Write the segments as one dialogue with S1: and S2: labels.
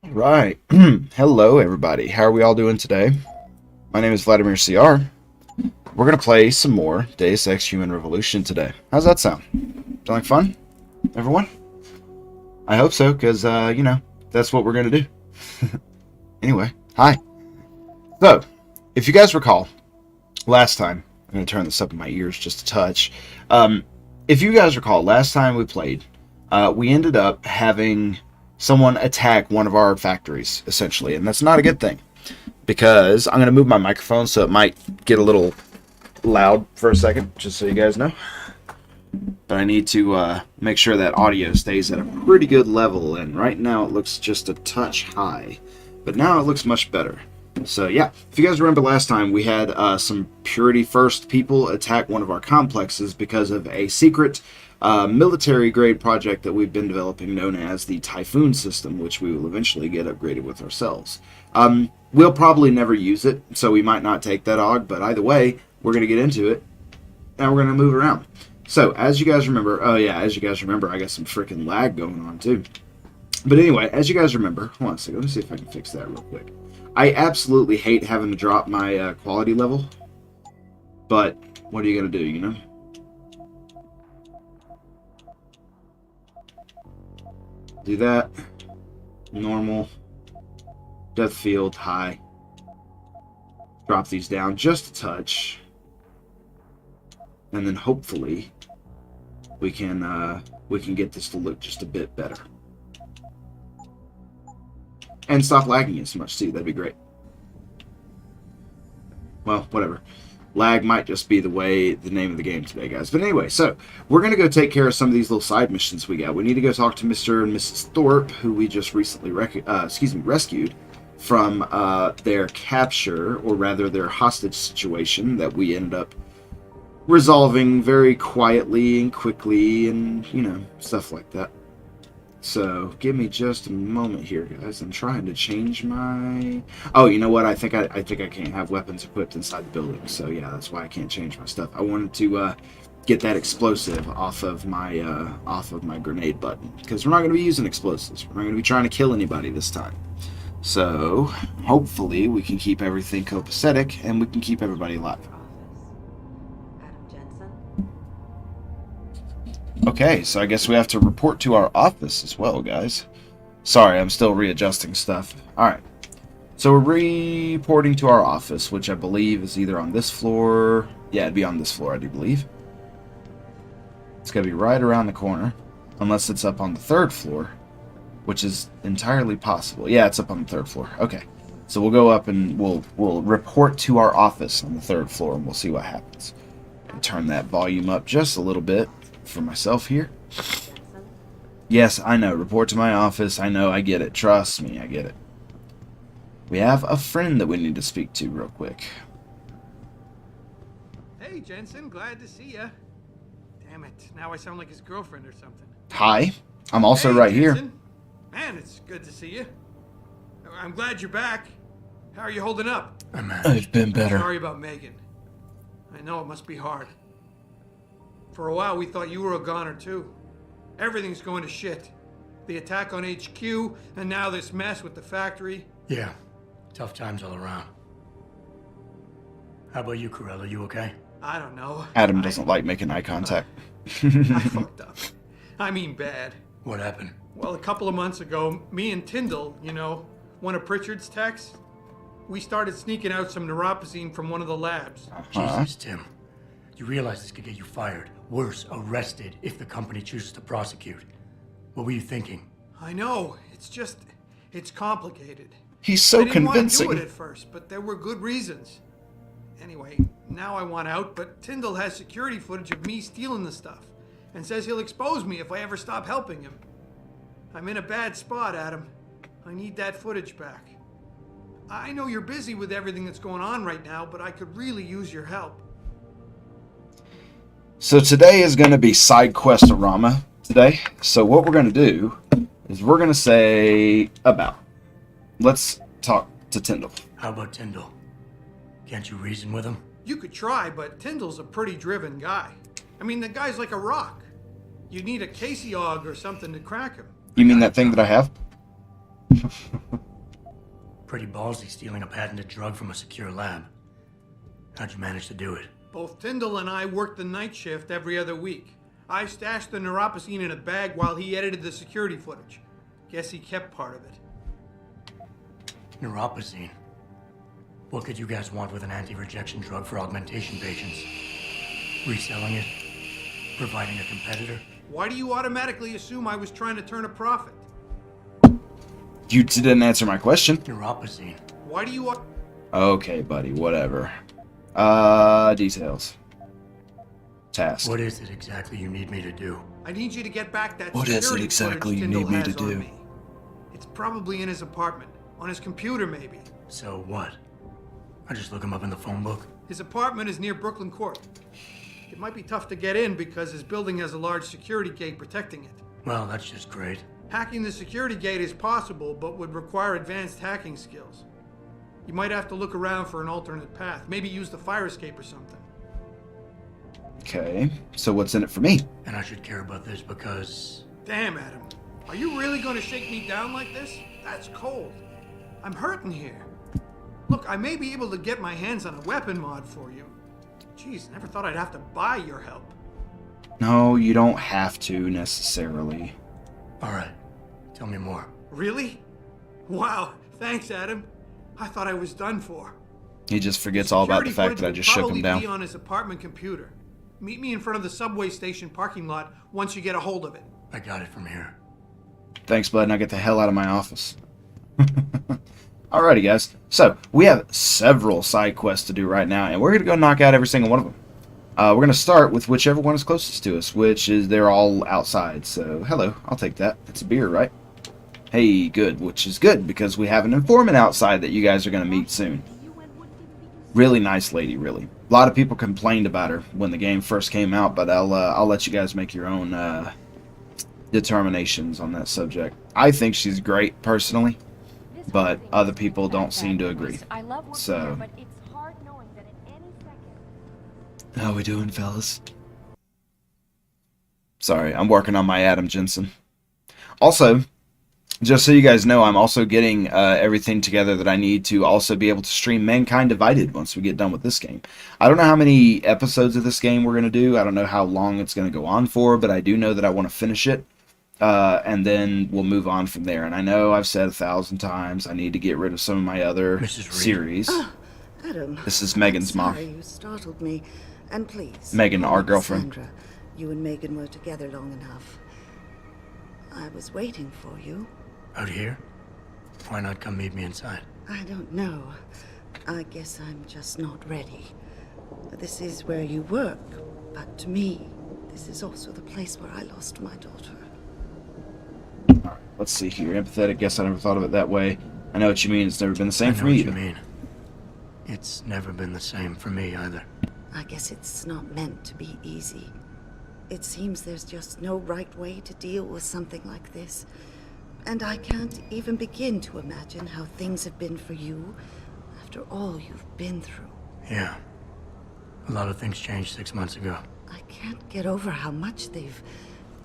S1: Right. Hello, everybody. How are we all doing today? My name is VladimirCR. We're going to play some more Deus Ex Human Revolution today. How's that sound? Sound like fun? Everyone? I hope so, because, that's what we're going to do. Anyway, hi. So, if you guys recall, last time, I'm going to turn this up in my ears just a touch. If you guys recall, last time we played, we ended up having someone attack one of our factories, essentially, and that's not a good thing, because I'm going to move my microphone so it might get a little loud for a second, just so you guys know. But I need to make sure that audio stays at a pretty good level, and right now it looks just a touch high, but now it looks much better. So yeah, if you guys remember last time, we had some Purity First people attack one of our complexes because of a secret military-grade project that we've been developing known as the Typhoon system, which we will eventually get upgraded with ourselves. We'll probably never use it, so we might not take that AUG, but either way, we're going to get into it, and we're going to move around. So, as you guys remember, I got some freaking lag going on, too. But anyway, as you guys remember, hold on a second, let me see if I can fix that real quick. I absolutely hate having to drop my quality level, but what are you going to do, you know? Do that. Normal. Depth field, high. Drop these down just a touch. And then hopefully we can get this to look just a bit better. And stop lagging as much too, that'd be great. Well, whatever. Lag might just be the name of the game today, guys. But anyway, so we're going to go take care of some of these little side missions we got. We need to go talk to Mr. and Mrs. Thorpe, who we just recently rescued from their capture, or rather their hostage situation that we ended up resolving very quietly and quickly and, stuff like that. So, give me just a moment here, guys. I'm trying to change my... Oh, you know what? I think I can't have weapons equipped inside the building. So, yeah, that's why I can't change my stuff. I wanted to get that explosive off of my grenade button, because we're not going to be using explosives. We're not going to be trying to kill anybody this time. So, hopefully, we can keep everything copacetic and we can keep everybody alive. Okay, so I guess we have to report to our office as well, guys. Sorry, I'm still readjusting stuff. Alright, so we're reporting to our office, which I believe is either on this floor. Yeah, it'd be on this floor, I do believe. It's going to be right around the corner, unless it's up on the third floor, which is entirely possible. Yeah, it's up on the third floor. Okay, so we'll go up and we'll report to our office on the third floor, and we'll see what happens. And turn that volume up just a little bit for myself here. Yes, I know. Report to my office. I know. I get it. Trust me. I get it. We have a friend that we need to speak to real quick.
S2: Hey, Jensen. Glad to see ya. Damn it. Now I sound like his girlfriend or something.
S1: Hi. I'm also
S2: hey,
S1: right
S2: Jensen.
S1: here.
S2: Man, it's good to see you. I'm glad you're back. How are you holding up?
S1: I've been better.
S2: Sorry about Megan. I know it must be hard. For a while, we thought you were a goner, too. Everything's going to shit. The attack on HQ, and now this mess with the factory.
S3: Yeah, tough times all around. How about you, Corella? You okay?
S2: I don't know.
S1: Adam doesn't like making eye contact.
S2: I fucked up. I mean bad.
S3: What happened?
S2: Well, a couple of months ago, me and Tyndall, one of Pritchard's techs, we started sneaking out some neuropozyne from one of the labs.
S3: Jesus, Tim. You realize this could get you fired. Worse, arrested if the company chooses to prosecute. What were you thinking?
S2: I know. It's complicated.
S1: He's so
S2: I didn't
S1: convincing.
S2: want to do it at first, but there were good reasons. Anyway, now I want out, but Tyndall has security footage of me stealing the stuff and says he'll expose me if I ever stop helping him. I'm in a bad spot, Adam. I need that footage back. I know you're busy with everything that's going on right now, but I could really use your help.
S1: So today is going to be side questorama today. So what we're going to do is we're going to say about. Let's talk to Tyndall.
S3: How about Tyndall? Can't you reason with him?
S2: You could try, but Tyndall's a pretty driven guy. I mean, the guy's like a rock. You need a Casey Og or something to crack him.
S1: You mean that thing that I have?
S3: Pretty ballsy stealing a patented drug from a secure lab. How'd you manage to do it?
S2: Both Tyndall and I worked the night shift every other week. I stashed the neuropozyne in a bag while he edited the security footage. Guess he kept part of it.
S3: Neuropozyne. What could you guys want with an anti-rejection drug for augmentation patients? Reselling it? Providing a competitor?
S2: Why do you automatically assume I was trying to turn a profit?
S1: You didn't answer my question.
S3: Neuropozyne.
S2: Why do you...
S1: Okay, buddy, whatever. Details. Task.
S3: What is it exactly you need me to do?
S2: I need you to get back that
S1: What is it
S2: security
S1: exactly
S2: footage
S1: you
S2: Tyndall
S1: need me
S2: has
S1: to
S2: on
S1: do?
S2: me. It's probably in his apartment. On his computer, maybe.
S3: So what? I just look him up in the phone book?
S2: His apartment is near Brooklyn Court. It might be tough to get in because his building has a large security gate protecting it.
S3: Well, that's just great.
S2: Hacking the security gate is possible, but would require advanced hacking skills. You might have to look around for an alternate path. Maybe use the fire escape or something.
S1: Okay, so what's in it for me?
S3: And I should care about this because...
S2: Damn, Adam. Are you really going to shake me down like this? That's cold. I'm hurting here. Look, I may be able to get my hands on a weapon mod for you. Jeez, never thought I'd have to buy your help.
S1: No, you don't have to necessarily.
S3: Alright, tell me more.
S2: Really? Wow, thanks, Adam. I thought I was done for.
S1: He just forgets all about the
S2: Security
S1: fact that I
S2: footage
S1: just
S2: will
S1: shook him
S2: probably be
S1: down.
S2: on his apartment computer. Meet me in front of the subway station parking lot once you get a hold of it.
S3: I got it from here.
S1: Thanks, bud. Now get the hell out of my office. Alrighty, guys. So, we have several side quests to do right now, and we're going to go knock out every single one of them. We're going to start with whichever one is closest to us, which is they're all outside. So, hello. I'll take that. It's a beer, right? Hey, good. Which is good, because we have an informant outside that you guys are going to meet soon. Really nice lady, really. A lot of people complained about her when the game first came out, but I'll let you guys make your own determinations on that subject. I think she's great, personally, but other people don't seem to agree. So, how we doing, fellas? Sorry, I'm working on my Adam Jensen. Also, just so you guys know, I'm also getting everything together that I need to also be able to stream Mankind Divided once we get done with this game. I don't know how many episodes of this game we're going to do. I don't know how long it's going to go on for, but I do know that I want to finish it. And then we'll move on from there. And I know I've said 1,000 times I need to get rid of some of my other series.
S4: Adam,
S1: This is Megan's
S4: I'm
S1: mom.
S4: sorry you startled me. And please,
S1: Megan,
S4: call
S1: our
S4: me
S1: girlfriend.
S4: Sandra. You and Megan were together long enough. I was waiting for you.
S3: Out here? Why not come meet me inside?
S4: I don't know. I guess I'm just not ready. This is where you work, but to me, this is also the place where I lost my daughter.
S1: Alright, let's see here. Empathetic, guess I never thought of it that way. I know what you mean. It's never been the
S3: I
S1: same
S3: know
S1: for
S3: what
S1: me
S3: you
S1: either.
S3: mean. It's never been the same for me either.
S4: I guess it's not meant to be easy. It seems there's just no right way to deal with something like this. And I can't even begin to imagine how things have been for you after all you've been through.
S3: Yeah. A lot of things changed 6 months ago.
S4: I can't get over how much they've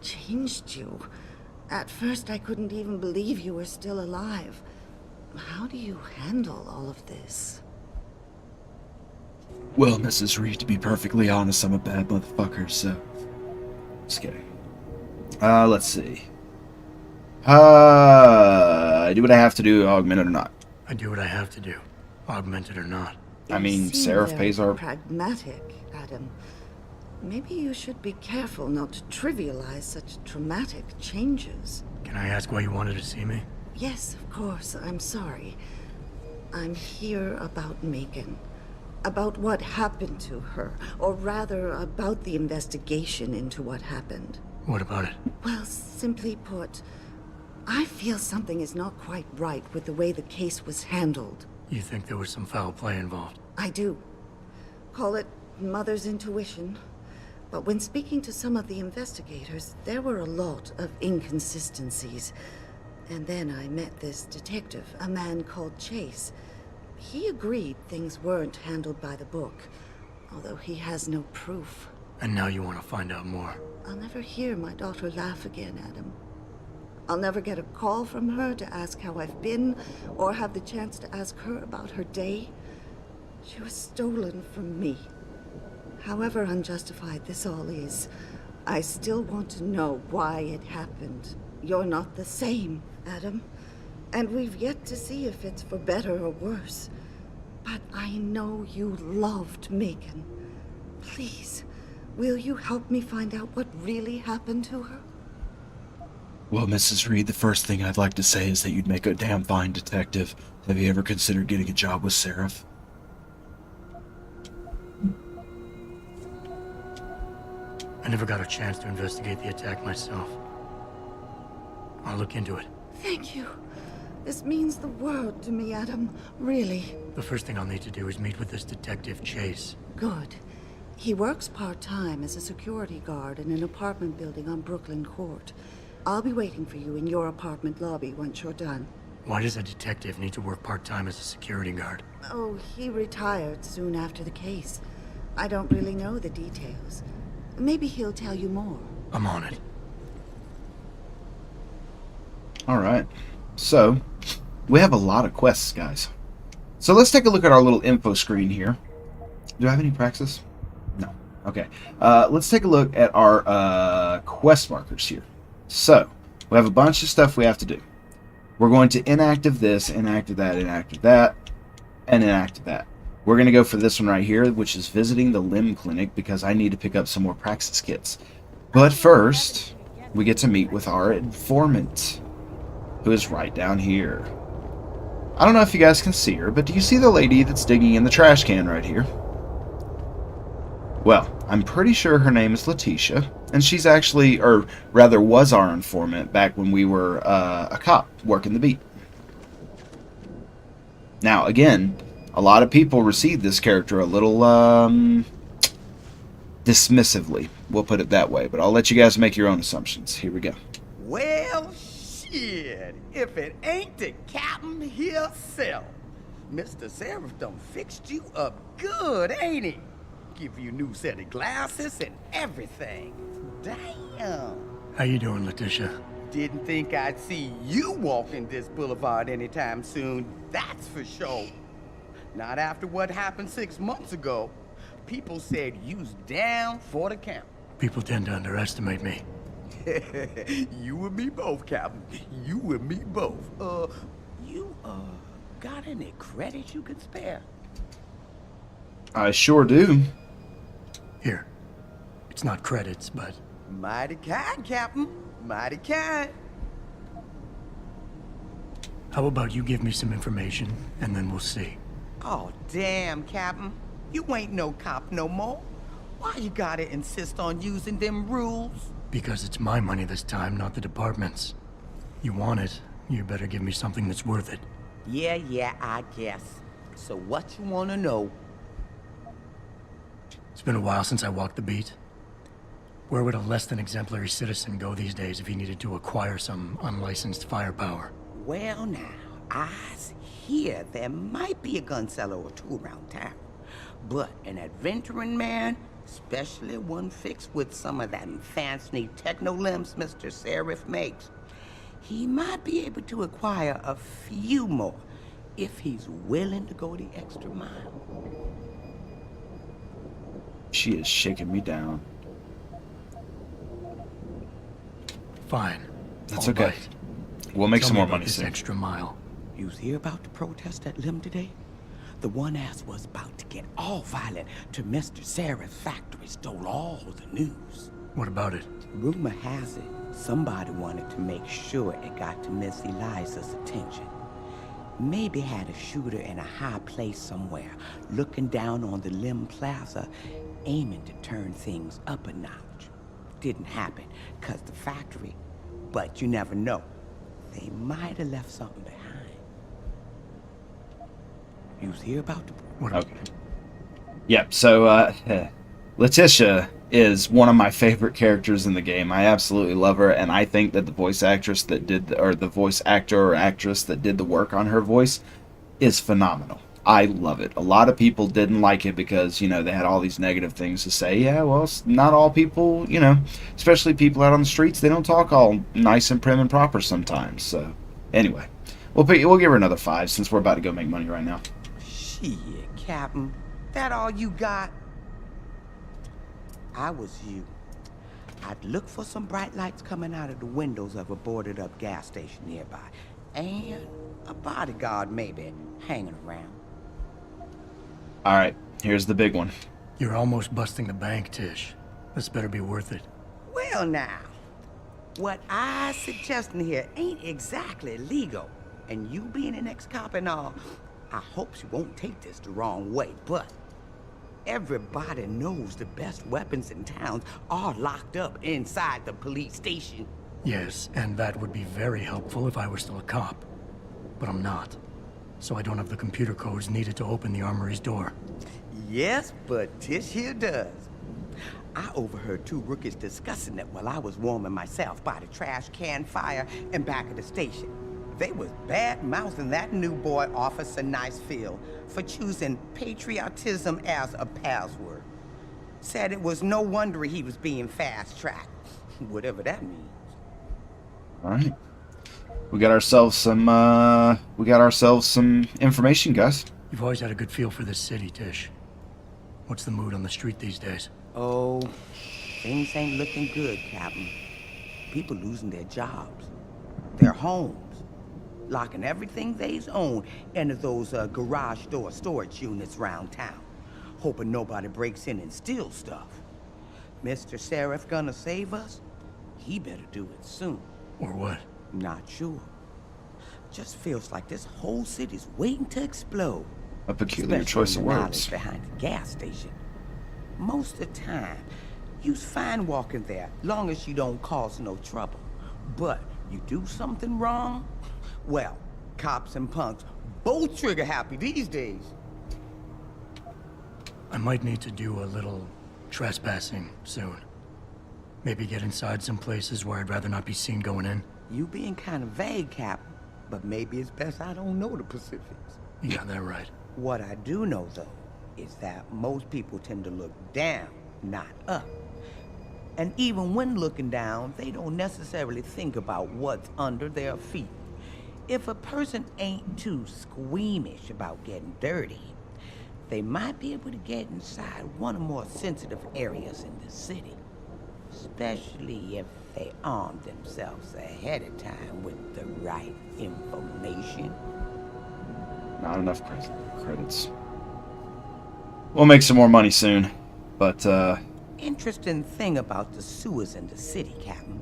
S4: changed you. At first, I couldn't even believe you were still alive. How do you handle all of this?
S1: Well, Mrs. Reed, to be perfectly honest, I'm a bad motherfucker, so... Just kidding. Let's see. Do what I have to do, augmented or not.
S3: I do what I have to do, augmented or not.
S1: I mean,
S4: You seem
S1: Seraph
S4: very
S1: pays our...
S4: pragmatic, Adam. Maybe you should be careful not to trivialize such traumatic changes.
S3: Can I ask why you wanted to see me?
S4: Yes, of course. I'm sorry. I'm here about Megan. About what happened to her. Or rather, about the investigation into what happened.
S3: What about it?
S4: Well, simply put, I feel something is not quite right with the way the case was handled.
S3: You think there was some foul play involved?
S4: I do. Call it mother's intuition. But when speaking to some of the investigators, there were a lot of inconsistencies. And then I met this detective, a man called Chase. He agreed things weren't handled by the book, although he has no proof.
S3: And now you want to find out more.
S4: I'll never hear my daughter laugh again, Adam. I'll never get a call from her to ask how I've been, or have the chance to ask her about her day. She was stolen from me. However unjustified this all is, I still want to know why it happened. You're not the same, Adam. And we've yet to see if it's for better or worse. But I know you loved Megan. Please, will you help me find out what really happened to her?
S1: Well, Mrs. Reed, the first thing I'd like to say is that you'd make a damn fine detective. Have you ever considered getting a job with Seraph?
S3: I never got a chance to investigate the attack myself. I'll look into it.
S4: Thank you. This means the world to me, Adam. Really.
S3: The first thing I'll need to do is meet with this detective, Chase.
S4: Good. He works part-time as a security guard in an apartment building on Brooklyn Court. I'll be waiting for you in your apartment lobby once you're done.
S3: Why does a detective need to work part-time as a security guard?
S4: Oh, he retired soon after the case. I don't really know the details. Maybe he'll tell you more.
S3: I'm on it.
S1: Alright. So, we have a lot of quests, guys. So let's take a look at our little info screen here. Do I have any praxis? No. Okay. Let's take a look at our quest markers here. So, we have a bunch of stuff we have to do. We're going to inactive this, inactive that, and inactive that. We're going to go for this one right here, which is visiting the limb clinic, because I need to pick up some more praxis kits. But first, we get to meet with our informant, who is right down here. I don't know if you guys can see her, but do you see the lady that's digging in the trash can right here? Well, I'm pretty sure her name is Letitia, and she's actually, or rather was our informant back when we were a cop working the beat. Now, again, a lot of people received this character a little dismissively. We'll put it that way, but I'll let you guys make your own assumptions. Here we go.
S5: Well, shit, if it ain't the captain himself. Mr. Seraph done fixed you up good, ain't he? Give you a new set of glasses and everything. Damn.
S3: How you doing, Letitia?
S5: Didn't think I'd see you walking this boulevard anytime soon, that's for sure. Not after what happened 6 months ago. People said you's down for the count.
S3: People tend to underestimate me.
S5: You and me both, Captain. You and me both. You got any credit you could spare?
S1: I sure do.
S3: Here. It's not credits, but...
S5: Mighty kind, Captain. Mighty kind.
S3: How about you give me some information, and then we'll see.
S5: Oh, damn, Captain. You ain't no cop no more. Why you gotta insist on using them rules?
S3: Because it's my money this time, not the department's. You want it, you better give me something that's worth it.
S5: Yeah, I guess. So what you wanna know?
S3: It's been a while since I walked the beat. Where would a less than exemplary citizen go these days if he needed to acquire some unlicensed firepower?
S5: Well now, I hear there might be a gun seller or two around town. But an adventuring man, especially one fixed with some of that fancy techno limbs Mr. Seraph makes, he might be able to acquire a few more if he's willing to go the extra mile.
S1: She is shaking me down.
S3: Fine.
S1: That's
S3: All
S1: okay.
S3: right.
S1: We'll make
S3: Tell
S1: some
S3: me
S1: more
S3: about
S1: money
S3: this
S1: soon.
S3: extra mile.
S5: You hear about the protest at Lim today? The one ass was about to get all violent till Mr. Seraph's factory stole all the news.
S3: What about it?
S5: Rumor has it, somebody wanted to make sure it got to Miss Eliza's attention. Maybe had a shooter in a high place somewhere, looking down on the Lim Plaza, aiming to turn things up a notch. Didn't happen, 'cause the factory, but you never know. They might have left something behind. You hear about the...
S3: What
S1: Okay. Yep, so Letitia is one of my favorite characters in the game. I absolutely love her, and I think that the voice actress that did, or the voice actor or actress that did the work on her voice is phenomenal. I love it. A lot of people didn't like it because, you know, they had all these negative things to say. Yeah, well, not all people, you know, especially people out on the streets, they don't talk all nice and prim and proper sometimes. So, anyway, we'll give her another 5 since we're about to go make money right now.
S5: Shit, Captain. That all you got? I was you. I'd look for some bright lights coming out of the windows of a boarded up gas station nearby. And a bodyguard maybe hanging around.
S1: Alright, here's the big one.
S3: You're almost busting the bank, Tish. This better be worth it.
S5: Well now, what I suggesting here ain't exactly legal. And you being an ex-cop and all, I hope you won't take this the wrong way, but everybody knows the best weapons in town are locked up inside the police station.
S3: Yes, and that would be very helpful if I were still a cop. But I'm not. So I don't have the computer codes needed to open the armory's door.
S5: Yes, but Tish here does. I overheard 2 rookies discussing it while I was warming myself by the trash can fire in back of the station. They was bad-mouthing that new boy, Officer Nicefield, for choosing patriotism as a password. Said it was no wonder he was being fast-tracked, whatever that means.
S1: All right. We got ourselves some information, guys.
S3: You've always had a good feel for this city, Tish. What's the mood on the street these days?
S5: Oh, things ain't looking good, Captain. People losing their jobs, their homes, locking everything they's own into those garage door storage units around town, hoping nobody breaks in and steals stuff. Mr. Sheriff gonna save us? He better do it soon.
S3: Or what?
S5: Not sure. Just feels like this whole city's waiting to explode.
S1: A peculiar
S5: Especially
S1: choice of
S5: in the alley
S1: words.
S5: behind the gas station. Most of the time, you's fine walking there, long as you don't cause no trouble. But you do something wrong, well, cops and punks both trigger happy these days.
S3: I might need to do a little trespassing soon. Maybe get inside some places where I'd rather not be seen going in.
S5: You being kind of vague, Captain, but maybe it's best I don't know the Pacifics.
S3: You got that right.
S5: What I do know, though, is that most people tend to look down, not up. And even when looking down, they don't necessarily think about what's under their feet. If a person ain't too squeamish about getting dirty, they might be able to get inside one of the more sensitive areas in the city. Especially if they arm themselves ahead of time with the right information.
S1: Not enough credits. We'll make some more money soon, but
S5: Interesting thing about the sewers in the city, Captain.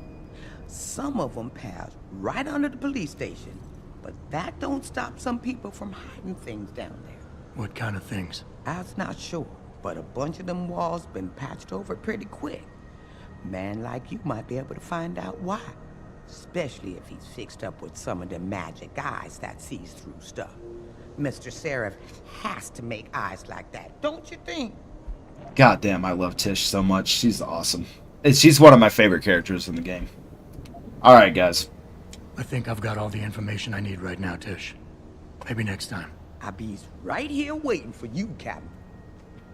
S5: Some of them pass right under the police station, but that don't stop some people from hiding things down there.
S3: What kind of things?
S5: I was not sure, but a bunch of them walls been patched over pretty quick. Man like you might be able to find out why. Especially if he's fixed up with some of the magic eyes that sees through stuff. Mr. Sheriff has to make eyes like that, don't you think?
S1: goddamn, I love Tish so much. She's awesome. She's one of my favorite characters in the game. Alright, guys.
S3: I think I've got all the information I need right now, Tish. Maybe next time.
S5: I'll be right here waiting for you, Captain.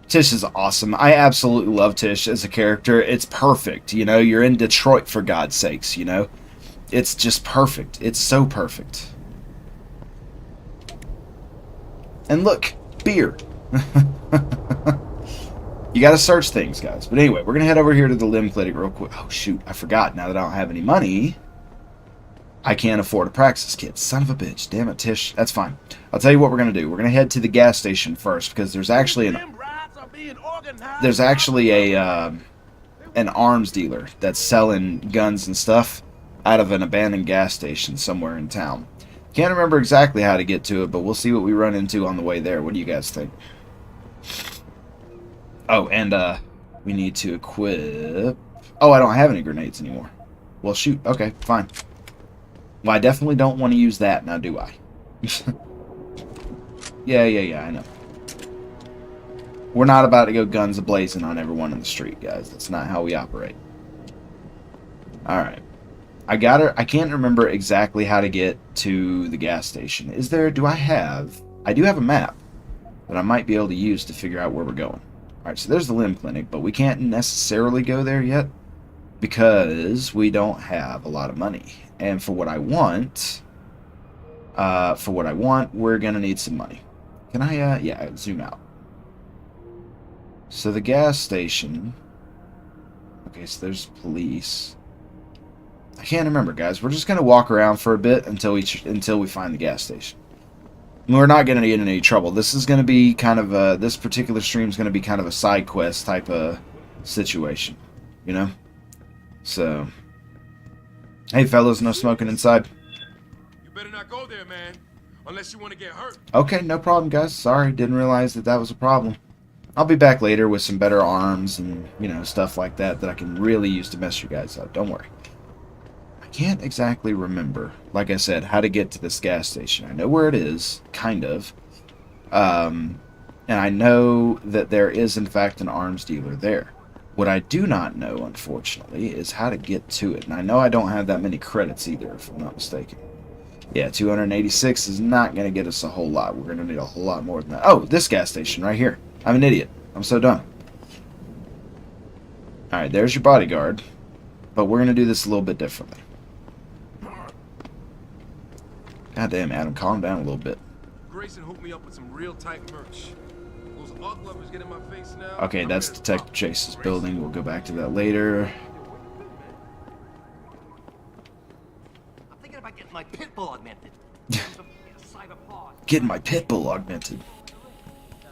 S1: Tish is awesome. I absolutely love Tish as a character. It's perfect. You know, you're in Detroit, for God's sakes, you know. It's just perfect. It's so perfect. And look, beer. You gotta search things, guys. But anyway, we're gonna head over here to the limb clinic real quick. Oh, shoot. I forgot. Now that I don't have any money, I can't afford a praxis kit. Son of a bitch. Damn it, Tish. That's fine. I'll tell you what we're gonna do. We're gonna head to the gas station first, because there's actually an arms dealer that's selling guns and stuff out of an abandoned gas station somewhere in town. Can't remember exactly how to get to it, but we'll see what we run into on the way there. What do you guys think? Oh, and we need to equip... Oh, I don't have any grenades anymore. Well, shoot. Okay, fine. Well, I definitely don't want to use that now, do I? Yeah, I know. We're not about to go guns a-blazing on everyone in the street, guys. That's not how we operate. Alright. I can't remember exactly how to get to the gas station. I do have a map. that I might be able to use to figure out where we're going. Alright, so there's the limb clinic, but we can't necessarily go there yet because we don't have a lot of money. And for what I want, we're going to need some money. Can I, yeah, zoom out. So the gas station. Okay, so there's police. I can't remember, guys. We're just going to walk around for a bit until we find the gas station. We're not going to get in any trouble. This is going to be kind of a, this particular stream is going to be kind of a side quest type of situation, you know? So, hey fellas, no smoking inside.
S6: You better not go there, man, unless you want to get hurt.
S1: Okay, no problem, guys. Sorry, didn't realize that was a problem. I'll be back later with some better arms and, you know, stuff like that I can really use to mess you guys up. Don't worry. I can't exactly remember, like I said, how to get to this gas station. I know where it is, kind of. And I know that there is, in fact, an arms dealer there. What I do not know, unfortunately, is how to get to it. And I know I don't have that many credits either, if I'm not mistaken. Yeah, 286 is not going to get us a whole lot. We're going to need a whole lot more than that. Oh, this gas station right here. I'm an idiot. I'm so dumb. Alright, there's your bodyguard. But we're going to do this a little bit differently. God damn, Adam, calm down a little bit.
S6: Grayson hooked me up with some real tight merch. Those art lovers get in my face now.
S1: Okay, that's Detective Chase's building. We'll go back to that later.
S7: I'm thinking about getting my pit bull augmented.
S1: Getting my pit bull augmented.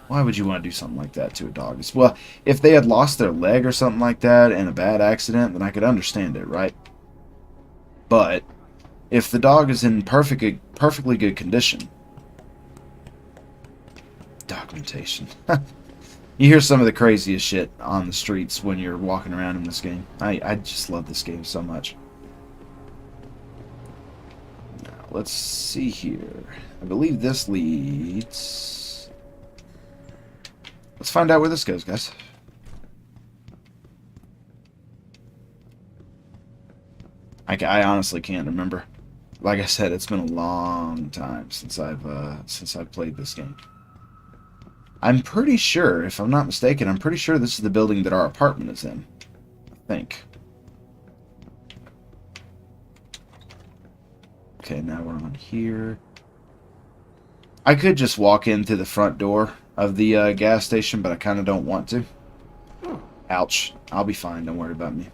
S1: Why would you want to do something like that to a dog? Well, if they had lost their leg or something like that in a bad accident, then I could understand it, right? But if the dog is in perfectly good condition, documentation. You hear some of the craziest shit on the streets when you're walking around in this game. I just love this game so much. Now, let's see here. I believe this leads... Let's find out where this goes, guys. I honestly can't remember. Like I said, it's been a long time since I've played this game. I'm pretty sure, if I'm not mistaken, I'm pretty sure this is the building that our apartment is in. I think. Okay, now we're on here. I could just walk in through the front door of the gas station, but I kind of don't want to. Ouch. I'll be fine. Don't worry about me.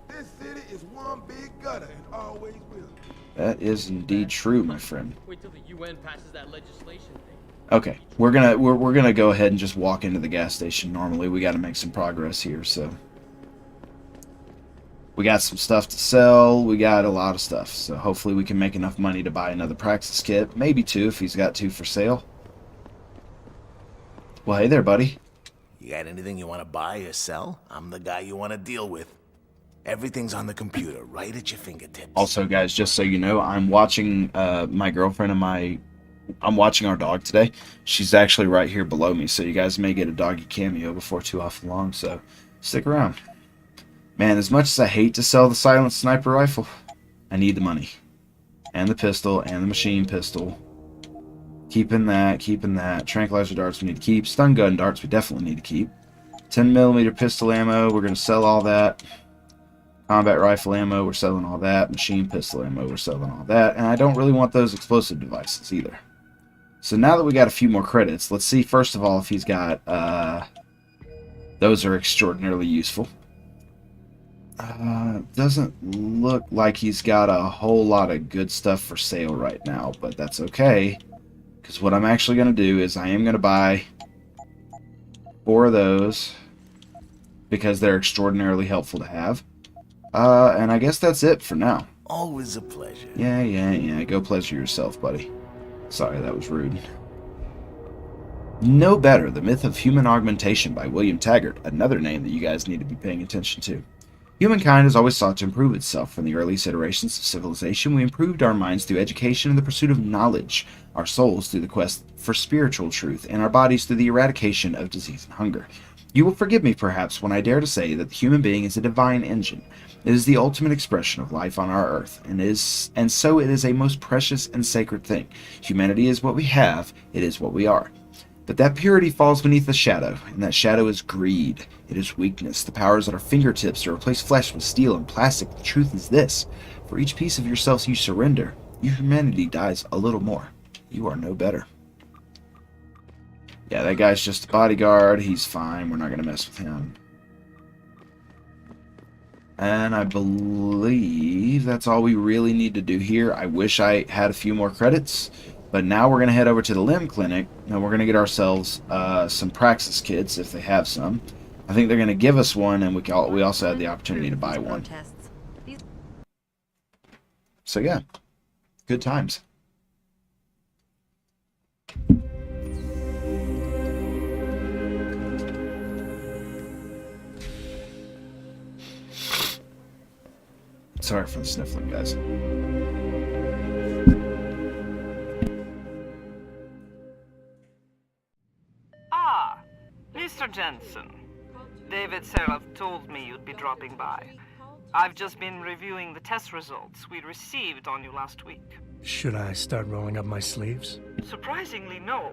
S6: This city is one big gutter and always will.
S1: That is indeed true, my friend.
S8: Wait till the UN passes that legislation thing.
S1: Okay, we're gonna go ahead and just walk into the gas station normally. We got to make some progress here, so we got some stuff to sell. We got a lot of stuff, so hopefully we can make enough money to buy another Praxis kit, maybe 2 if he's got 2 for sale. Well, hey there, buddy.
S9: You got anything you want to buy or sell? I'm the guy you want to deal with. Everything's on the computer, right at your fingertips.
S1: Also, guys, just so you know, I'm watching my girlfriend and I'm watching our dog today. She's actually right here below me, so you guys may get a doggy cameo before too often long, so stick around. Man, as much as I hate to sell the silent sniper rifle, I need the money. And the pistol, and the machine pistol. Keeping that. Tranquilizer darts we need to keep. Stun gun darts we definitely need to keep. 10mm pistol ammo, we're going to sell all that. Combat rifle ammo, we're selling all that. Machine pistol ammo, we're selling all that. And I don't really want those explosive devices either. So now that we got a few more credits, let's see first of all if he's got... those are extraordinarily useful. Doesn't look like he's got a whole lot of good stuff for sale right now, but that's okay. Because what I'm actually going to do is I am going to buy 4 of those because they're extraordinarily helpful to have. And I guess that's it for now.
S9: Always a pleasure.
S1: Yeah. Go pleasure yourself, buddy. Sorry, that was rude. No Better, The Myth of Human Augmentation by William Taggart, another name that you guys need to be paying attention to. Humankind has always sought to improve itself. From the earliest iterations of civilization, we improved our minds through education and the pursuit of knowledge, our souls through the quest for spiritual truth, and our bodies through the eradication of disease and hunger. You will forgive me, perhaps, when I dare to say that the human being is a divine engine. It is the ultimate expression of life on our earth, and so it is a most precious and sacred thing. Humanity is what we have, it is what we are. But that purity falls beneath a shadow, and that shadow is greed. It is weakness. The powers at our fingertips to replace flesh with steel and plastic. The truth is this. For each piece of yourself you surrender, your humanity dies a little more. You are no better. Yeah, that guy's just a bodyguard. He's fine. We're not going to mess with him. And I believe that's all we really need to do here. I wish I had a few more credits. But now we're going to head over to the limb clinic, and we're going to get ourselves some Praxis kits, if they have some. I think they're going to give us one, and we also have the opportunity to buy one. So yeah, good times. Sorry for the sniffling, guys.
S10: Mr. Jensen, David Seraph told me you'd be dropping by. I've just been reviewing the test results we received on you last week.
S3: Should I start rolling up my sleeves?
S10: Surprisingly, no.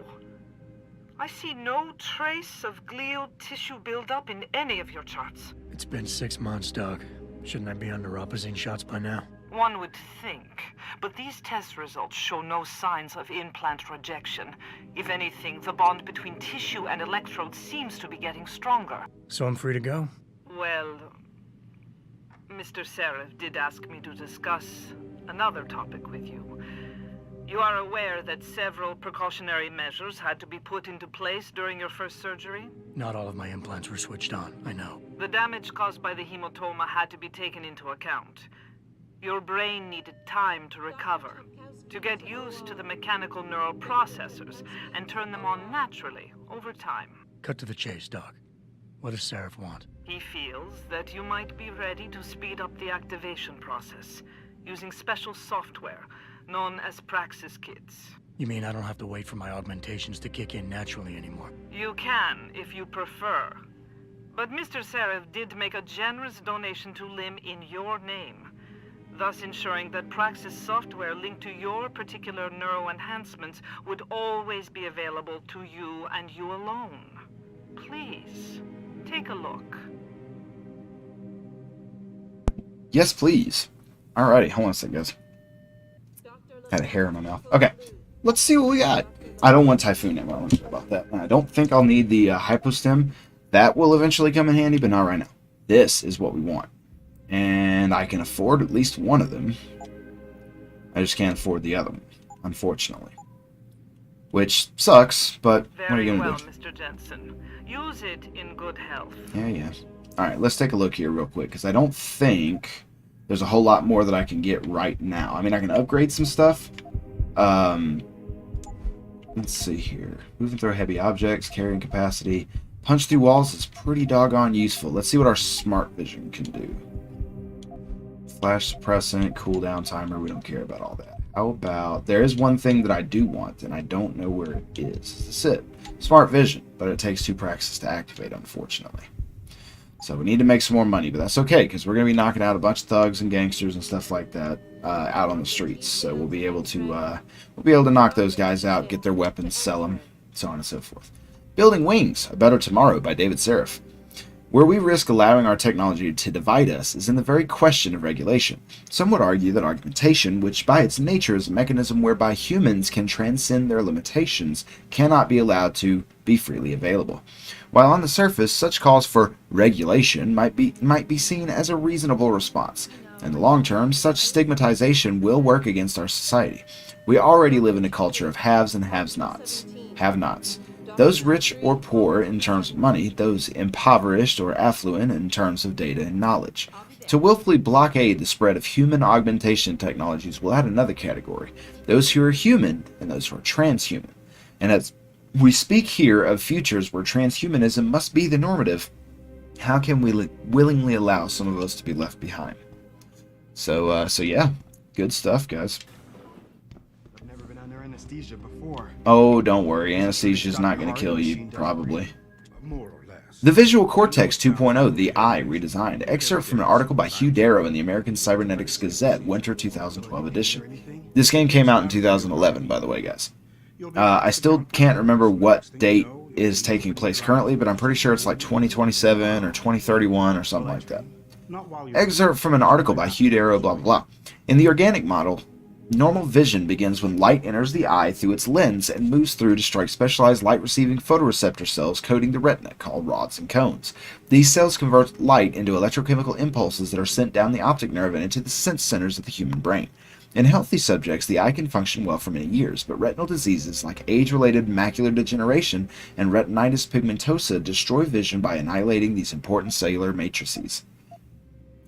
S10: I see no trace of glial tissue buildup in any of your charts.
S3: It's been 6 months, Doc. Shouldn't I be under Opposine shots by now?
S10: One would think, but these test results show no signs of implant rejection. If anything, the bond between tissue and electrodes seems to be getting stronger.
S3: So I'm free to go?
S10: Well, Mr. Seraph did ask me to discuss another topic with you. You are aware that several precautionary measures had to be put into place during your first surgery?
S3: Not all of my implants were switched on, I know.
S10: The damage caused by the hematoma had to be taken into account. Your brain needed time to recover, to get used to the mechanical neural processors and turn them on naturally over time.
S3: Cut to the chase, Doc. What does Seraph want?
S10: He feels that you might be ready to speed up the activation process using special software known as Praxis kits.
S3: You mean I don't have to wait for my augmentations to kick in naturally anymore?
S10: You can, if you prefer. But Mr. Seraph did make a generous donation to LIM in your name, thus ensuring that Praxis software linked to your particular neuro enhancements would always be available to you and you alone. Please, take a look.
S1: Yes, please. Alrighty, hold on a second, guys. Had a hair in my mouth. Okay, let's see what we got. I don't want Typhoon ammo. I don't care about that. And I don't think I'll need the Hypostem. That will eventually come in handy, but not right now. This is what we want. And I can afford at least one of them. I just can't afford the other one, unfortunately. Which sucks, but what are you going to do?
S10: Mr. Jensen. Use it in good health.
S1: Yeah. Alright, let's take a look here real quick, because I don't think there's a whole lot more that I can get right now. I mean, I can upgrade some stuff. Let's see here. Moving through heavy objects, carrying capacity. Punch through walls is pretty doggone useful. Let's see what our smart vision can do. Flash suppressant, cooldown timer, we don't care about all that. How about, there is one thing that I do want, and I don't know where it is. That's it. Smart vision, but it takes 2 Praxis to activate, unfortunately. So we need to make some more money, but that's okay, because we're going to be knocking out a bunch of thugs and gangsters and stuff like that out on the streets. So we'll be able to knock those guys out, get their weapons, sell them, so on and so forth. Building Wings, A Better Tomorrow by David Seraph. Where we risk allowing our technology to divide us is in the very question of regulation. Some would argue that augmentation, which by its nature is a mechanism whereby humans can transcend their limitations, cannot be allowed to be freely available. While on the surface, such calls for regulation might be seen as a reasonable response. In the long term, such stigmatization will work against our society. We already live in a culture of haves and have-nots. Those rich or poor in terms of money, those impoverished or affluent in terms of data and knowledge. To willfully blockade the spread of human augmentation technologies will add another category, those who are human and those who are transhuman. And as we speak here of futures where transhumanism must be the normative, how can we willingly allow some of us to be left behind? So yeah, good stuff, guys.
S11: I've never been under anesthesia before.
S1: Oh, don't worry, anesthesia's not going to kill you, probably.
S11: More or less.
S1: The Visual Cortex 2.0, The Eye Redesigned. Excerpt from an article by Hugh Darrow in the American Cybernetics Gazette, Winter 2012 edition. This game came out in 2011, by the way, guys. I still can't remember what date is taking place currently, but I'm pretty sure it's like 2027 or 2031 or something like that. Excerpt from an article by Hugh Darrow, blah, blah, blah. In the organic model, normal vision begins when light enters the eye through its lens and moves through to strike specialized light-receiving photoreceptor cells coating the retina, called rods and cones. These cells convert light into electrochemical impulses that are sent down the optic nerve and into the sense centers of the human brain. In healthy subjects, the eye can function well for many years, but retinal diseases like age-related macular degeneration and retinitis pigmentosa destroy vision by annihilating these important cellular matrices.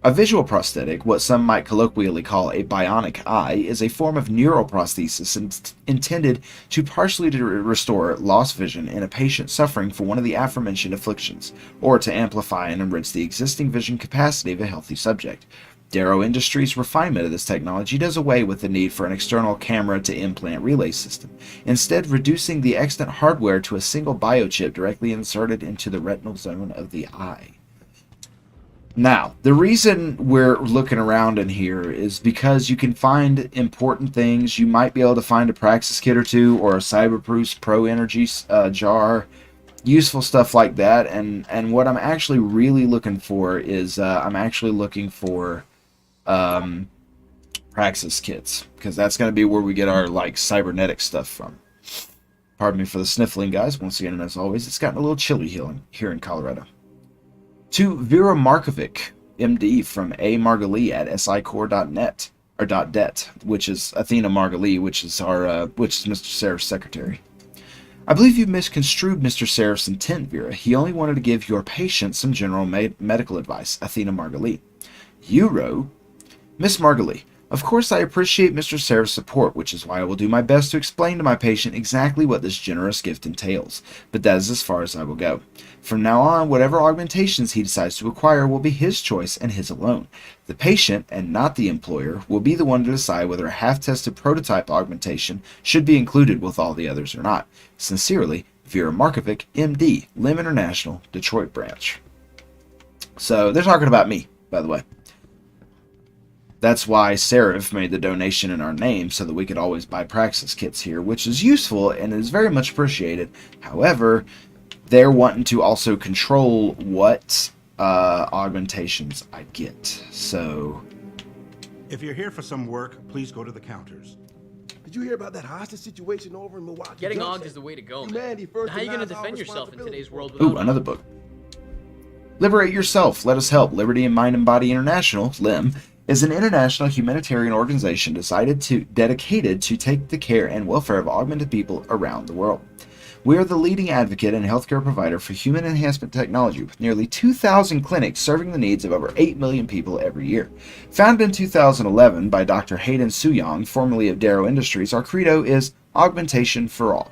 S1: A visual prosthetic, what some might colloquially call a bionic eye, is a form of neuroprosthesis intended to partially restore lost vision in a patient suffering from one of the aforementioned afflictions, or to amplify and enrich the existing vision capacity of a healthy subject. Darrow Industries' refinement of this technology does away with the need for an external camera-to-implant relay system, instead reducing the extant hardware to a single biochip directly inserted into the retinal zone of the eye. Now, the reason we're looking around in here is because you can find important things. You might be able to find a Praxis kit or two, or a Cyberproof Pro Energy jar, useful stuff like that. And what I'm actually really looking for is I'm actually looking for Praxis kits, because that's going to be where we get our like cybernetic stuff from. Pardon me for the sniffling, guys. Once again, and as always, it's gotten a little chilly here in Colorado. To Vera Markovic, MD, from A. Margalee at sicore.net, or .det, which is Athena Margalee, which is Mr. Serif's secretary. I believe you've misconstrued Mr. Serif's intent, Vera. He only wanted to give your patient some general medical advice. Athena Margalee. You wrote, Miss Margalee, of course I appreciate Mr. Serif's support, which is why I will do my best to explain to my patient exactly what this generous gift entails, but that is as far as I will go. From now on, whatever augmentations he decides to acquire will be his choice and his alone. The patient, and not the employer, will be the one to decide whether a half-tested prototype augmentation should be included with all the others or not. Sincerely, Vera Markovic, MD, Lim International, Detroit branch. So, they're talking about me, by the way. That's why Serif made the donation in our name, so that we could always buy Praxis kits here, which is useful and is very much appreciated. However, they're wanting to also control what augmentations I get. So,
S12: if you're here for some work, please go to the counters.
S6: Did you hear about that hostage situation over in Milwaukee?
S8: Getting ogged is the way to go, man. How are you going to defend yourself in today's world without...
S1: Ooh, another book. Liberate Yourself, Let Us Help. Liberty in Mind and Body International, LIM, is an international humanitarian organization dedicated to take the care and welfare of augmented people around the world. We are the leading advocate and healthcare provider for human enhancement technology, with nearly 2,000 clinics serving the needs of over 8 million people every year. Founded in 2011 by Dr. Hayden Suyong, formerly of Darrow Industries, our credo is augmentation for all.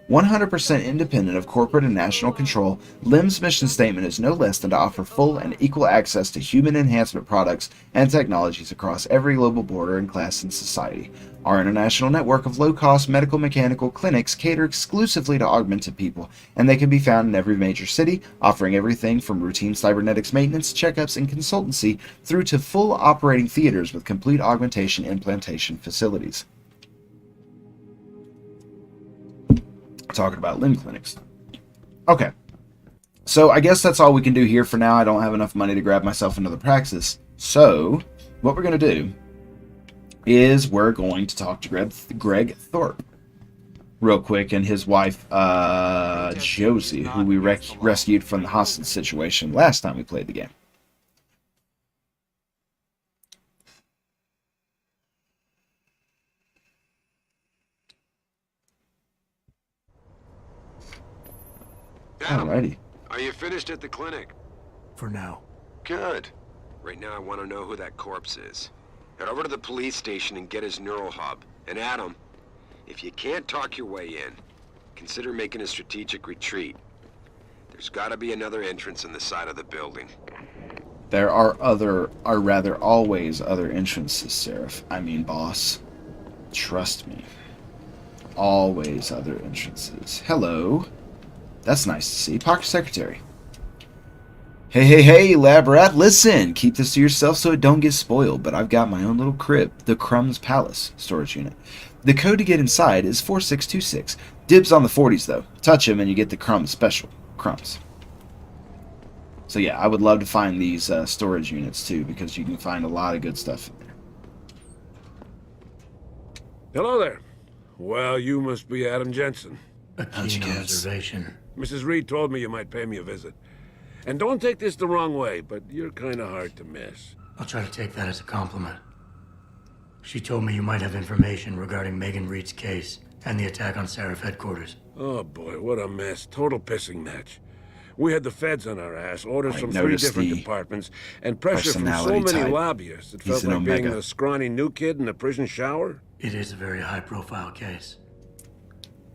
S1: 100% independent of corporate and national control, LIM's mission statement is no less than to offer full and equal access to human enhancement products and technologies across every global border and class in society. Our international network of low-cost medical mechanical clinics cater exclusively to augmented people, and they can be found in every major city, offering everything from routine cybernetics maintenance, checkups, and consultancy through to full operating theaters with complete augmentation implantation facilities. Talking about limb clinics. Okay, so I guess that's all we can do here for now. I don't have enough money to grab myself another Praxis, so what we're going to do is we're going to talk to Greg Thorpe real quick, and his wife Josie, who we rescued from the hostage situation last time we played the game. Alrighty.
S13: Are you finished at the clinic?
S3: For now.
S13: Good. Right now I want to know who that corpse is. Head over to the police station and get his neural hub. And Adam, if you can't talk your way in, consider making a strategic retreat. There's gotta be another entrance in the side of the building.
S1: There are always other entrances, Serif. I mean, boss. Trust me. Always other entrances. Hello. That's nice to see. Pocket Secretary. Hey, lab rat, listen! Keep this to yourself so it don't get spoiled, but I've got my own little crib, the Crumbs Palace storage unit. The code to get inside is 4626. Dibs on the 40s, though. Touch him and you get the crumbs special. Crumbs. So yeah, I would love to find these storage units, too, because you can find a lot of good stuff in there.
S14: Hello there. Well, you must be Adam Jensen.
S3: A keen observation.
S14: Mrs. Reed told me you might pay me a visit. And don't take this the wrong way, but you're kind of hard to miss.
S3: I'll try to take that as a compliment. She told me you might have information regarding Megan Reed's case and the attack on Seraph headquarters.
S14: Oh boy, what a mess. Total pissing match. We had the feds on our ass, orders from 3 different departments, and pressure from so many lobbyists. It felt like being the scrawny new kid in a prison shower.
S3: It is a very high-profile case.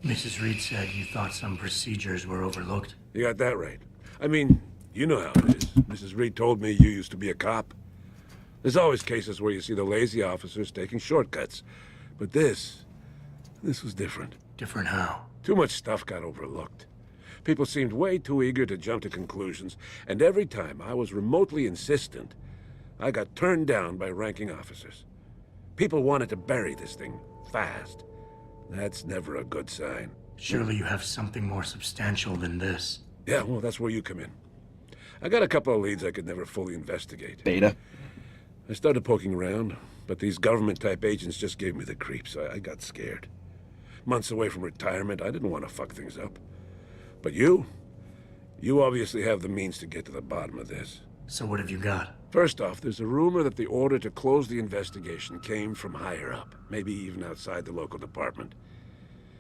S3: Mrs. Reed said you thought some procedures were overlooked.
S14: You got that right. I mean, you know how it is. Mrs. Reed told me you used to be a cop. There's always cases where you see the lazy officers taking shortcuts. But this was different.
S3: Different how?
S14: Too much stuff got overlooked. People seemed way too eager to jump to conclusions, and every time I was remotely insistent, I got turned down by ranking officers. People wanted to bury this thing fast. That's never a good sign.
S3: Surely you have something more substantial than this.
S14: Yeah, well, that's where you come in. I got a couple of leads I could never fully investigate.
S1: Beta?
S14: I started poking around, but these government-type agents just gave me the creeps. I got scared. Months away from retirement, I didn't want to fuck things up. But you obviously have the means to get to the bottom of this.
S3: So what have you got?
S14: First off, there's a rumor that the order to close the investigation came from higher up, maybe even outside the local department.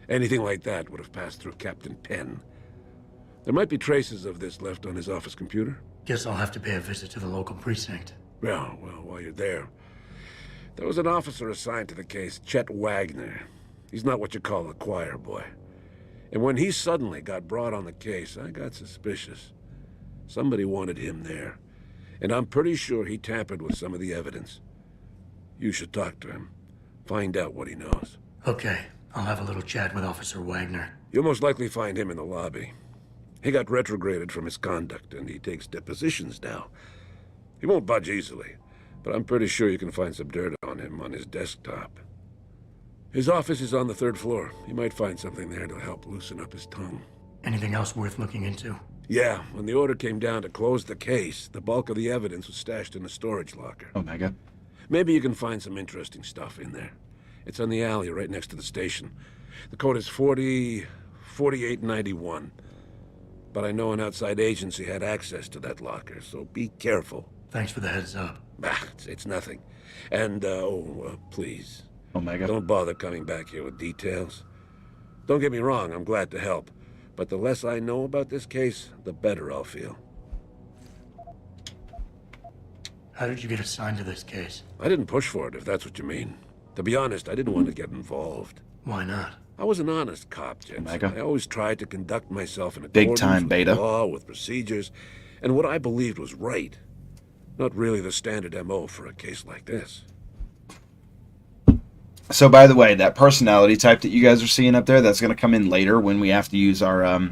S14: Anything like that would have passed through Captain Penn. There might be traces of this left on his office computer.
S3: Guess I'll have to pay a visit to the local precinct.
S14: Well, while you're there, there was an officer assigned to the case, Chet Wagner. He's not what you call a choir boy. And when he suddenly got brought on the case, I got suspicious. Somebody wanted him there. And I'm pretty sure he tampered with some of the evidence. You should talk to him. Find out what he knows.
S3: Okay, I'll have a little chat with Officer Wagner.
S14: You'll most likely find him in the lobby. He got retrograded from his conduct, and he takes depositions now. He won't budge easily, but I'm pretty sure you can find some dirt on him on his desktop. His office is on the 3rd floor. You might find something there to help loosen up his tongue.
S3: Anything else worth looking into?
S14: Yeah, when the order came down to close the case, the bulk of the evidence was stashed in a storage locker.
S1: Omega.
S14: Maybe you can find some interesting stuff in there. It's on the alley right next to the station. The code is 4891. But I know an outside agency had access to that locker, so be careful.
S3: Thanks for the heads up.
S14: It's nothing. And, please.
S1: Omega.
S14: Don't bother coming back here with details. Don't get me wrong, I'm glad to help. But the less I know about this case, the better I'll feel.
S3: How did you get assigned to this case?
S14: I didn't push for it, if that's what you mean. To be honest, I didn't want to get involved.
S3: Why not?
S14: I was an honest cop, Jensen.
S1: Omega.
S14: I always tried to conduct myself in
S1: Big
S14: accordance
S1: time
S14: with
S1: beta.
S14: the law, with procedures, and what I believed was right. Not really the standard MO for a case like this.
S1: So, by the way, that personality type that you guys are seeing up there, that's going to come in later when we have to use our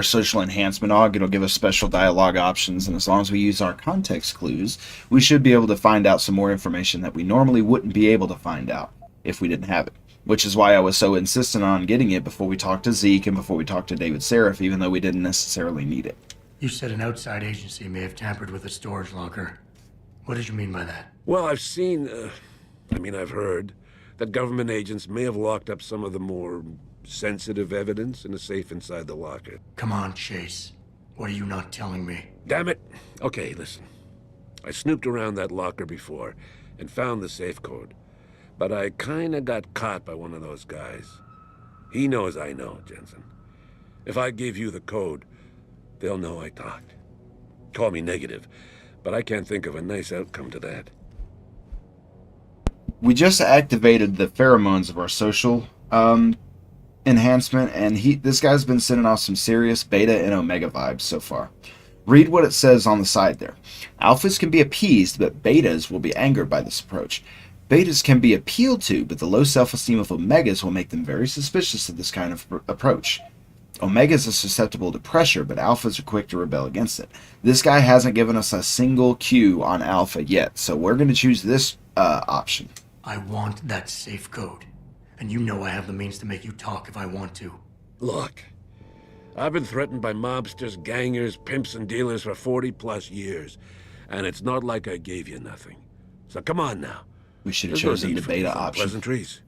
S1: social enhancement aug. It'll give us special dialogue options, and as long as we use our context clues, we should be able to find out some more information that we normally wouldn't be able to find out if we didn't have it. Which is why I was so insistent on getting it before we talked to Zeke and before we talked to David Seraph, even though we didn't necessarily need it.
S3: You said an outside agency may have tampered with a storage locker. What did you mean by that?
S14: Well, I've heard that government agents may have locked up some of the more sensitive evidence in a safe inside the locker.
S3: Come on, Chase. What are you not telling me?
S14: Damn it. Okay, listen. I snooped around that locker before and found the safe code. But I kinda got caught by one of those guys. He knows I know, Jensen. If I give you the code, they'll know I talked. Call me negative, but I can't think of a nice outcome to that.
S1: We just activated the pheromones of our social enhancement, and this guy's been sending off some serious beta and omega vibes so far. Read what it says on the side there. Alphas can be appeased, but betas will be angered by this approach. Betas can be appealed to, but the low self-esteem of omegas will make them very suspicious of this kind of approach. Omegas are susceptible to pressure, but alphas are quick to rebel against it. This guy hasn't given us a single cue on alpha yet, so we're going to choose this option.
S3: I want that safe code. And you know I have the means to make you talk if I want to.
S14: Look, I've been threatened by mobsters, gangers, pimps, and dealers for 40+ years. And it's not like I gave you nothing. So come on now.
S1: We should have
S14: There's no
S1: chosen
S14: need
S1: the
S14: for these
S1: beta option.
S14: unpleasantries.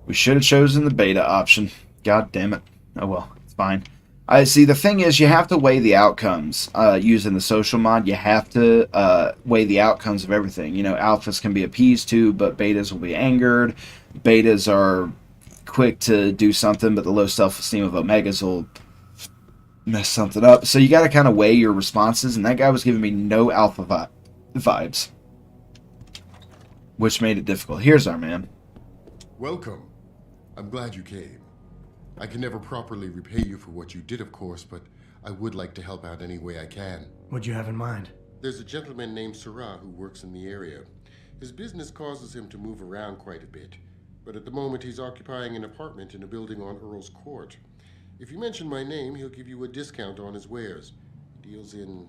S1: We should have chosen the beta option. God damn it. Oh well, it's fine. I see. The thing is, you have to weigh the outcomes using the social mod. You have to weigh the outcomes of everything. You know, alphas can be appeased to, but betas will be angered. Betas are quick to do something, but the low self-esteem of omegas will mess something up. So you got to kind of weigh your responses, and that guy was giving me no alpha vibes, which made it difficult. Here's our man.
S15: Welcome. I'm glad you came. I can never properly repay you for what you did, of course, but I would like to help out any way I can.
S3: What'd you have in mind?
S15: There's a gentleman named Sarah who works in the area. His business causes him to move around quite a bit, but at the moment he's occupying an apartment in a building on Earl's Court. If you mention my name, he'll give you a discount on his wares. He deals in,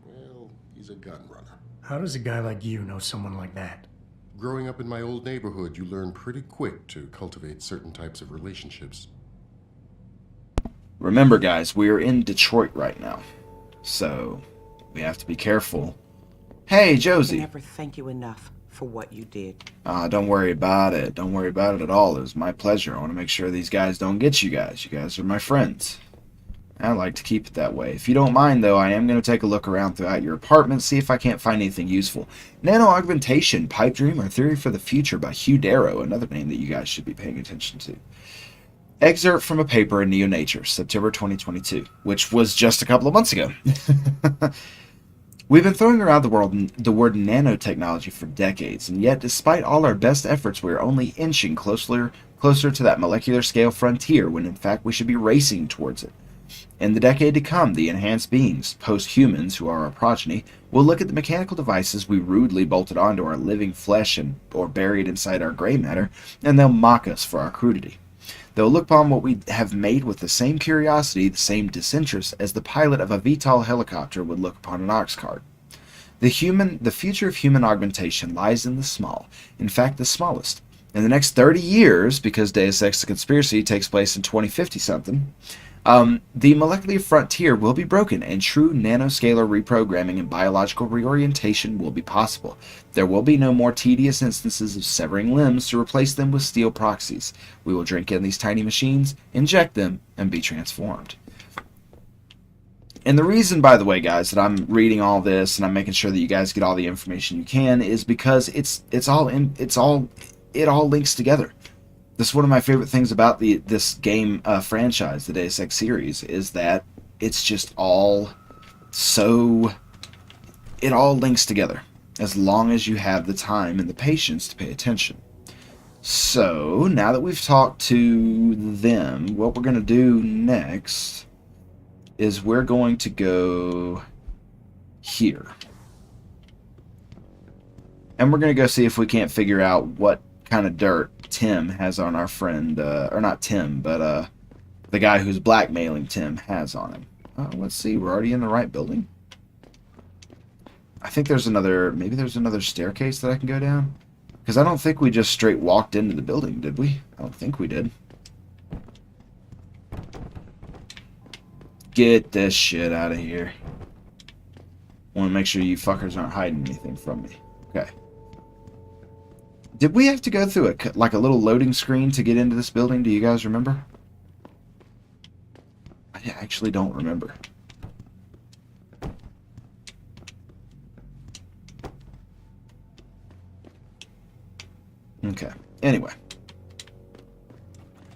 S15: well, he's a gun runner.
S3: How does a guy like you know someone like that?
S15: Growing up in my old neighborhood, you learn pretty quick to cultivate certain types of relationships.
S1: Remember, guys, we are in Detroit right now, so we have to be careful. Hey, Josie.
S5: I can never thank you enough for what you did.
S1: Don't worry about it. Don't worry about it at all. It was my pleasure. I want to make sure these guys don't get you guys. You guys are my friends. I like to keep it that way. If you don't mind, though, I am going to take a look around throughout your apartment, see if I can't find anything useful. Nano Augmentation, Pipe Dream, or Theory for the Future by Hugh Darrow, another name that you guys should be paying attention to. Excerpt from a paper in Neo Nature, September 2022, which was just a couple of months ago. We've been throwing around the word nanotechnology for decades, and yet despite all our best efforts, we are only inching closer to that molecular scale frontier when in fact we should be racing towards it. In the decade to come, the enhanced beings, post-humans who are our progeny, will look at the mechanical devices we rudely bolted onto our living flesh or buried inside our gray matter, and they'll mock us for our crudity. They'll look upon what we have made with the same curiosity, the same disinterest, as the pilot of a VTOL helicopter would look upon an ox cart. The future of human augmentation lies in the small, in fact the smallest. In the next 30 years, because Deus Ex: The Conspiracy takes place in 2050-something, the molecular frontier will be broken and true nanoscalar reprogramming and biological reorientation will be possible. There will be no more tedious instances of severing limbs to replace them with steel proxies. We will drink in these tiny machines, inject them, and be transformed. And the reason, by the way, guys, that I'm reading all this and I'm making sure that you guys get all the information you can is because it all links together. This is one of my favorite things about this game franchise, the Deus Ex series, is that it's just all so... It all links together, as long as you have the time and the patience to pay attention. So, now that we've talked to them, what we're going to do next is we're going to go here. And we're going to go see if we can't figure out what kind of dirt Tim has on our friend, or not Tim, but the guy who's blackmailing Tim has on him. Let's see, we're already in the right building. I think maybe there's another staircase that I can go down. Because I don't think we just straight walked into the building, did we? I don't think we did. Get this shit out of here. I want to make sure you fuckers aren't hiding anything from me. Okay. Did we have to go through a little loading screen to get into this building? Do you guys remember? I actually don't remember. Okay. Anyway.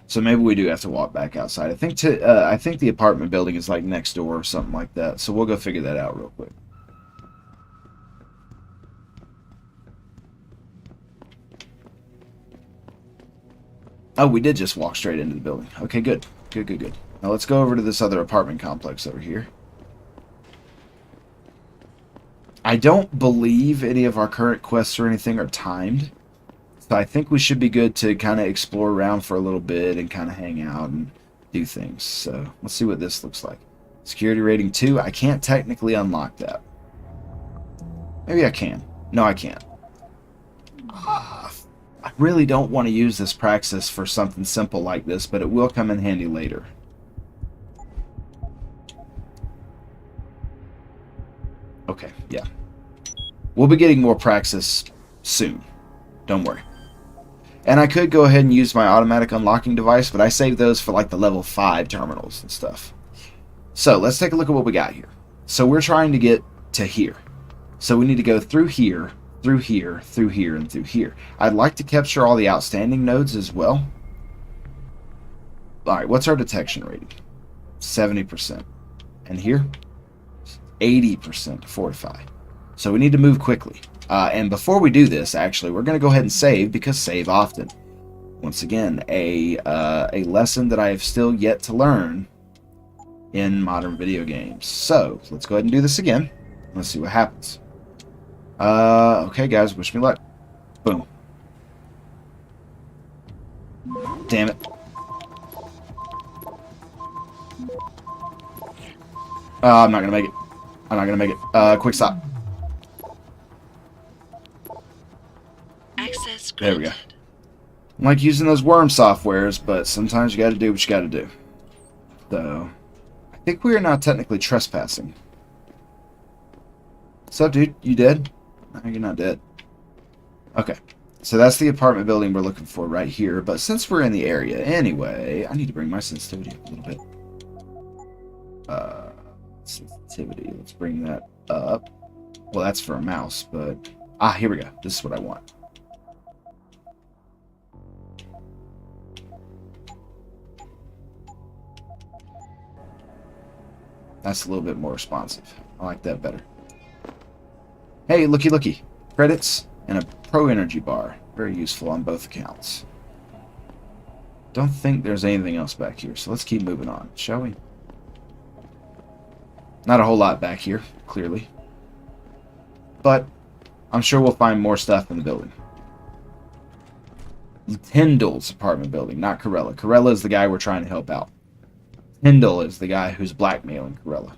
S1: So maybe we do have to walk back outside. I think the apartment building is like next door or something like that. So we'll go figure that out real quick. Oh, we did just walk straight into the building. Okay, good. Good. Now let's go over to this other apartment complex over here. I don't believe any of our current quests or anything are timed. So I think we should be good to kind of explore around for a little bit and kind of hang out and do things. So let's see what this looks like. Security rating 2. I can't technically unlock that. Maybe I can. No, I can't. I really don't want to use this praxis for something simple like this, but it will come in handy later. Okay, yeah. We'll be getting more praxis soon. Don't worry. And I could go ahead and use my automatic unlocking device, but I saved those for like the level 5 terminals and stuff. So let's take a look at what we got here. So we're trying to get to here. So we need to go through here, through here, through here, and through here. I'd like to capture all the outstanding nodes as well. Alright, what's our detection rating? 70%. And here? 80% to fortify. So we need to move quickly. And before we do this, actually, we're going to go ahead and save, because save often. Once again, a lesson that I have still yet to learn in modern video games. So, let's go ahead and do this again. Let's see what happens. Okay, guys, wish me luck. Boom. Damn it. I'm not going to make it. I'm not going to make it. Quick stop.
S4: Access
S1: There we go. I like using those worm softwares, but sometimes you gotta do what you gotta do. So, I think we are now technically trespassing. What's up, dude? You dead? No, you're not dead. Okay. So that's the apartment building we're looking for right here, but since we're in the area anyway, I need to bring my sensitivity up a little bit. Sensitivity, let's bring that up. Well, that's for a mouse, but... Ah, here we go. This is what I want. That's a little bit more responsive. I like that better. Hey, looky looky. Credits and a pro energy bar. Very useful on both accounts. Don't think there's anything else back here, so let's keep moving on, shall we? Not a whole lot back here, clearly. But I'm sure we'll find more stuff in the building. Tyndall's apartment building, not Corella. Corella is the guy we're trying to help out. Tyndall is the guy who's blackmailing Corella.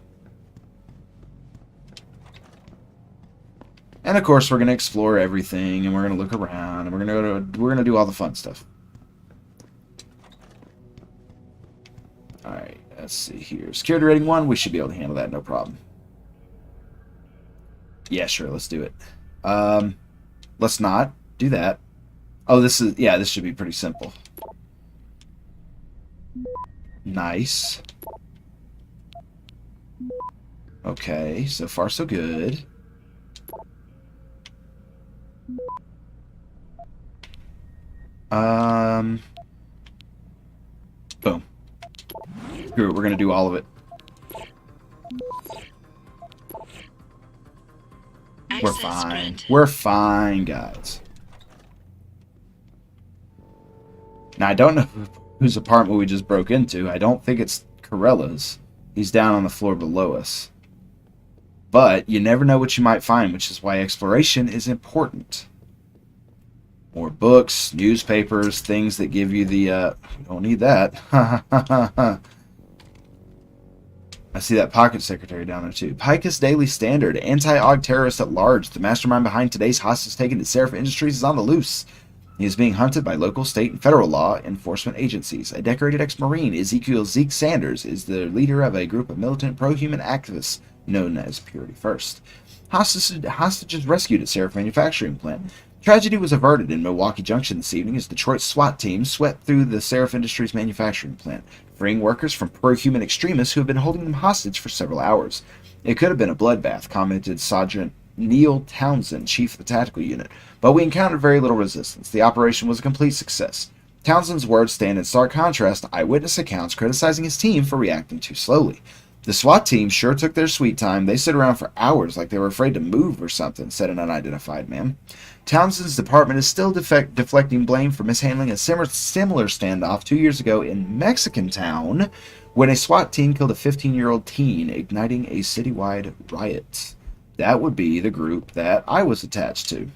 S1: And of course, we're going to explore everything, and we're going to look around, and we're going to do all the fun stuff. All right, let's see here. Security rating 1, we should be able to handle that, no problem. Yeah, sure, let's do it. Let's not do that. Oh, this should be pretty simple. Nice. Okay, so far so good. Boom. Screw it, we're gonna do all of it. We're fine. We're fine, guys. Now, I don't know whose apartment we just broke into. I don't think it's Corella's. He's down on the floor below us. But you never know what you might find, which is why exploration is important. More books, newspapers, things that give you the, we don't need that. I see that pocket secretary down there too. Picus Daily Standard, anti-AUG terrorist at large. The mastermind behind today's hostage taken at Seraph Industries is on the loose. He is being hunted by local, state, and federal law enforcement agencies. A decorated ex-Marine, Ezekiel Zeke Sanders, is the leader of a group of militant pro-human activists known as Purity First. Hostages rescued at Seraph Manufacturing Plant. Tragedy was averted in Milwaukee Junction this evening as Detroit's SWAT team swept through the Seraph Industries manufacturing plant, freeing workers from pro-human extremists who have been holding them hostage for several hours. It could have been a bloodbath, commented Sergeant Neil Townsend, chief of the tactical unit, but we encountered very little resistance. The operation was a complete success. Townsend's words stand in stark contrast to eyewitness accounts criticizing his team for reacting too slowly. The SWAT team sure took their sweet time. They stood around for hours like they were afraid to move or something, said an unidentified man. Townsend's department is still deflecting blame for mishandling a similar standoff 2 years ago in Mexican Town when a SWAT team killed a 15-year-old teen, igniting a citywide riot. That would be the group that I was attached to.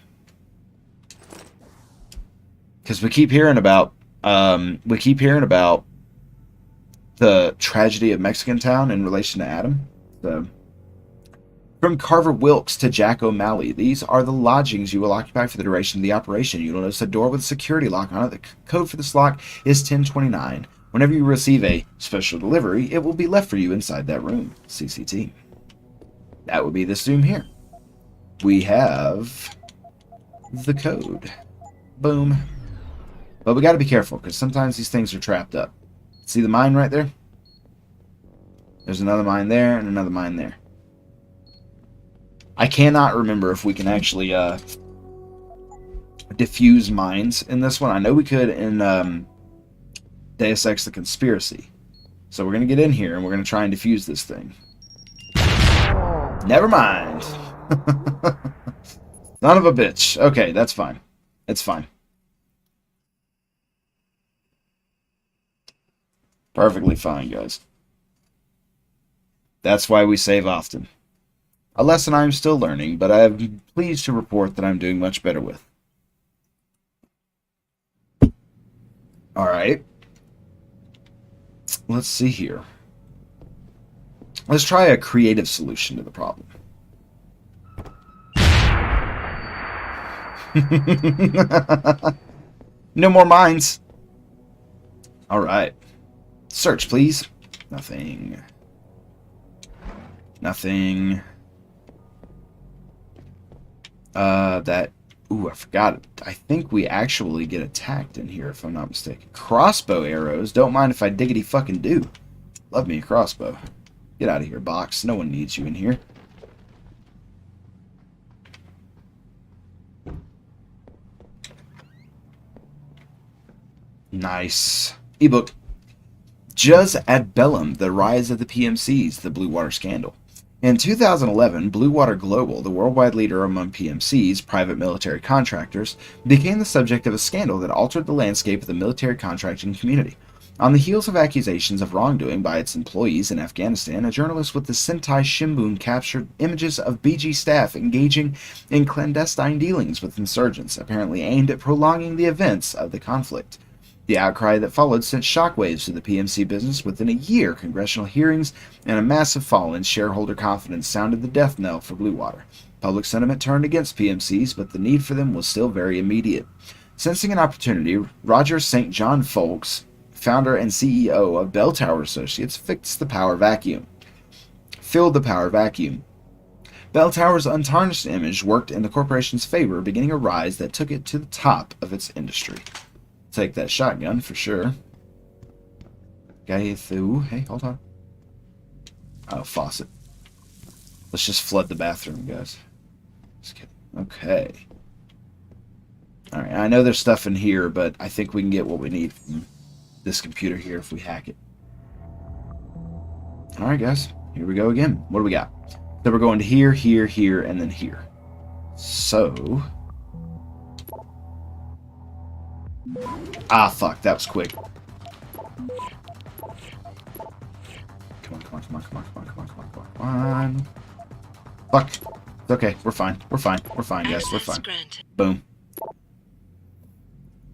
S1: Because we keep hearing about the tragedy of Mexican Town in relation to Adam. So From Carver Wilkes to Jack O'Malley, these are the lodgings you will occupy for the duration of the operation. You will notice a door with a security lock on it. The code for this lock is 1029. Whenever you receive a special delivery, it will be left for you inside that room. CCT. That would be this room here. We have the code. Boom. But we got to be careful, because sometimes these things are trapped up. See the mine right there? There's another mine there and another mine there. I cannot remember if we can actually diffuse mines in this one. I know we could in Deus Ex the Conspiracy. So we're going to get in here and we're going to try and defuse this thing. Never mind. Son of a bitch. Okay, that's fine. It's fine. Perfectly fine, guys. That's why we save often. A lesson I am still learning, but I am pleased to report that I'm doing much better with. Alright. Let's see here. Let's try a creative solution to the problem. No more mines. Alright. Search, please. Nothing. Nothing. Ooh, I forgot it. I think we actually get attacked in here, if I'm not mistaken. Crossbow arrows. Don't mind if I diggity fucking do. Love me a crossbow. Get out of here, box. No one needs you in here. Nice. Ebook. Jus ad bellum, the rise of the PMCs, the Blue Water scandal. In 2011, Blue Water Global, the worldwide leader among PMCs, private military contractors, became the subject of a scandal that altered the landscape of the military contracting community. On the heels of accusations of wrongdoing by its employees in Afghanistan, a journalist with the Sentai Shimbun captured images of BG staff engaging in clandestine dealings with insurgents, apparently aimed at prolonging the events of the conflict. The outcry that followed sent shockwaves to the PMC business. Within a year, congressional hearings and a massive fall in shareholder confidence sounded the death knell for Blue Water. Public sentiment turned against PMCs, but the need for them was still very immediate. Sensing an opportunity, Roger St. John Folks, founder and CEO of Bell Tower Associates, filled the power vacuum. Bell Tower's untarnished image worked in the corporation's favor, beginning a rise that took it to the top of its industry. Take that shotgun for sure. Guy through. Hey, hold on. Oh, faucet. Let's just flood the bathroom, guys. Just kidding. Okay. Alright, I know there's stuff in here, but I think we can get what we need from this computer here if we hack it. Alright, guys. Here we go again. What do we got? So we're going to here, here, here, and then here. So... Ah, fuck. That was quick. Come on. Fuck. It's okay. We're fine. We're fine. We're fine, guys. We're fine. Boom.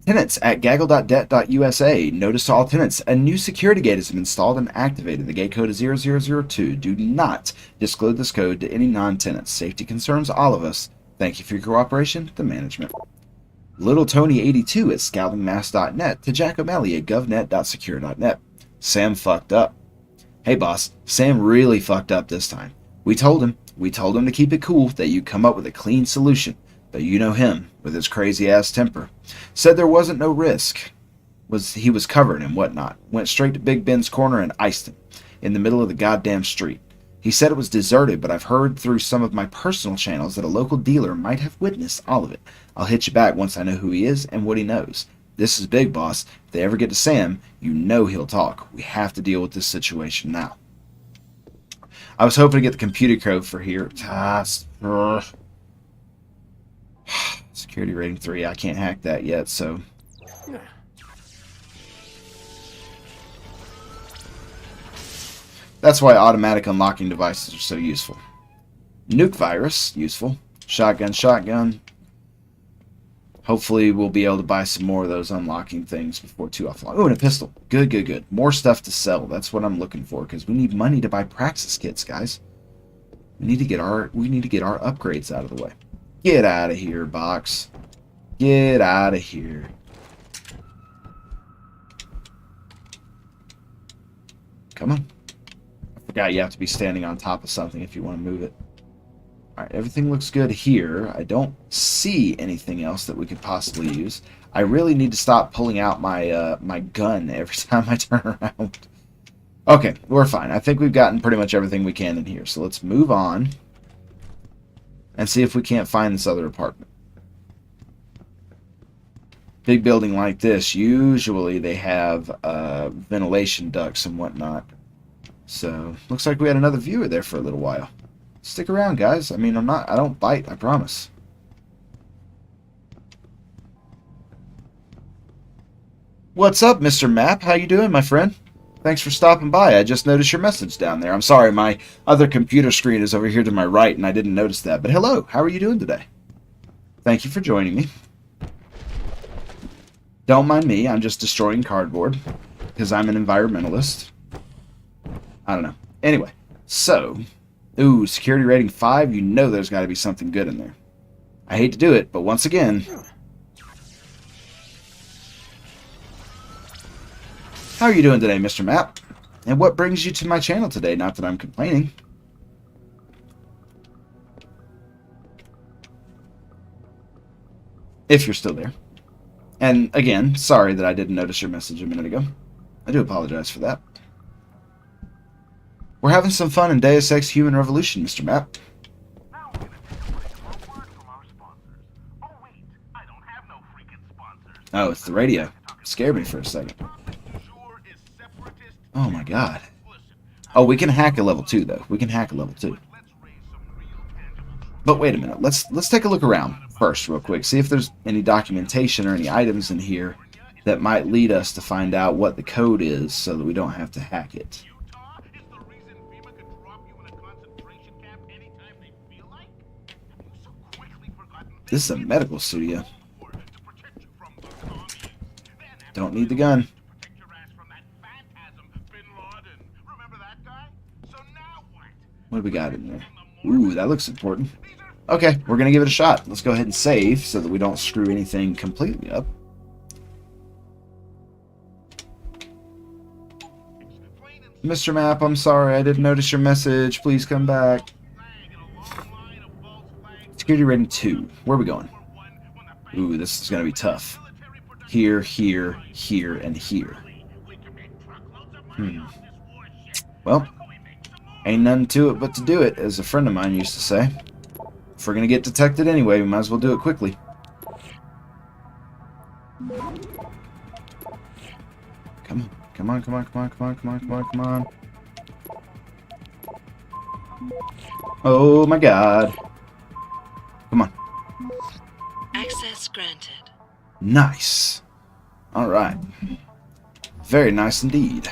S1: Tenants at gaggle.det.usa. Notice to all tenants. A new security gate has been installed and activated. The gate code is 0002. Do not disclose this code to any non-tenants. Safety concerns all of us. Thank you for your cooperation. The management. Little Tony 82 at scoutingmass.net to Jack O'Malley at govnet.secure.net. Sam fucked up. Hey boss, Sam really fucked up this time. We told him to keep it cool, that you'd come up with a clean solution, but you know him, with his crazy ass temper. Said there wasn't no risk. He was covered and whatnot. Went straight to Big Ben's corner and iced him, in the middle of the goddamn street. He said it was deserted, but I've heard through some of my personal channels that a local dealer might have witnessed all of it. I'll hit you back once I know who he is and what he knows. This is big, boss. If they ever get to Sam, you know he'll talk. We have to deal with this situation now. I was hoping to get the computer code for here. Security rating 3. I can't hack that yet, so... That's why automatic unlocking devices are so useful. Nuke virus, useful. Shotgun. Hopefully we'll be able to buy some more of those unlocking things before too often. Oh, and a pistol. Good. More stuff to sell. That's what I'm looking for, because we need money to buy Praxis kits, guys. We need to get our upgrades out of the way. Get out of here, box. Get out of here. Come on. I forgot you have to be standing on top of something if you want to move it. Alright, everything looks good here. I don't see anything else that we could possibly use. I really need to stop pulling out my my gun every time I turn around. Okay, we're fine. I think we've gotten pretty much everything we can in here. So let's move on and see if we can't find this other apartment. Big building like this, usually they have ventilation ducts and whatnot. So, looks like we had another viewer there for a little while. Stick around, guys. I mean, I don't bite, I promise. What's up, Mr. Map? How you doing, my friend? Thanks for stopping by. I just noticed your message down there. I'm sorry, my other computer screen is over here to my right, and I didn't notice that. But hello, how are you doing today? Thank you for joining me. Don't mind me, I'm just destroying cardboard, because I'm an environmentalist. I don't know. Anyway, so, ooh, security rating 5, you know there's got to be something good in there. I hate to do it, but once again... How are you doing today, Mr. Map? And what brings you to my channel today? Not that I'm complaining. If you're still there. And again, sorry that I didn't notice your message a minute ago. I do apologize for that. We're having some fun in Deus Ex Human Revolution, Mr. Map. Oh, it's the radio. Scared me for a second. Oh my god. Oh, we can hack a level 2 though. We can hack a level 2. But wait a minute. Let's take a look around first real quick. See if there's any documentation or any items in here that might lead us to find out what the code is so that we don't have to hack it. This is a medical studio. Don't need the gun. What do we got in there? Ooh, that looks important. Okay, we're going to give it a shot. Let's go ahead and save so that we don't screw anything completely up. Mr. Map, I'm sorry. I didn't notice your message. Please come back. Security rating 2. Where are we going? Ooh, this is going to be tough. Here, here, here, and here. Well, ain't nothing to it but to do it, as a friend of mine used to say. If we're gonna get detected anyway, we might as well do it quickly. Come on, come on, come on, come on, come on, come on, come on, come on. Oh my god. Come on.
S16: Access granted.
S1: Nice. Alright. Very nice indeed.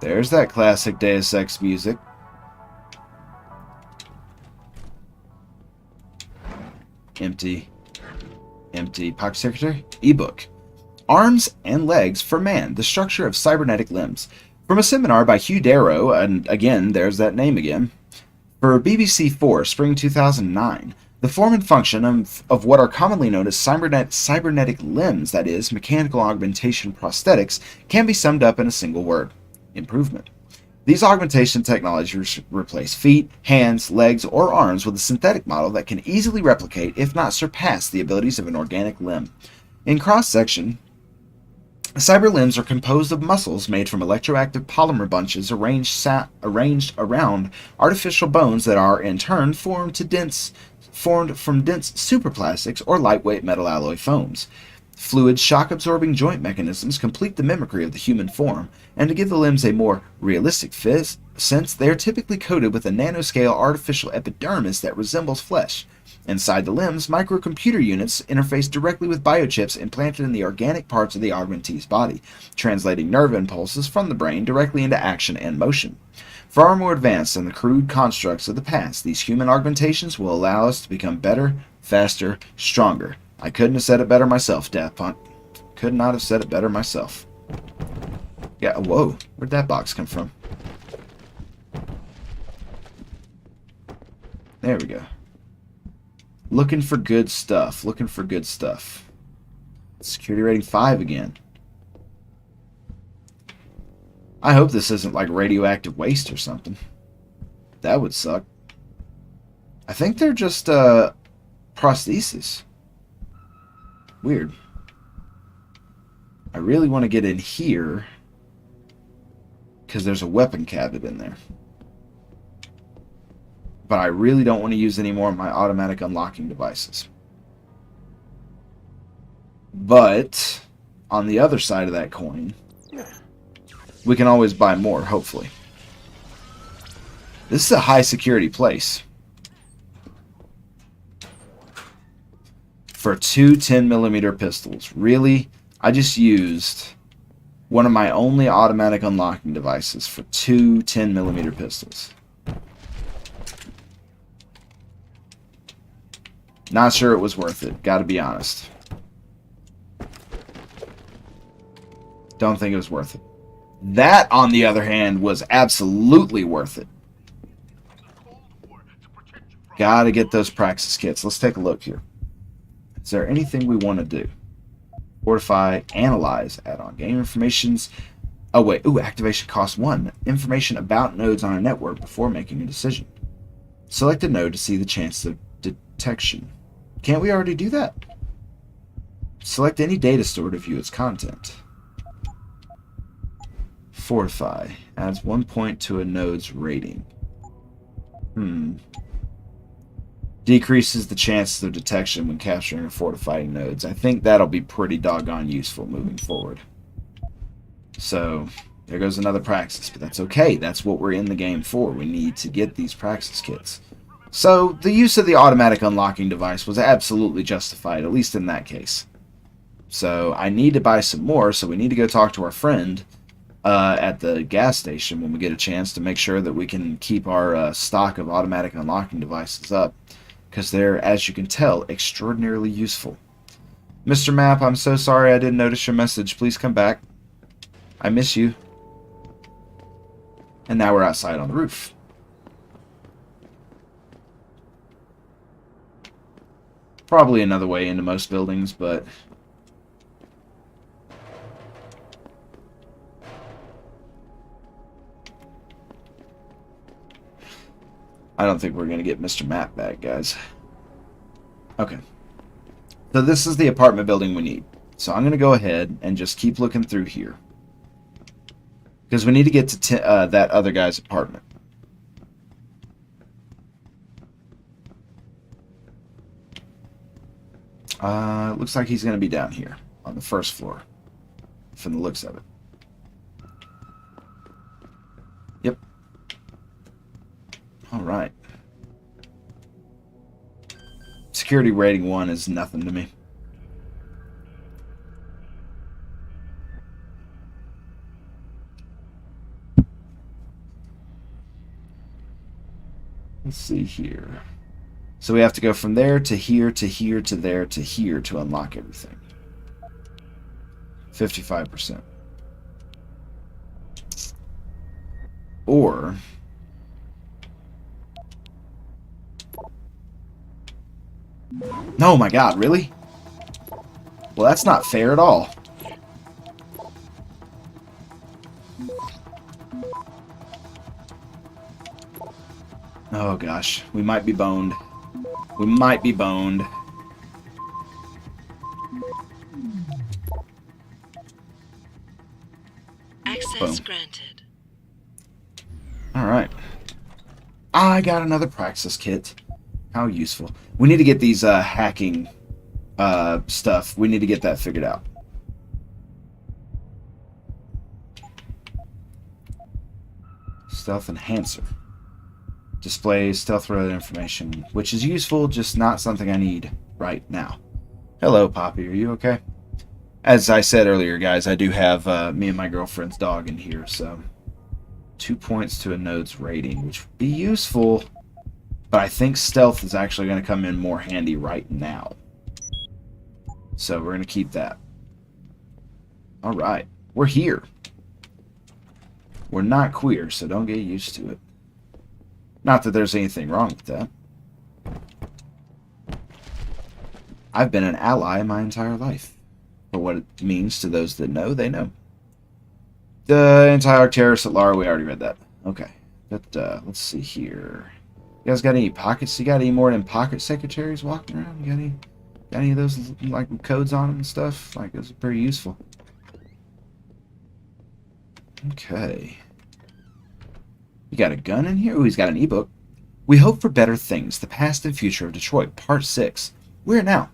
S1: There's that classic Deus Ex music. Empty. Empty. Pocket secretary? Ebook. Arms and Legs for Man, the Structure of Cybernetic Limbs. From a seminar by Hugh Darrow, and again, there's that name again, for BBC4, spring 2009. The form and function of what are commonly known as cybernetic limbs, that is, mechanical augmentation prosthetics, can be summed up in a single word: improvement. These augmentation technologies replace feet, hands, legs, or arms with a synthetic model that can easily replicate, if not surpass, the abilities of an organic limb. In cross-section, cyber limbs are composed of muscles made from electroactive polymer bunches arranged around artificial bones that are, in turn, formed from dense superplastics or lightweight metal alloy foams. Fluid, shock-absorbing joint mechanisms complete the mimicry of the human form, and to give the limbs a more realistic sense, they are typically coated with a nanoscale artificial epidermis that resembles flesh. Inside the limbs, microcomputer units interface directly with biochips implanted in the organic parts of the augmentee's body, translating nerve impulses from the brain directly into action and motion. Far more advanced than the crude constructs of the past, these human augmentations will allow us to become better, faster, stronger. I couldn't have said it better myself, Daft Punk. Could not have said it better myself. Yeah, whoa. Where'd that box come from? There we go. Looking for good stuff. Looking for good stuff. Security rating 5 again. I hope this isn't like radioactive waste or something. That would suck. I think they're just prosthesis. Weird. I really want to get in here because there's a weapon cabinet in there. But I really don't want to use any more of my automatic unlocking devices. But on the other side of that coin, we can always buy more, hopefully. This is a high security place. For two 10mm pistols. Really? I just used one of my only automatic unlocking devices for two 10mm pistols. Not sure it was worth it, gotta be honest. Don't think it was worth it. That, on the other hand, was absolutely worth it. Gotta get those praxis kits. Let's take a look here. Is there anything we want to do? Fortify, analyze, add-on game informations. Oh wait, ooh, activation cost 1. Information about nodes on a network before making a decision. Select a node to see the chance of detection. Can't we already do that? Select any data store to view its content. Fortify. Adds 1 point to a node's rating. Decreases the chances of detection when capturing or fortifying nodes. I think that'll be pretty doggone useful moving forward. So, there goes another praxis, but that's okay. That's what we're in the game for. We need to get these praxis kits. So, the use of the automatic unlocking device was absolutely justified, at least in that case. So, I need to buy some more, so we need to go talk to our friend at the gas station when we get a chance to make sure that we can keep our stock of automatic unlocking devices up. Because they're, as you can tell, extraordinarily useful. Mr. Map, I'm so sorry I didn't notice your message. Please come back. I miss you. And now we're outside on the roof. Probably another way into most buildings, but... I don't think we're going to get Mr. Map back, guys. Okay. So this is the apartment building we need. So I'm going to go ahead and just keep looking through here. Because we need to get to that other guy's apartment. Looks like he's going to be down here on the first floor. From the looks of it. Yep. Alright. Security rating 1 is nothing to me. Let's see here. So we have to go from there to here to here to there to here to unlock everything. 55%. Or... Oh my god, really? Well, that's not fair at all. Oh gosh, we might be boned. We might be boned.
S16: Access granted.
S1: Alright. I got another Praxis kit. How useful. We need to get these hacking stuff. We need to get that figured out. Stealth enhancer. Displays stealth-related information, which is useful, just not something I need right now. Hello, Poppy. Are you okay? As I said earlier, guys, I do have me and my girlfriend's dog in here, so 2 points to a node's rating, which would be useful, but I think stealth is actually going to come in more handy right now. So we're going to keep that. Alright, we're here. We're not queer, so don't get used to it. Not that there's anything wrong with that. I've been an ally my entire life. But what it means to those that know, they know. The anti-arc terrorists at Lara, we already read that. Okay. But, let's see here. You guys got any pockets? You got any more than pocket secretaries walking around? You got any of those, like, codes on them and stuff? Like, those are pretty useful. Okay. You got a gun in here? Ooh, he's got an ebook. We hope for better things. The past and future of Detroit, Part 6. Where now?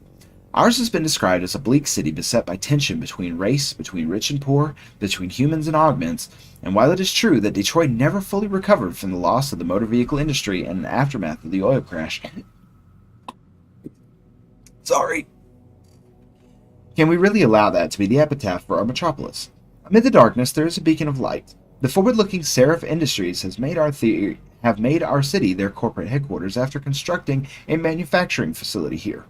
S1: Ours has been described as a bleak city beset by tension between race, between rich and poor, between humans and augments, and while it is true that Detroit never fully recovered from the loss of the motor vehicle industry and the aftermath of the oil crash... Sorry. Can we really allow that to be the epitaph for our metropolis? Amid the darkness, there is a beacon of light. The forward-looking Seraph Industries have made our city their corporate headquarters after constructing a manufacturing facility here.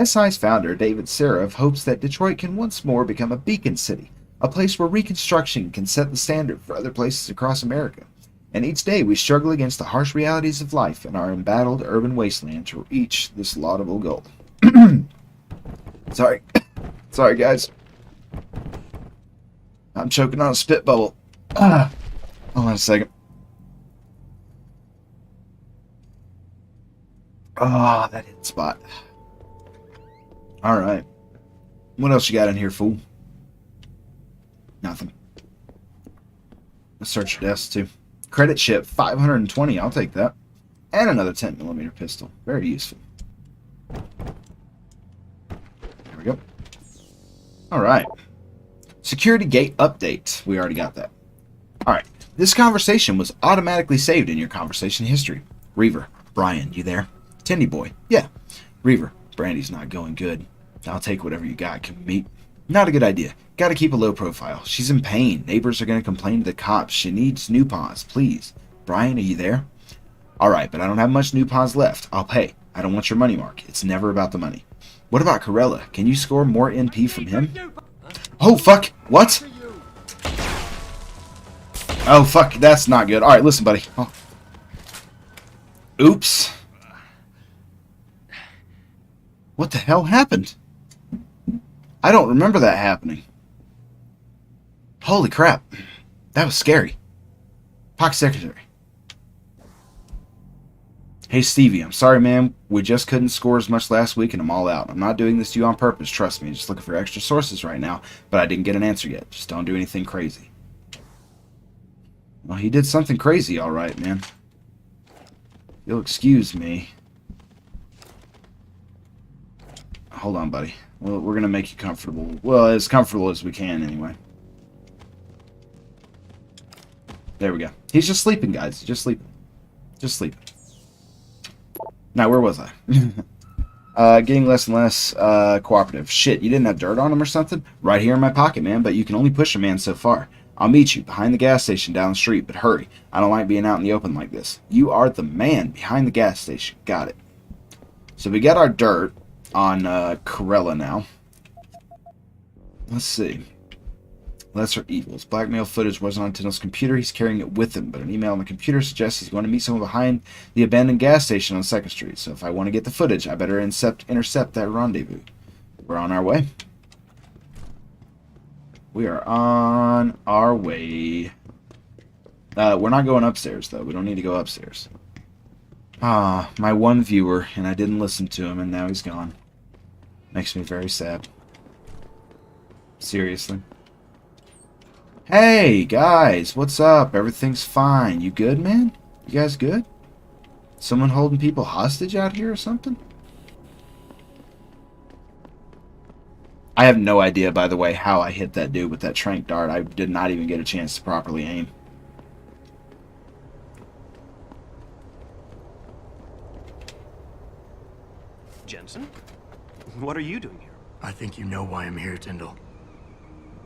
S1: SI's founder, David Seraph, hopes that Detroit can once more become a beacon city, a place where reconstruction can set the standard for other places across America. And each day we struggle against the harsh realities of life in our embattled urban wasteland to reach this laudable goal. Sorry. Sorry, guys. I'm choking on a spit bubble. Hold on a second. Ah, that hit spot. Alright. What else you got in here, fool? Nothing. Let's search your desk, too. Credit ship, 520. I'll take that. And another 10mm pistol. Very useful. There we go. Alright. Security gate update. We already got that. Alright. This conversation was automatically saved in your conversation history. Reaver. Brian, you there? Tindy boy. Yeah. Reaver. Brandy's not going good. I'll take whatever you got. Can we meet? Not a good idea. Gotta keep a low profile. She's in pain. Neighbors are gonna complain to the cops. She needs new pawns, please. Brian, are you there? Alright, but I don't have much new pawns left. I'll pay. I don't want your money, Mark. It's never about the money. What about Corella? Can you score more NP from him? Oh, fuck. What? Oh, fuck. That's not good. Alright, listen, buddy. Oh. Oops. What the hell happened? I don't remember that happening. Holy crap. That was scary. Pocket secretary. Hey, Stevie, I'm sorry, man. We just couldn't score as much last week and I'm all out. I'm not doing this to you on purpose, trust me. Just looking for extra sources right now, but I didn't get an answer yet. Just don't do anything crazy. Well, he did something crazy, alright, man. You'll excuse me. Hold on, buddy. Well, we're going to make you comfortable. Well, as comfortable as we can, anyway. There we go. He's just sleeping, guys. Just sleeping. Just sleeping. Now, where was I? Getting less and less cooperative. Shit, you didn't have dirt on him or something? Right here in my pocket, man, but you can only push a man so far. I'll meet you behind the gas station down the street, but hurry. I don't like being out in the open like this. You are the man behind the gas station. Got it. So we got our dirt on Corella now. Let's see. Lesser evils. Blackmail footage wasn't on Tyndall's computer. He's carrying it with him, but an email on the computer suggests he's going to meet someone behind the abandoned gas station on 2nd Street. So if I want to get the footage, I better intercept that rendezvous. We're on our way. We are on our way. We're not going upstairs, though. We don't need to go upstairs. Ah, my one viewer, and I didn't listen to him, and now he's gone. Makes me very sad. Seriously. Hey, guys, what's up? Everything's fine. You good, man? You guys good? Someone holding people hostage out here or something? I have no idea, by the way, how I hit that dude with that tranq dart. I did not even get a chance to properly aim.
S7: Jensen? What are you doing here?
S3: I think you know why I'm here, Tyndall.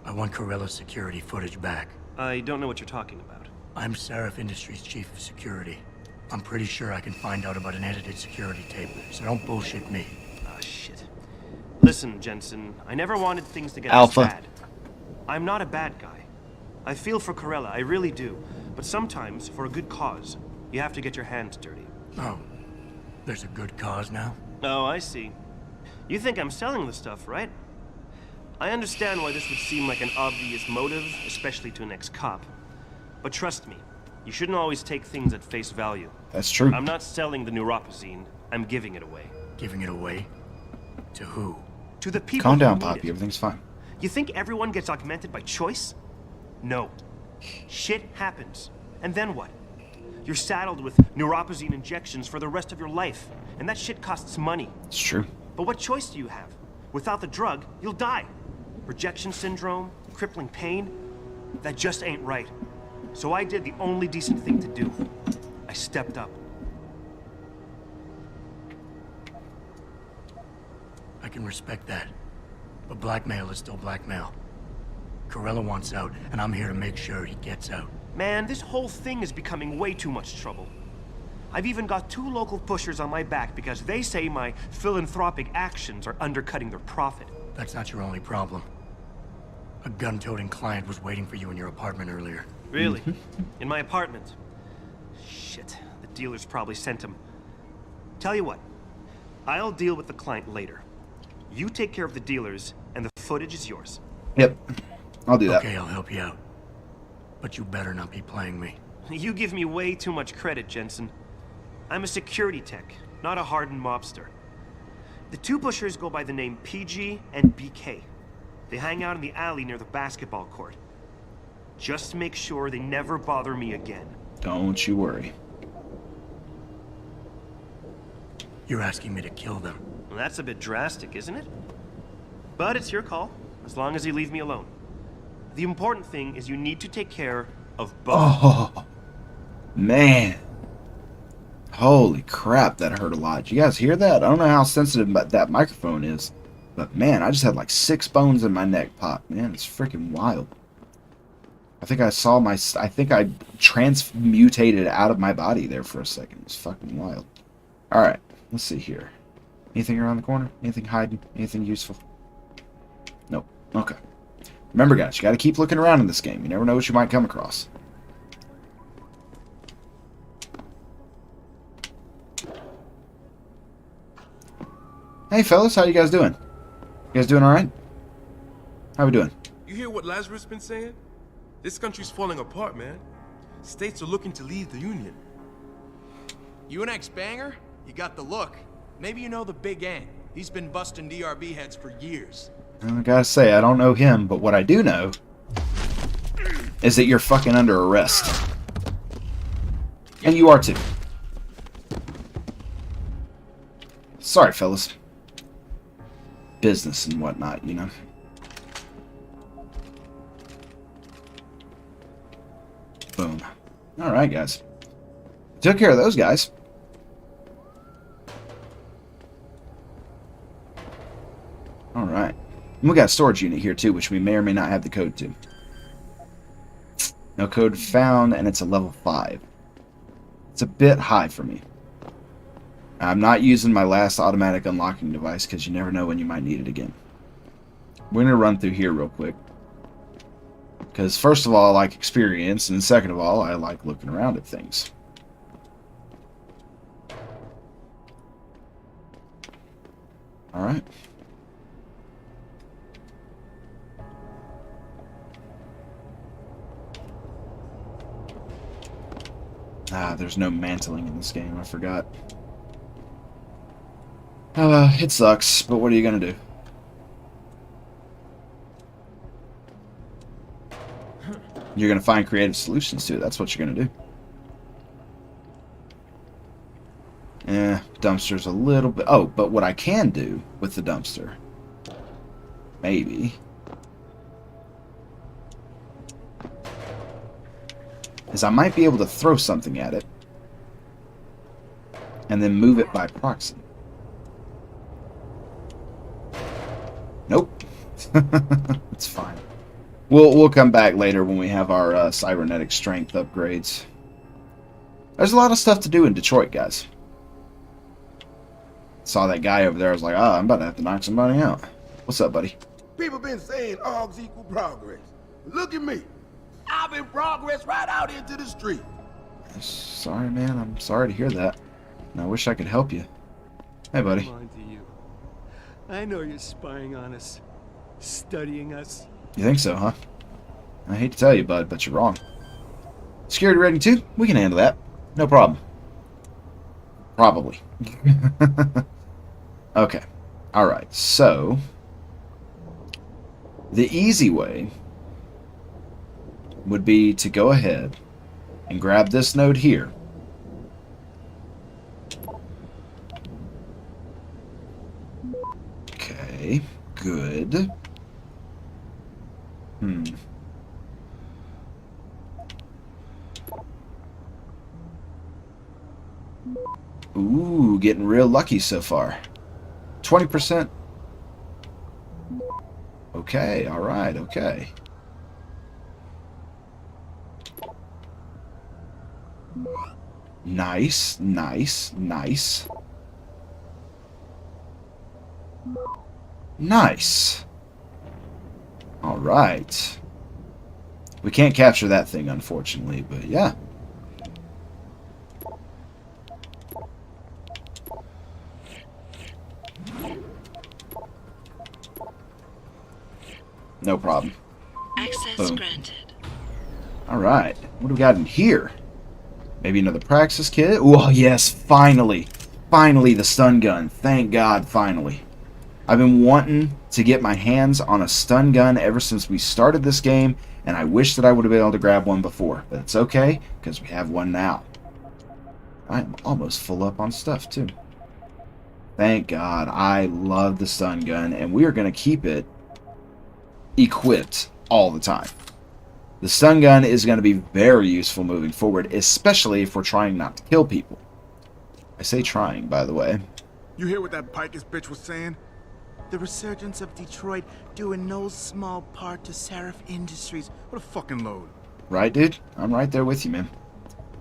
S3: I want Corella's security footage back.
S7: I don't know what you're talking about.
S3: I'm Seraph Industries' chief of security. I'm pretty sure I can find out about an edited security tape, so don't bullshit me.
S7: Ah, shit. Listen, Jensen, I never wanted things to get
S1: Alpha.
S7: this bad. I'm not a bad guy. I feel for Corella, I really do. But sometimes, for a good cause, you have to get your hands dirty.
S3: Oh, there's a good cause now?
S7: Oh, I see. You think I'm selling the stuff, right? I understand why this would seem like an obvious motive, especially to an ex-cop. But trust me, you shouldn't always take things at face value.
S1: That's true.
S7: I'm not selling the neuropazine, I'm giving it away.
S3: Giving it away? To who?
S7: To the people
S1: Calm down,
S7: who need
S1: Poppy.
S7: it.
S1: Everything's fine.
S7: You think everyone gets augmented by choice? No. Shit happens. And then what? You're saddled with neuropazine injections for the rest of your life, and that shit costs money.
S1: It's true.
S7: But what choice do you have? Without the drug, you'll die. Rejection syndrome, crippling pain, that just ain't right. So I did the only decent thing to do. I stepped up.
S3: I can respect that. But blackmail is still blackmail. Corella wants out, and I'm here to make sure he gets out.
S7: Man, this whole thing is becoming way too much trouble. I've even got 2 local pushers on my back because they say my philanthropic actions are undercutting their profit.
S3: That's not your only problem. A gun-toting client was waiting for you in your apartment earlier.
S7: Really? In my apartment? Shit, the dealers probably sent him. Tell you what, I'll deal with the client later. You take care of the dealers, and the footage is yours.
S1: Yep, I'll do that.
S3: Okay, I'll help you out. But you better not be playing me.
S7: You give me way too much credit, Jensen. I'm a security tech, not a hardened mobster. The 2 pushers go by the name PG and BK. They hang out in the alley near the basketball court. Just make sure they never bother me again.
S1: Don't you worry.
S3: You're asking me to kill them.
S7: Well, that's a bit drastic, isn't it? But it's your call, as long as you leave me alone. The important thing is you need to take care of both.
S1: Oh, man. Holy crap, that hurt a lot. Did you guys hear that? I don't know how sensitive that microphone is. But man, I just had like 6 bones in my neck pop. Man, it's freaking wild. I think I transmutated out of my body there for a second. It's fucking wild. Alright, let's see here. Anything around the corner? Anything hiding? Anything useful? Nope. Okay. Remember, guys, you gotta keep looking around in this game. You never know what you might come across. Hey, fellas, how you guys doing? You guys doing alright? How we doing?
S6: You hear what Lazarus been saying? This country's falling apart, man. States are looking to leave the Union.
S17: You an ex-banger? You got the look. Maybe you know the Big Ant. He's been busting DRB heads for years.
S1: I gotta say, I don't know him, but what I do know is that you're fucking under arrest. And you are too. Sorry, fellas. Business and whatnot, you know. Boom. Alright, guys. Took care of those guys. Alright. We got a storage unit here too, which we may or may not have the code to. No code found, and it's a level 5. It's a bit high for me. I'm not using my last automatic unlocking device because you never know when you might need it again. We're going to run through here real quick. Because first of all, I like experience, and second of all, I like looking around at things. Alright. Ah, there's no mantling in this game, I forgot. It sucks, but what are you gonna do? You're gonna find creative solutions to it, that's what you're gonna do. Dumpster's a little bit... Oh, but what I can do with the dumpster, maybe, is I might be able to throw something at it and then move it by proxy. Nope. It's fine. We'll come back later when we have our cybernetic strength upgrades. There's a lot of stuff to do in Detroit, guys. Saw that guy over there. I was like, I'm about to have to knock somebody out. What's up, buddy?
S18: People been saying args equal progress. Look at me. I've been progress right out into the street.
S1: Sorry, man. I'm sorry to hear that. And I wish I could help you. Hey, buddy.
S2: I know you're spying on us. Studying us.
S1: You think so, huh? I hate to tell you, bud, but you're wrong. Security rating 2? We can handle that. No problem. Probably. Okay. Alright, so... the easy way would be to go ahead and grab this node here. Okay, good. Ooh, getting real lucky so far. 20%. Okay, alright, okay. Nice, nice, nice. Nice. Alright. We can't capture that thing, unfortunately, but yeah. No problem.
S16: Access granted.
S1: Alright. What do we got in here? Maybe another Praxis kit? Oh, yes, finally. Finally, the stun gun. Thank God, finally. I've been wanting to get my hands on a stun gun ever since we started this game, and I wish that I would have been able to grab one before. But it's okay, because we have one now. I'm almost full up on stuff, too. Thank God. I love the stun gun, and we are going to keep it equipped all the time. The stun gun is going to be very useful moving forward, especially if we're trying not to kill people. I say trying, by the way.
S18: You hear what that Pikus bitch was saying? The resurgence of Detroit due in no small part to Seraph Industries. What a fucking load.
S1: Right, dude? I'm right there with you, man.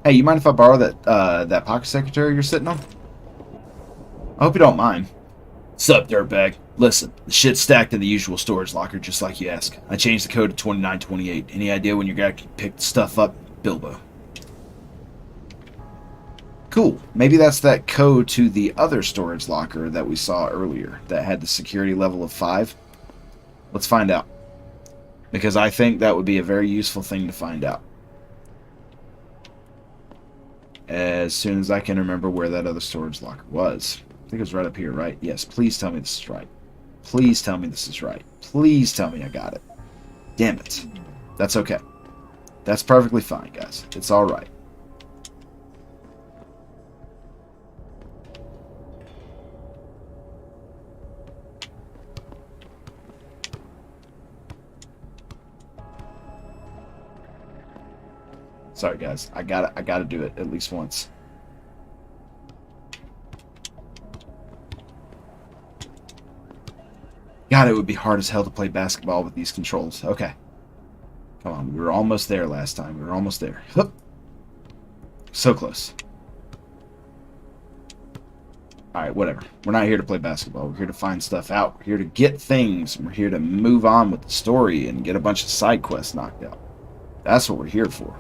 S1: Hey, you mind if I borrow that pocket secretary you're sitting on? I hope you don't mind. Sup, dirtbag? Listen, the shit's stacked in the usual storage locker, just like you ask. I changed the code to 2928. Any idea when your guy can pick the stuff up? Bilbo. Cool. Maybe that's that code to the other storage locker that we saw earlier that had the security level of 5. Let's find out. Because I think that would be a very useful thing to find out. As soon as I can remember where that other storage locker was. I think it was right up here, right? Yes, please tell me this is right. Please tell me this is right. Please tell me I got it. Damn it. That's okay. That's perfectly fine, guys. It's alright. Sorry, guys. I gotta do it at least once. God, it would be hard as hell to play basketball with these controls. Okay. Come on, we were almost there last time. We were almost there. Hup. So close. Alright, whatever. We're not here to play basketball. We're here to find stuff out. We're here to get things. We're here to move on with the story and get a bunch of side quests knocked out. That's what we're here for.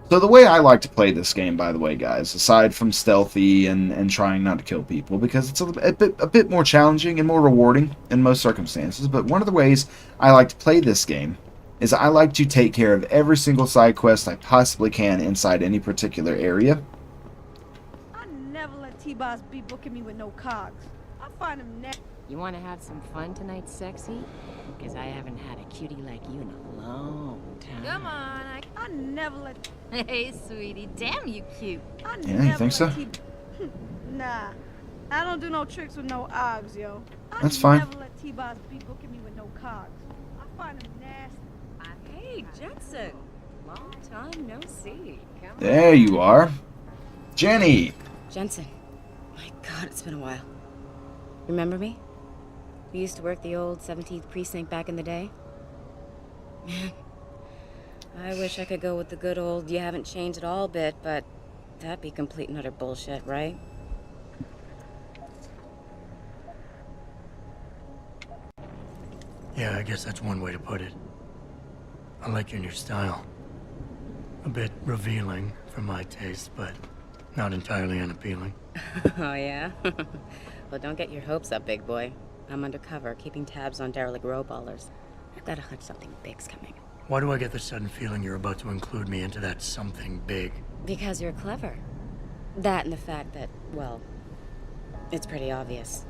S1: So the way I like to play this game, by the way, guys, aside from stealthy and trying not to kill people, because it's a bit more challenging and more rewarding in most circumstances, but one of the ways I like to play this game is I like to take care of every single side quest I possibly can inside any particular area.
S19: I never let T-Boss be booking me with no cogs. I find him next.
S20: You want to have some fun tonight, sexy? Because I haven't had a cutie like you in a long time.
S19: Come on, I never let...
S20: Hey, sweetie, damn you cute.
S1: Yeah, you think so?
S19: Nah, I don't do no tricks with no Oggs, yo.
S1: That's fine.
S19: I never let T-Boss be booking me with no cogs. I find him nasty.
S20: Hey, Jensen. Long time no see. Come
S1: There you are. Jenny!
S20: Jensen. My God, it's been a while. Remember me? We used to work the old 17th precinct back in the day. Man, I wish I could go with the good old you haven't changed at all bit, but that'd be complete and utter bullshit, right?
S3: Yeah, I guess that's one way to put it. I like your new style. A bit revealing for my taste, but not entirely unappealing.
S20: Oh, yeah? Well, don't get your hopes up, big boy. I'm undercover, keeping tabs on derelict row-ballers. I've got a hunch something big's coming.
S3: Why do I get the sudden feeling you're about to include me into that something big?
S20: Because you're clever. That and the fact that, well, it's pretty obvious.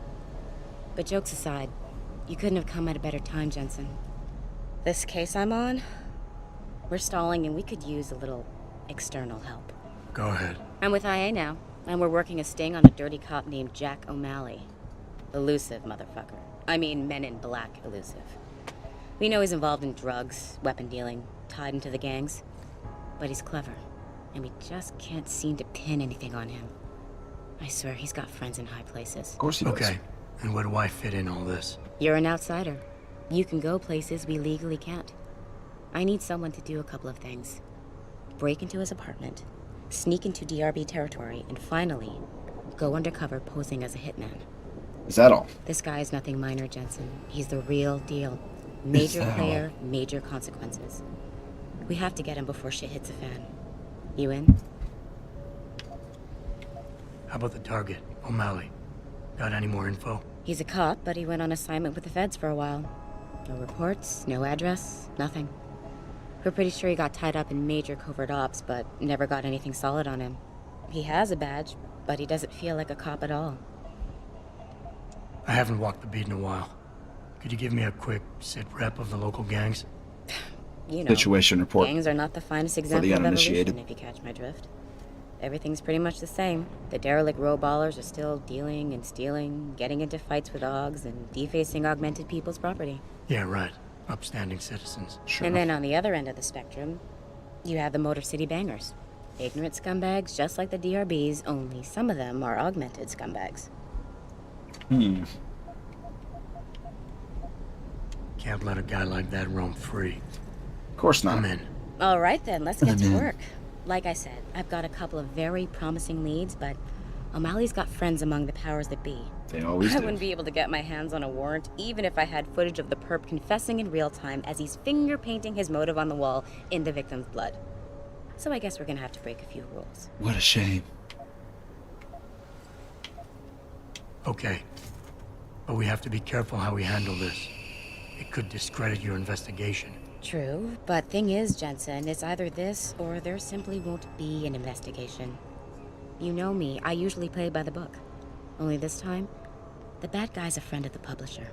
S20: But jokes aside, you couldn't have come at a better time, Jensen. This case I'm on, we're stalling and we could use a little external help.
S3: Go ahead.
S20: I'm with IA now, and we're working a sting on a dirty cop named Jack O'Malley. Elusive motherfucker. I mean, Men in Black elusive. We know he's involved in drugs, weapon dealing, tied into the gangs. But he's clever, and we just can't seem to pin anything on him. I swear, he's got friends in high places.
S1: Of course he does.
S3: Okay, and where do I fit in all this?
S20: You're an outsider. You can go places we legally can't. I need someone to do a couple of things. Break into his apartment, sneak into DRB territory, and finally, go undercover posing as a hitman.
S1: Is that all?
S20: This guy is nothing minor, Jensen. He's the real deal. Major player, major consequences. We have to get him before shit hits the fan. You in?
S3: How about the target, O'Malley? Got any more info?
S20: He's a cop, but he went on assignment with the feds for a while. No reports, no address, nothing. We're pretty sure he got tied up in major covert ops, but never got anything solid on him. He has a badge, but he doesn't feel like a cop at all.
S3: I haven't walked the beat in a while. Could you give me a quick sit rep of the local gangs?
S20: You know,
S1: situation report.
S20: Gangs are not the finest example of evolution, if you catch my drift. Everything's pretty much the same. The derelict row-ballers are still dealing and stealing, getting into fights with dogs, and defacing augmented people's property.
S3: Yeah, right. Upstanding citizens.
S1: Sure.
S20: And then on the other end of the spectrum, you have the Motor City bangers. Ignorant scumbags just like the DRBs, only some of them are augmented scumbags.
S3: Can't let a guy like that roam free.
S1: Of course not.
S3: I'm in.
S20: All right then, let's get to work. Like I said, I've got a couple of very promising leads, but O'Malley's got friends among the powers that be.
S1: They always do.
S20: I wouldn't be able to get my hands on a warrant, even if I had footage of the perp confessing in real time as he's finger painting his motive on the wall in the victim's blood. So I guess we're gonna have to break a few rules.
S1: What a shame.
S3: Okay. But we have to be careful how we handle this. It could discredit your investigation.
S20: True, but thing is, Jensen, it's either this or there simply won't be an investigation. You know me, I usually play by the book. Only this time, the bad guy's a friend of the publisher.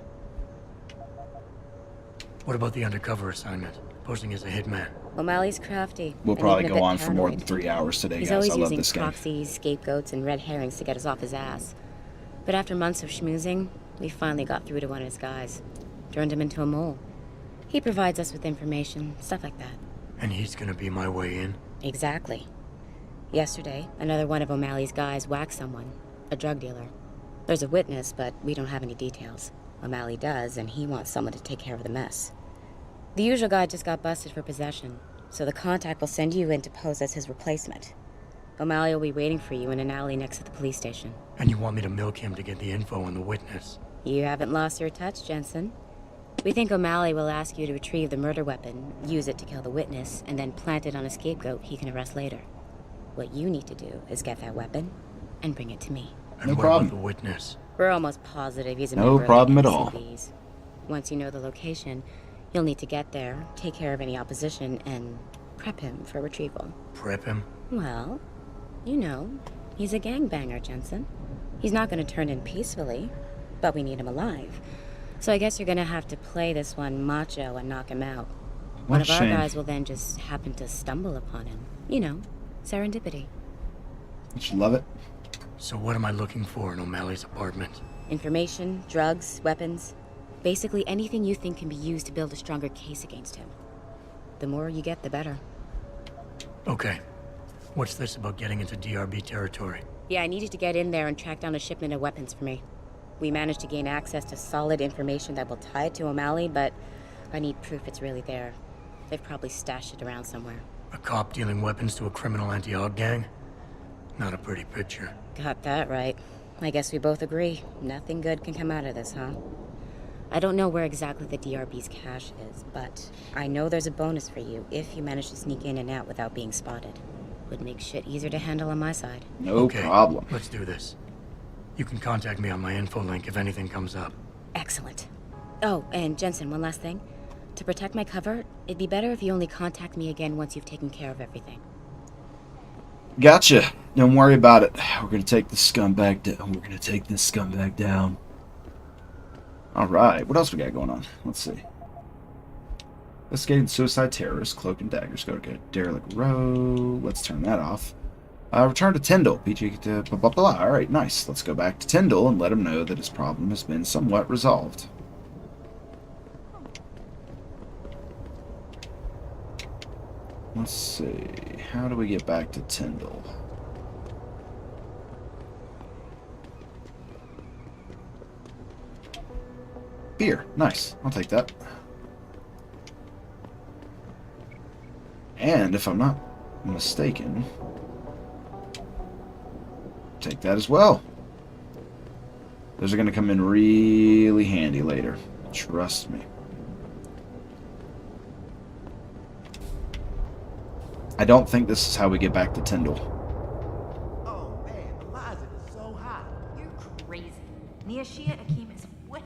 S3: What about the undercover assignment? Posing as a hitman?
S20: O'Malley's crafty.
S1: We'll
S20: and
S1: probably
S20: even a
S1: go
S20: bit
S1: on for more than
S20: paranoid.
S1: 3 hours today,
S20: He's
S1: guys.
S20: always
S1: I love
S20: using
S1: this game.
S20: proxies, scapegoats, and red herrings to get us off his ass. But after months of schmoozing, we finally got through to one of his guys. Turned him into a mole. He provides us with information, stuff like that.
S3: And he's gonna be my way in?
S20: Exactly. Yesterday, another one of O'Malley's guys whacked someone, a drug dealer. There's a witness, but we don't have any details. O'Malley does, and he wants someone to take care of the mess. The usual guy just got busted for possession, so the contact will send you in to pose as his replacement. O'Malley will be waiting for you in an alley next to the police station.
S3: And you want me to milk him to get the info on the witness?
S20: You haven't lost your touch, Jensen. We think O'Malley will ask you to retrieve the murder weapon, use it to kill the witness, and then plant it on a scapegoat he can arrest later. What you need to do is get that weapon and bring it to me.
S3: And
S1: No
S3: what
S1: problem.
S3: about the witness?
S20: We're almost positive he's a
S1: No
S20: member of
S1: problem
S20: the
S1: at all.
S20: NCPs. Once you know the location, you'll need to get there, take care of any opposition, and prep him for retrieval.
S3: Prep him?
S20: Well, you know, he's a gangbanger, Jensen. He's not going to turn in peacefully, but we need him alive. So I guess you're going to have to play this one macho and knock him out. One of our guys will then just happen to stumble upon him. You know, serendipity.
S1: Don't you love it?
S3: So what am I looking for in O'Malley's apartment?
S20: Information, drugs, weapons. Basically anything you think can be used to build a stronger case against him. The more you get, the better.
S3: Okay. What's this about getting into DRB territory?
S20: Yeah, I need you to get in there and track down a shipment of weapons for me. We managed to gain access to solid information that will tie it to O'Malley, but I need proof it's really there. They've probably stashed it around somewhere.
S3: A cop dealing weapons to a criminal anti-aug gang? Not a pretty picture.
S20: Got that right. I guess we both agree. Nothing good can come out of this, huh? I don't know where exactly the DRB's cache is, but I know there's a bonus for you if you manage to sneak in and out without being spotted. Would make shit easier to handle on my side.
S1: No problem.
S3: Let's do this. You can contact me on my info link if anything comes up.
S20: Excellent. Oh, and Jensen, one last thing. To protect my cover, it'd be better if you only contact me again once you've taken care of everything.
S1: Gotcha. Don't worry about it. We're gonna take this scumbag down. We're gonna take this scumbag down. Alright, what else we got going on? Let's see. Investigating suicide terrorists, cloak and daggers. Go to Derelict Row. Let's turn that off. Return to Tyndall. PG to blah blah blah. Alright, nice. Let's go back to Tyndall and let him know that his problem has been somewhat resolved. Let's see. How do we get back to Tyndall? Beer. Nice. I'll take that. And if I'm not mistaken, take that as well. Those are going to come in really handy later. Trust me. I don't think this is how we get back to Tyndall.
S21: Oh man, Eliza is so hot.
S22: You're crazy. Niashia Akeem is way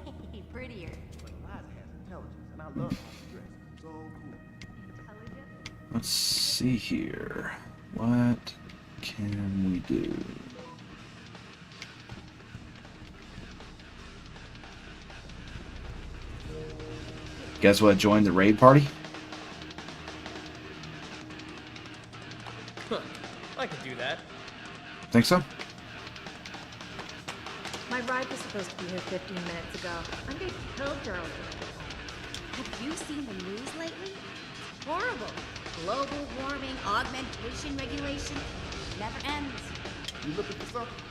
S22: prettier.
S21: But Eliza has intelligence, and I love how she dresses. So cool.
S1: Let's see here. What can we do? Guess what? Join the raid party?
S8: I could do that.
S1: Think so?
S22: My ride was supposed to be here 15 minutes ago. I'm getting killed early. Have you seen the news lately? It's horrible. Global warming, augmentation regulation. Never ends.
S18: You looking for something?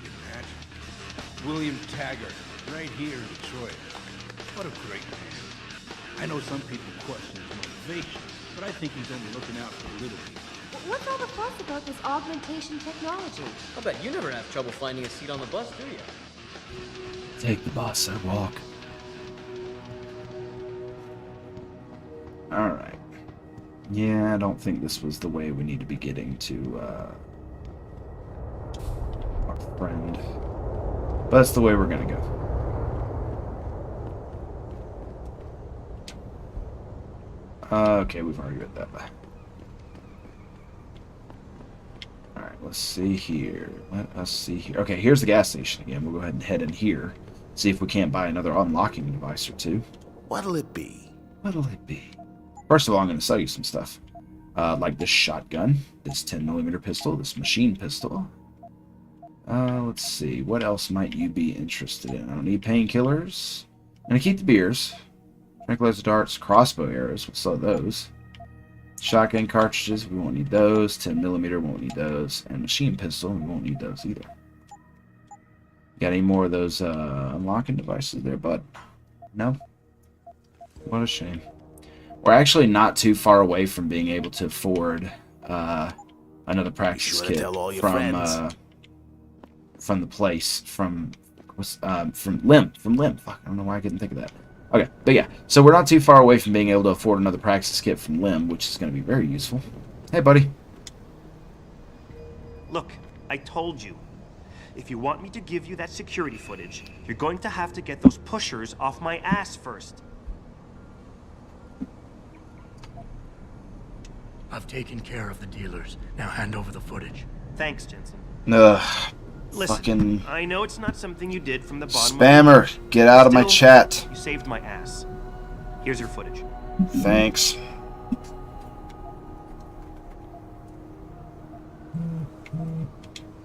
S18: Imagine. William Taggart, right here in Detroit. What a great man. I know some people question his motivation, but I think he's only looking out for the little people.
S22: What's all the fuss about this augmentation technology?
S8: I'll bet you never have trouble finding a seat on the bus, do you?
S1: Take the bus, I walk. Alright. Yeah, I don't think this was the way we need to be getting to our friend. But that's the way we're gonna go. Okay, we've already read that. Alright, let's see here. Let us see here. Okay, here's the gas station again. We'll go ahead and head in here. See if we can't buy another unlocking device or two.
S9: What'll it be?
S1: What'll it be? First of all, I'm going to sell you some stuff. Like this shotgun, this 10mm pistol, this machine pistol. Let's see. What else might you be interested in? I don't need painkillers. I'm going to keep the beers. Tranquilizer darts, crossbow arrows. We'll sell those. Shotgun cartridges, we won't need those. 10mm, won't need those. And machine pistol, we won't need those either. Got any more of those unlocking devices there, bud? No? What a shame. We're actually not too far away from being able to afford another practice kit from the place from Lim. Fuck, I don't know why I couldn't think of that. Okay, but yeah, so we're not too far away from being able to afford another Praxis kit from Lim, which is going to be very useful. Hey, buddy.
S7: Look, I told you. If you want me to give you that security footage, you're going to have to get those pushers off my ass first.
S3: I've taken care of the dealers. Now hand over the footage.
S7: Thanks, Jensen.
S1: Ugh.
S7: Listen,
S1: Fucking
S7: I know it's not something you did from the bottom
S1: spammer,
S7: of your
S1: get out of my chat.
S7: You saved my ass. Here's your footage.
S1: Thanks.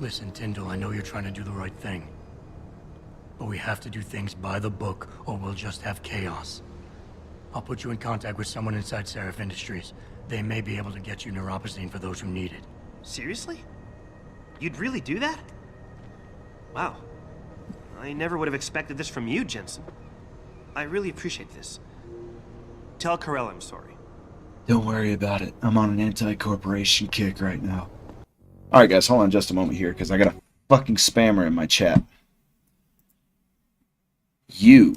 S3: Listen, Tyndall, I know you're trying to do the right thing. But we have to do things by the book, or we'll just have chaos. I'll put you in contact with someone inside Seraph Industries. They may be able to get you neuropozyne for those who need it.
S7: Seriously? You'd really do that? Wow. I never would have expected this from you, Jensen. I really appreciate this. Tell Carell I'm sorry.
S1: Don't worry about it. I'm on an anti-corporation kick right now. Alright guys, hold on just a moment here, because I got a fucking spammer in my chat. You.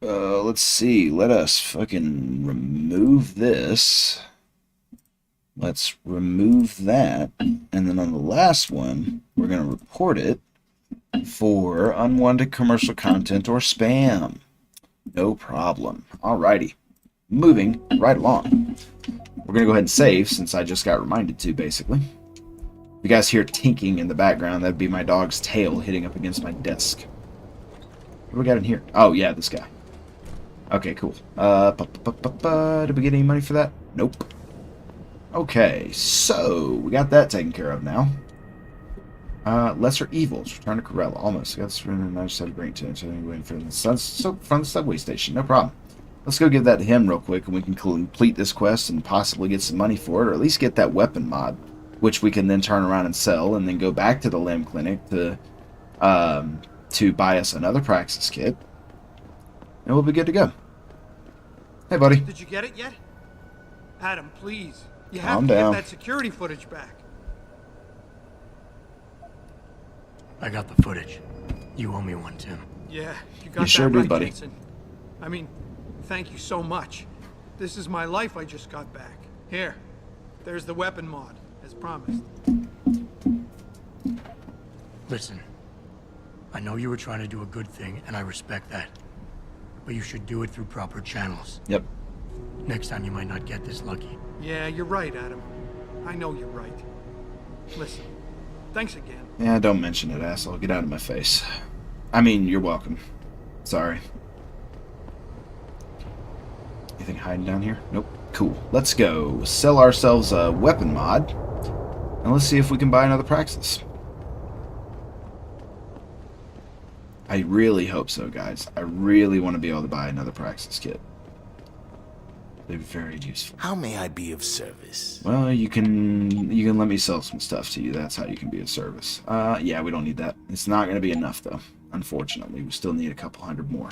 S1: Let's see. Let us fucking remove this. Let's remove that. And then on the last one, we're going to report it. for unwanted commercial content or spam. No problem. Alrighty. Moving right along. We're going to go ahead and save since I just got reminded to, basically. If you guys hear tinking in the background, that'd be my dog's tail hitting up against my desk. What do we got in here? Oh, yeah, this guy. Okay, cool. Did we get any money for that? Nope. Okay, so we got that taken care of now. Lesser Evils. Return to Corella. Almost. Got this from the 97 Green Tin. So waiting for from the subway station. No problem. Let's go give that to him real quick, and we can complete this quest and possibly get some money for it, or at least get that weapon mod, which we can then turn around and sell, and then go back to the limb clinic to buy us another Praxis kit, and we'll be good to go. Hey, buddy.
S2: Did you get it yet? Adam, please. You have
S1: Calm
S2: to
S1: down.
S2: get that security footage back.
S3: I got the footage. You owe me one, Tim.
S2: Yeah, you got
S1: You
S2: that
S1: sure do,
S2: right,
S1: buddy.
S2: Jensen. I mean, thank you so much. This is my life I just got back. Here, there's the weapon mod, as promised.
S3: Listen, I know you were trying to do a good thing, and I respect that. But you should do it through proper channels.
S1: Yep.
S3: Next time you might not get this lucky.
S2: Yeah, you're right, Adam. I know you're right. Listen, thanks again.
S1: Yeah, don't mention it, asshole. Get out of my face. I mean, you're welcome. Sorry. Anything hiding down here? Nope. Cool. Let's go sell ourselves a weapon mod, and let's see if we can buy another Praxis. I really hope so, guys. I really want to be able to buy another Praxis kit. They're very useful.
S9: How may I be of service?
S1: Well, you can let me sell some stuff to you. That's how you can be of service. Yeah, we don't need that. It's not going to be enough, though. Unfortunately, we still need a couple hundred more.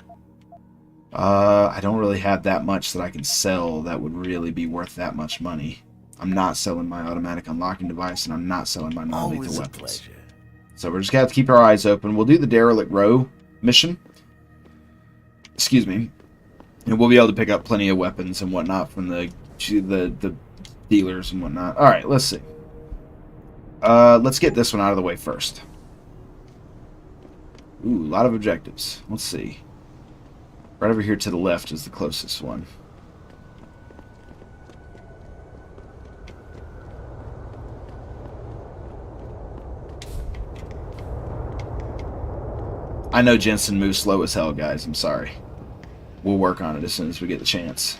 S1: I don't really have that much that I can sell that would really be worth that much money. I'm not selling my automatic unlocking device, and I'm not selling my non-lethal
S9: Always a
S1: weapons.
S9: pleasure.
S1: So we're just going to have to keep our eyes open. We'll do the Derelict Row mission. Excuse me. And we'll be able to pick up plenty of weapons and whatnot from the dealers and whatnot. Alright, let's see. Let's get this one out of the way first. Ooh, a lot of objectives. Let's see. Right over here to the left is the closest one. I know Jensen moves slow as hell, guys. I'm sorry. We'll work on it as soon as we get the chance.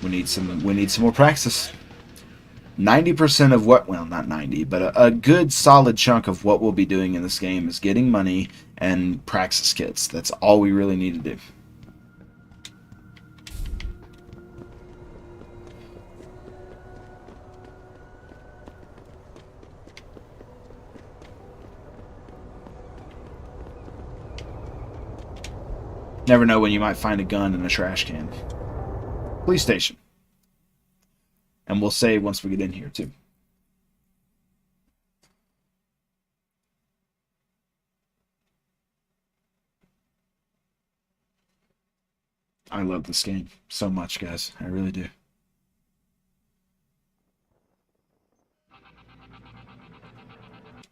S1: We need some more Praxis. 90% of what, well, not 90, but a good solid chunk of what we'll be doing in this game is getting money and Praxis kits. That's all we really need to do. Never know when you might find a gun in a trash can. Police station. And we'll save once we get in here, too. I love this game so much, guys. I really do.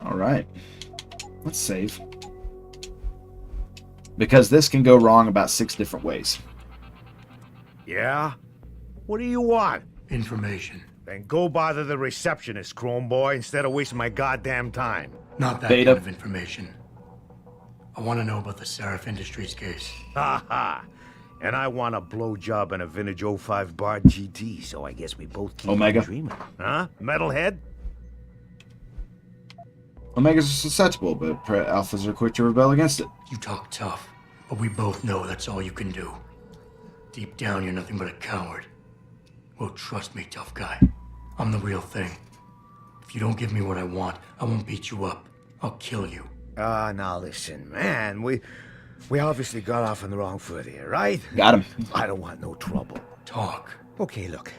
S1: Alright. Let's save. Because this can go wrong about 6 different ways.
S10: Yeah? What do you want?
S3: Information.
S10: Then go bother the receptionist, Chrome Boy, instead of wasting my goddamn time.
S3: Not that
S1: Beta.
S3: kind of information. I want to know about the Seraph Industries case.
S10: Ha ha! And I want a blowjob and a vintage 05 bar GT, so I guess we both keep
S1: Omega.
S10: on dreaming. Huh? Metalhead?
S1: Omegas are susceptible, but alphas are quick to rebel against it.
S3: You talk tough, but we both know that's all you can do. Deep down, you're nothing but a coward. Well, trust me, tough guy. I'm the real thing. If you don't give me what I want, I won't beat you up. I'll kill you.
S10: Now listen, man, we obviously got off on the wrong foot here, right?
S1: Got him.
S10: I don't want no trouble.
S3: Talk.
S10: Okay, look.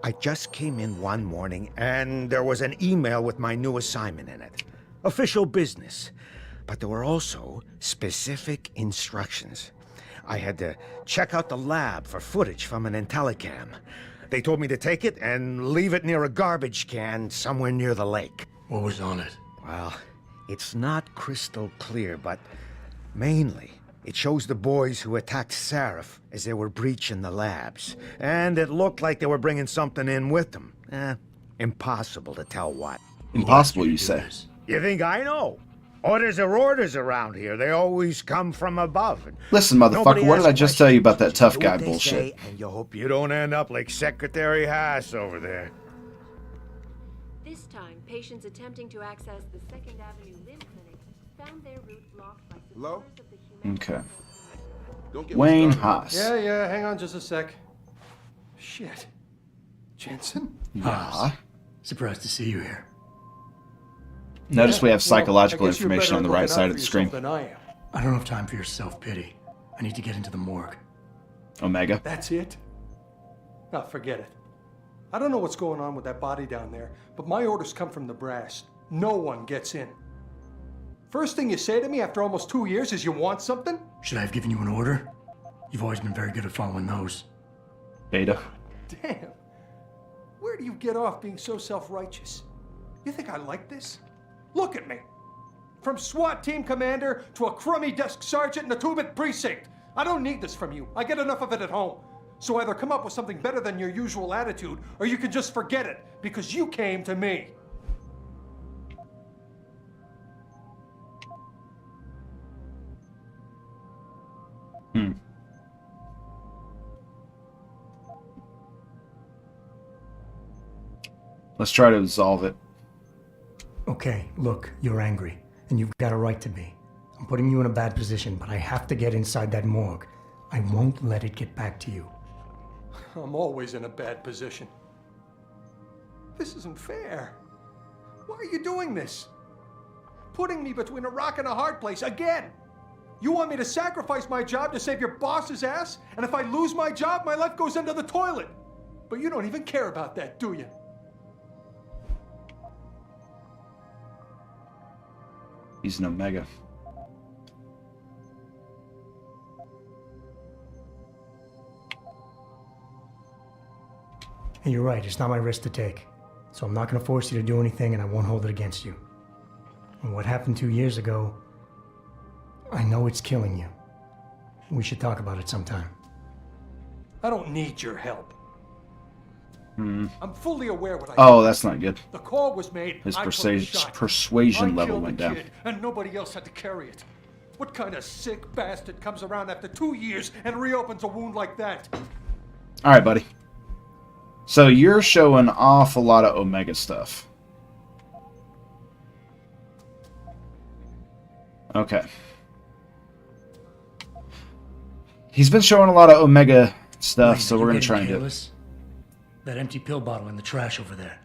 S10: I just came in one morning, and there was an email with my new assignment in it. Official business. But there were also specific instructions. I had to check out the lab for footage from an IntelliCam. They told me to take it and leave it near a garbage can somewhere near the lake.
S3: What was on it?
S10: Well, It's not crystal clear, but mainly it shows the boys who attacked Seraph as they were breaching the labs. And it looked like they were bringing something in with them. Impossible to tell what.
S1: Impossible, you say?
S10: You think I know? Orders are orders around here. They always come from above.
S1: Listen, motherfucker, what did I just tell you about that tough guy
S10: Say,
S1: bullshit?
S10: and you hope you don't end up like Secretary Haas over there.
S11: This time, patients attempting to access the 2nd Avenue Limb Clinic found their route blocked by supporters of the human...
S1: Okay. Wayne Haas.
S2: Yeah, hang on just a sec. Shit. Jensen?
S1: Yeah.
S3: Surprised to see you here.
S1: Notice we have psychological
S2: I guess you're
S1: information
S2: better
S1: on the
S2: at
S1: right
S2: looking
S1: side
S2: out
S1: of the
S2: for
S1: screen.
S2: yourself than I am.
S3: I don't have time for your self-pity. I need to get into the morgue.
S1: Omega.
S2: That's it? No, forget it. I don't know what's going on with that body down there, but my orders come from the brass. No one gets in. First thing you say to me after almost 2 years is you want something?
S3: Should I have given you an order? You've always been very good at following those.
S1: Beta.
S2: Damn. Where do you get off being so self-righteous? You think I like this? Look at me. From SWAT team commander to a crummy desk sergeant in the 2-bit precinct. I don't need this from you. I get enough of it at home. So either come up with something better than your usual attitude, or you can just forget it, because you came to me.
S1: Let's try to resolve it.
S3: Okay, look, you're angry, and you've got a right to be. I'm putting you in a bad position, but I have to get inside that morgue. I won't let it get back to you.
S2: I'm always in a bad position. This isn't fair. Why are you doing this? Putting me between a rock and a hard place again. You want me to sacrifice my job to save your boss's ass? And if I lose my job, my life goes into the toilet. But you don't even care about that, do you?
S1: He's an Omega.
S3: And you're right, it's not my risk to take. So I'm not going to force you to do anything, and I won't hold it against you. And what happened 2 years ago, I know it's killing you. We should talk about it sometime.
S2: I don't need your help. I'm fully aware what I
S1: Oh,
S2: did.
S1: that's not good.
S2: The call was made.
S1: His
S2: I took the
S1: persuasion
S2: shot.
S1: persuasion
S2: I
S1: level
S2: killed
S1: went
S2: the
S1: down.
S2: kid, and nobody else had to carry it. What kind of sick bastard comes around after 2 years and reopens a wound like that?
S1: All right, buddy. So you're showing off a lot of Omega stuff. Okay. He's been showing a lot of Omega stuff, so we're going to try and do it.
S3: That empty pill bottle in the trash over there.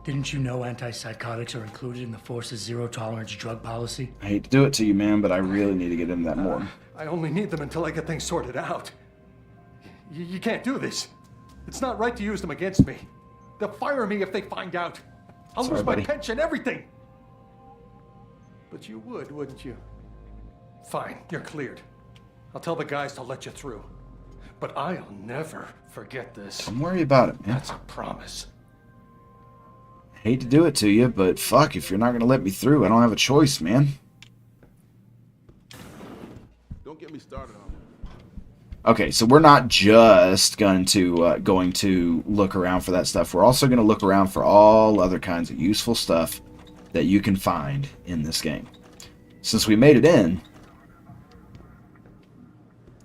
S3: Didn't you know antipsychotics are included in the Force's zero-tolerance drug policy?
S1: I hate to do it to you, man, but I really need to get into that more.
S2: I only need them until I get things sorted out. You can't do this. It's not right to use them against me. They'll fire me if they find out. I'll
S1: Sorry,
S2: lose my
S1: buddy.
S2: pension, everything. But you would, wouldn't you? Fine, you're cleared. I'll tell the guys to let you through. But I'll never forget this.
S1: Don't worry about it, man.
S2: That's a promise.
S1: Hate to do it to you, but fuck, if you're not going to let me through, I don't have a choice, man.
S14: Don't get me started on
S1: Okay, so we're not just going to look around for that stuff. We're also going to look around for all other kinds of useful stuff that you can find in this game. Since we made it in,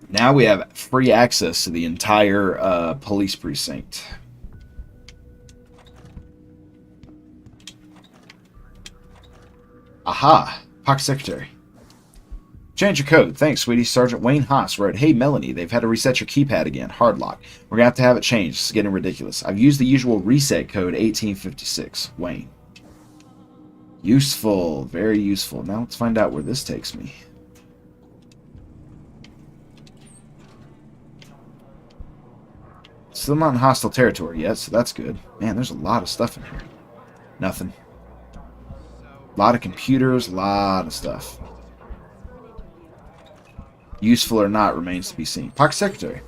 S1: now we have free access to the entire police precinct. Aha! Pocket Secretary. Change your code. Thanks, sweetie. Sergeant Wayne Haas wrote, "Hey, Melanie, they've had to reset your keypad again. Hard lock. We're going to have it changed. It's getting ridiculous. I've used the usual reset code 1856. Wayne." Useful. Very useful. Now let's find out where this takes me. Still not in hostile territory yet, so that's good. Man, there's a lot of stuff in here. Nothing. A lot of computers, a lot of stuff. Useful or not remains to be seen. Pocket Secretary.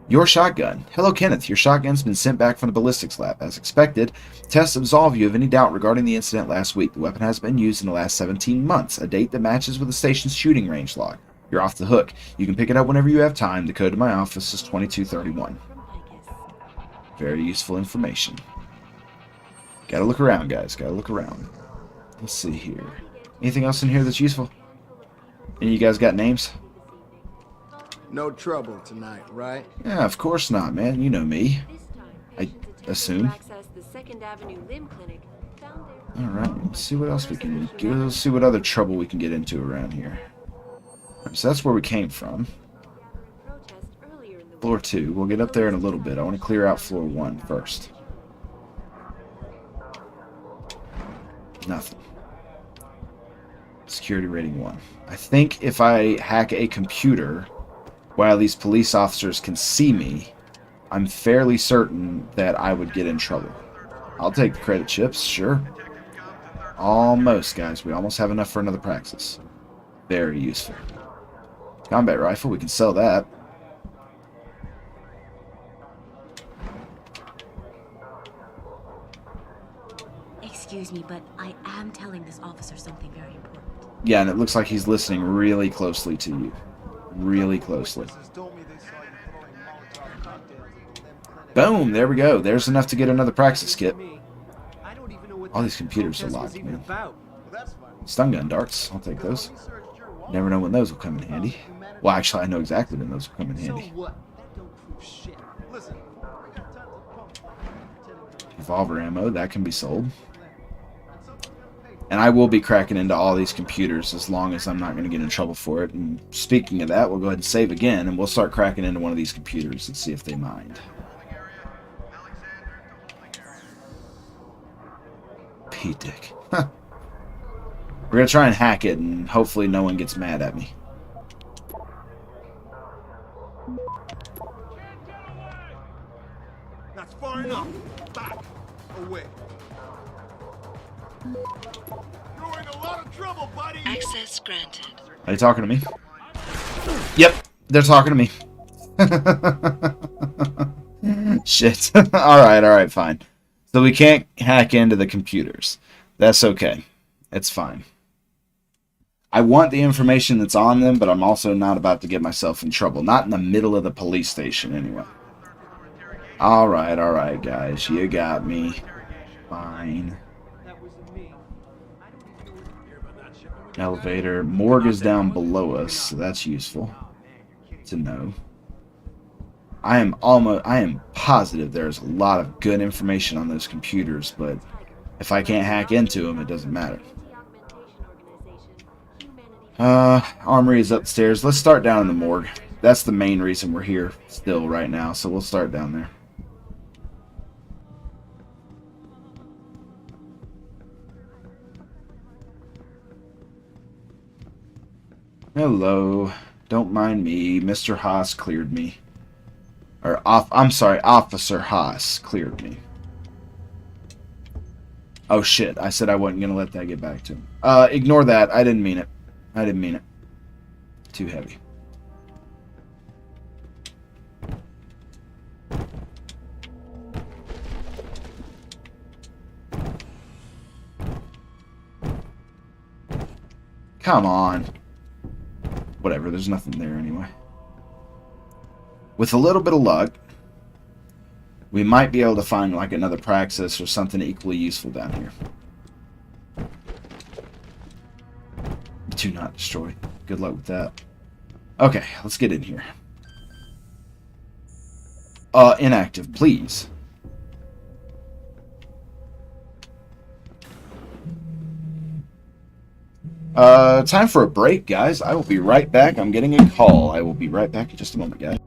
S1: Your shotgun. Hello, Kenneth. Your shotgun's been sent back from the ballistics lab. As expected, tests absolve you of any doubt regarding the incident last week. The weapon has been used in the last 17 months, a date that matches with the station's shooting range log. You're off the hook. You can pick it up whenever you have time. The code to my office is 2231. Very useful information. Gotta look around, guys. Gotta look around. Let's see here. Anything else in here that's useful? Any of you guys got names?
S17: No trouble tonight, right?
S1: Yeah, of course not, man. You know me. I assume. Alright, let's see what else we can get. Let's see what other trouble we can get into around here. So that's where we came from. Floor 2. We'll get up there in a little bit. I want to clear out floor 1 first. Nothing. Security rating 1. I think if I hack a computer while these police officers can see me, I'm fairly certain that I would get in trouble. I'll take the credit chips, sure. Almost, guys. We almost have enough for another praxis. Very useful. Combat rifle, we can sell that.
S22: Excuse me, but I am telling this officer something very important.
S1: Yeah, and it looks like he's listening really closely to you. Really closely. Boom! There we go. There's enough to get another praxis kit. All these computers are locked, man. Stun gun darts. I'll take those. Never know when those will come in handy. Well, actually, I know exactly when those will come in handy. Revolver ammo. That can be sold. And I will be cracking into all these computers as long as I'm not going to get in trouble for it. And speaking of that, we'll go ahead and save again, and we'll start cracking into one of these computers and see if they mind. P-Dick. Huh. We're going to try and hack it, and hopefully no one gets mad at me.
S17: That's far enough. Back. Away. You're in a lot of trouble, buddy.
S16: Access granted.
S1: Are they talking to me? Yep, they're talking to me. Shit. Alright, fine. So we can't hack into the computers. That's okay. It's fine. I want the information that's on them, but I'm also not about to get myself in trouble. Not in the middle of the police station, anyway. Alright, guys. You got me. Fine. Elevator. Morgue is down below us, so that's useful to know. I am positive there's a lot of good information on those computers, but if I can't hack into them, it doesn't matter. Armory is upstairs. Let's start down in the morgue. That's the main reason we're here still right now, so we'll start down there. Hello. Don't mind me. Mr. Haas cleared me. I'm sorry, Officer Haas cleared me. Oh shit, I said I wasn't going to let that get back to him. Ignore that. I didn't mean it. I didn't mean it. Too heavy. Come on. Whatever, there's nothing there anyway. With a little bit of luck, we might be able to find like another praxis or something equally useful down here. Do not destroy. Good luck with that. Okay, let's get in here. Inactive, please. Time for a break, guys. I will be right back. I'm getting a call. I will be right back in just a moment, guys.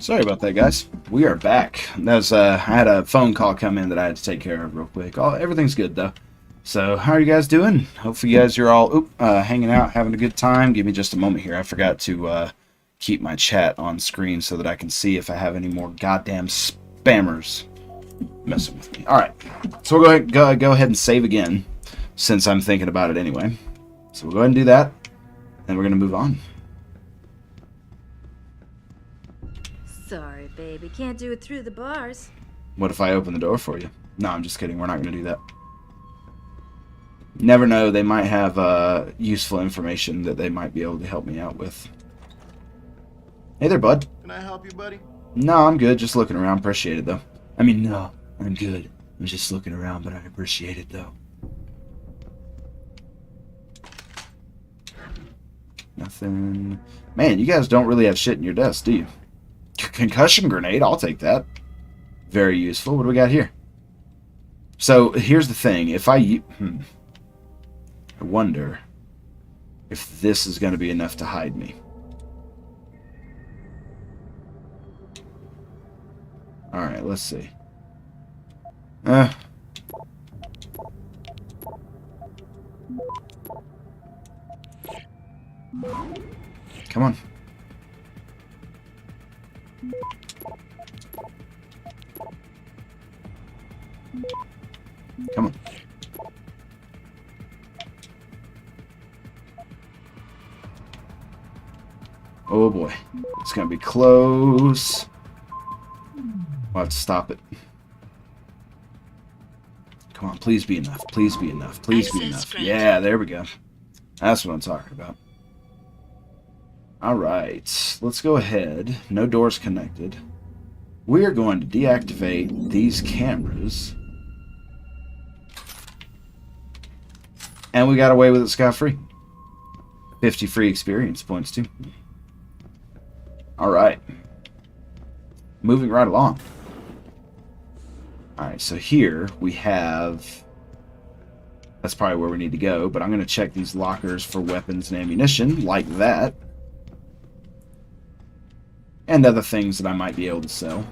S1: Sorry about that, guys. We are back. That was I had a phone call come in that I had to take care of real quick. Everything's good though. So how are you guys doing? Hopefully you guys are all hanging out, having a good time. Give me just a moment here. I forgot to keep my chat on screen so that I can see if I have any more goddamn spammers messing with me. All right, so we'll go ahead and save again since I'm thinking about it anyway. So we'll go ahead and do that, and we're gonna move on.
S22: Sorry, baby. Can't do it through the bars.
S1: What if I open the door for you? No, I'm just kidding. We're not going to do that. Never know. They might have useful information that they might be able to help me out with. Hey there, bud.
S21: Can I help you, buddy?
S1: No, I'm good. Just looking around. Appreciate it, though. I mean, no, I'm good. I'm just looking around, but I appreciate it, though. Nothing. Man, you guys don't really have shit in your desk, do you? Concussion grenade, I'll take that. Very useful. What do we got here? So here's the thing. If I wonder if this is going to be enough to hide me. All right, let's see. Come on. Come on. Oh boy. It's gonna be close. We'll have to stop it. Come on, please be enough. Please be enough. Please be enough. Yeah, there we go. That's what I'm talking about. Alright, let's go ahead. No doors connected. We are going to deactivate these cameras. And we got away with it scot-free. 50 free experience points, too. Alright. Moving right along. Alright, so here we have... That's probably where we need to go, but I'm going to check these lockers for weapons and ammunition, like that. And other things that I might be able to sell.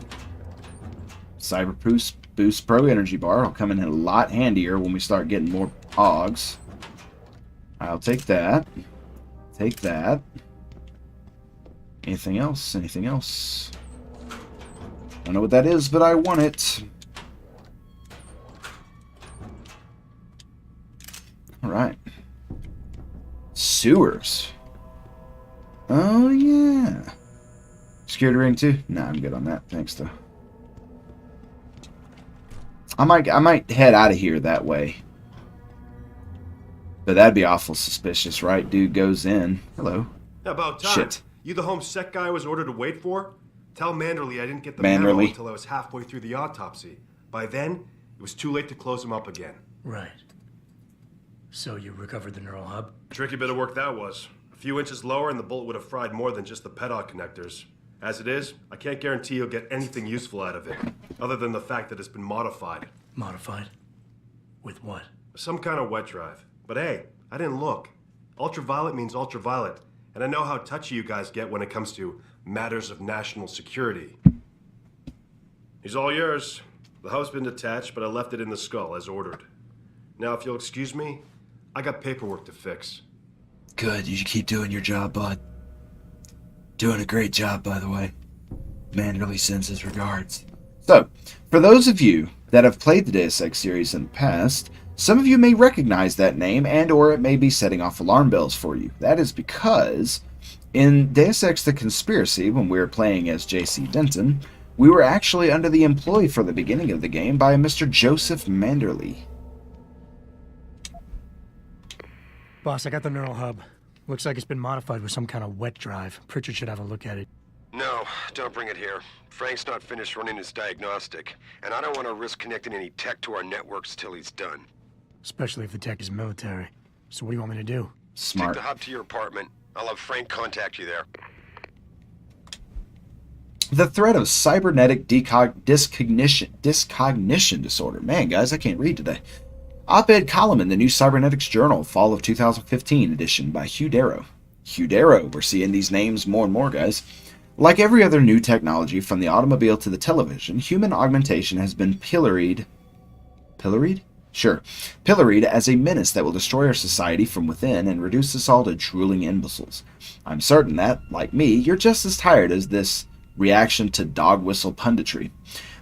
S1: Cyber Boost Pro Energy Bar will come in a lot handier when we start getting more hogs. I'll take that. Take that. Anything else? Anything else? Don't know what that is, but I want it. Alright. Sewers. Oh, yeah. Security ring too? Nah, I'm good on that. Thanks, though. I might head out of here that way. But that'd be awful suspicious, right? Dude goes in. Hello.
S12: About time.
S1: Shit.
S12: You the home sec guy I was ordered to wait for? Tell Manderley I didn't get the memo until I was halfway through the autopsy. By then, it was too late to close him up again.
S3: Right. So you recovered the neural hub?
S12: Tricky bit of work that was. A few inches lower and the bullet would have fried more than just the pedog connectors. As it is, I can't guarantee you'll get anything useful out of it, other than the fact that it's been modified.
S3: Modified? With what?
S12: Some kind of wet drive. But hey, I didn't look. Ultraviolet means ultraviolet, and I know how touchy you guys get when it comes to matters of national security. He's all yours. The hub's been detached, but I left it in the skull as ordered. Now, if you'll excuse me, I got paperwork to fix.
S1: Good, you should keep doing your job, bud. Doing a great job, by the way. Manderley sends his regards. So, for those of you that have played the Deus Ex series in the past, some of you may recognize that name and or it may be setting off alarm bells for you. That is because in Deus Ex The Conspiracy, when we were playing as J.C. Denton, we were actually under the employ for the beginning of the game by Mr. Joseph Manderley.
S3: Boss, I got the neural hub. Looks like it's been modified with some kind of wet drive. Pritchard should have a look at it.
S13: No, don't bring it here. Frank's not finished running his diagnostic, and I don't want to risk connecting any tech to our networks till he's done.
S3: Especially if the tech is military. So what do you want me to do?
S1: Smart.
S13: Take the hub to your apartment. I'll have Frank contact you there.
S1: The threat of cybernetic discognition disorder. Man, guys, I can't read today. Op-ed column in the New Cybernetics Journal, fall of 2015 edition by Hugh Darrow. Hugh Darrow, we're seeing these names more and more, guys. Like every other new technology, from the automobile to the television, human augmentation has been pilloried. Pilloried? Sure. Pilloried as a menace that will destroy our society from within and reduce us all to drooling imbeciles. I'm certain that, like me, you're just as tired as this reaction to dog whistle punditry.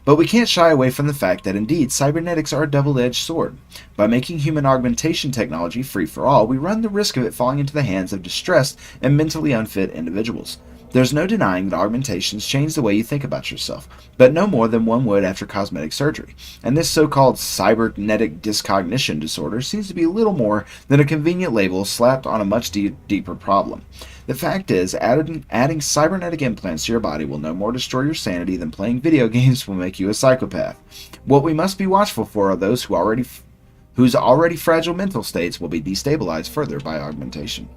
S1: But we can't shy away from the fact that indeed cybernetics are a double-edged sword. By making human augmentation technology free for all, we run the risk of it falling into the hands of distressed and mentally unfit individuals. There's no denying that augmentations change the way you think about yourself, but no more than one would after cosmetic surgery. And this so-called cybernetic discognition disorder seems to be little more than a convenient label slapped on a much deeper problem. The fact is, adding cybernetic implants to your body will no more destroy your sanity than playing video games will make you a psychopath. What we must be watchful for are those whose already fragile mental states will be destabilized further by augmentation.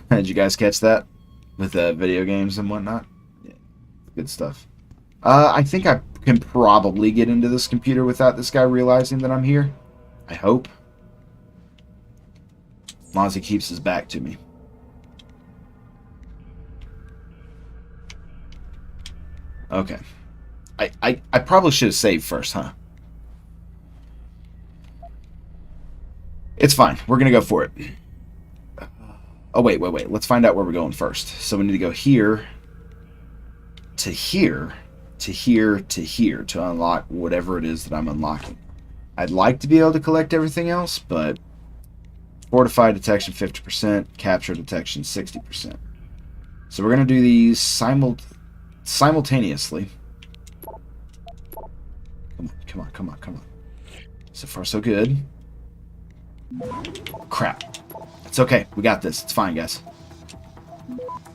S1: Did you guys catch that? With video games and whatnot? Yeah, good stuff. I think I can probably get into this computer without this guy realizing that I'm here. I hope. As long as he keeps his back to me. Okay. I probably should have saved first, huh? It's fine. We're going to go for it. Oh, wait. Let's find out where we're going first. So we need to go here, to here, to here, to here, to unlock whatever it is that I'm unlocking. I'd like to be able to collect everything else, but fortify detection 50%, capture detection 60%. So we're going to do these simultaneously. Come on. So far, so good. Crap. It's okay. We got this. It's fine, guys.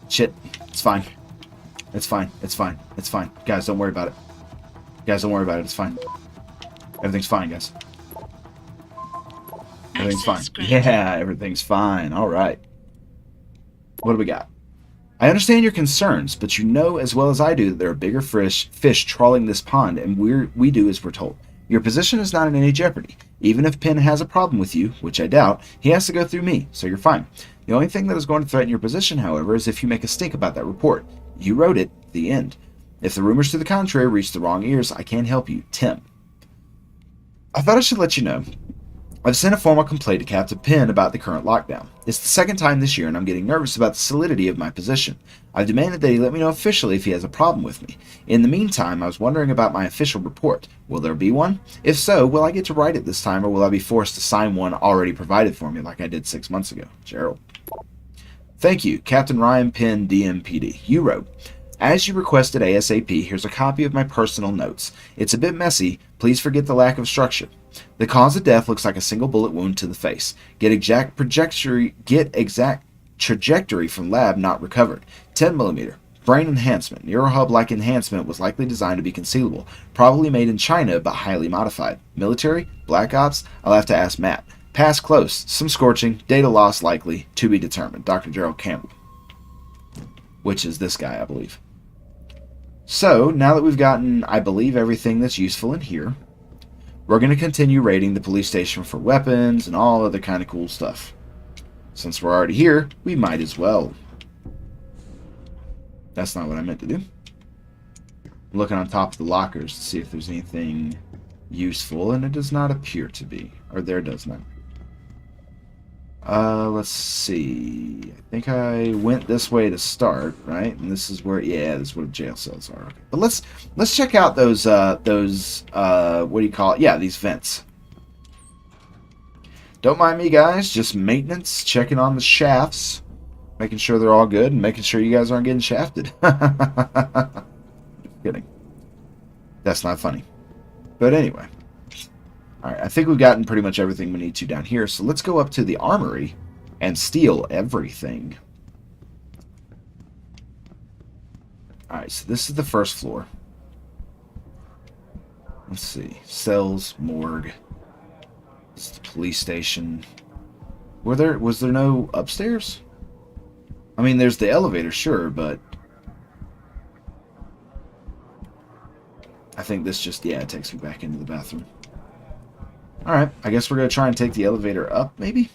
S1: Shit. It's fine. It's fine. Guys, don't worry about it. It's fine. Everything's fine, guys. Everything's fine. Yeah, everything's fine. All right. What do we got? I understand your concerns, but you know as well as I do that there are bigger fish trawling this pond, and we do as we're told. Your position is not in any jeopardy. Even if Penn has a problem with you, which I doubt, he has to go through me, so you're fine. The only thing that is going to threaten your position, however, is if you make a stink about that report. You wrote it. The end. If the rumors to the contrary reach the wrong ears, I can't help you. Tim. I thought I should let you know. I've sent a formal complaint to Captain Penn about the current lockdown. It's the second time this year, and I'm getting nervous about the solidity of my position. I've demanded that he let me know officially if he has a problem with me. In the meantime, I was wondering about my official report. Will there be one? If so, will I get to write it this time, or will I be forced to sign one already provided for me like I did 6 months ago? Gerald. Thank you, Captain Ryan Penn, DMPD. You wrote, as you requested ASAP, here's a copy of my personal notes. It's a bit messy. Please forget the lack of structure. The cause of death looks like a single bullet wound to the face. Get exact trajectory from lab not recovered. 10mm. Brain enhancement. Neurohub-like enhancement was likely designed to be concealable. Probably made in China, but highly modified. Military? Black Ops? I'll have to ask Matt. Pass close. Some scorching. Data loss likely. To be determined. Dr. Gerald Campbell. Which is this guy, I believe. So, now that we've gotten, I believe, everything that's useful in here, we're going to continue raiding the police station for weapons and all other kind of cool stuff. Since we're already here, we might as well. That's not what I meant to do. I'm looking on top of the lockers to see if there's anything useful, and it does not appear to be. Or there does not. Let's see. I think I went this way to start, right? And this is where, yeah, this is where the jail cells are. Okay. But let's check out those what do you call it? Yeah, these vents. Don't mind me, guys. Just maintenance, checking on the shafts, making sure they're all good, and making sure you guys aren't getting shafted. Just kidding. That's not funny. But anyway. Alright, I think we've gotten pretty much everything we need to down here, so let's go up to the armory and steal everything. Alright, so this is the first floor. Let's see. Cells, morgue. It's the police station. Was there no upstairs? I mean, there's the elevator, sure, but I think this just, yeah, it takes me back into the bathroom. Alright, I guess we're going to try and take the elevator up, maybe?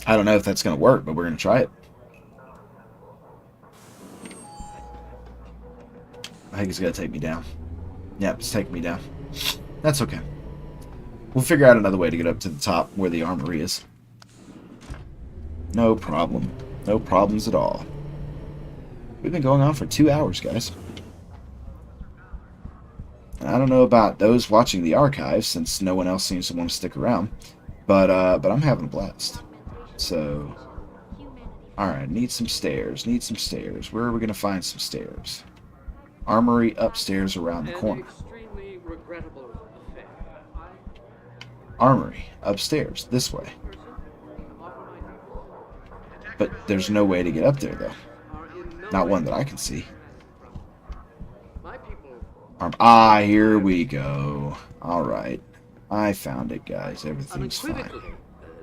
S1: I don't know if that's going to work, but we're going to try it. I think it's going to take me down. Yep, it's taking me down. That's okay. We'll figure out another way to get up to the top where the armory is. No problem. No problems at all. We've been going on for 2 hours, guys. And I don't know about those watching the archives, since no one else seems to want to stick around. But I'm having a blast. So, alright, need some stairs. Need some stairs. Where are we going to find some stairs? Armory upstairs around the corner. Armory upstairs, this way. But there's no way to get up there, though. Not one that I can see. Here we go. Alright. I found it, guys. Everything's fine.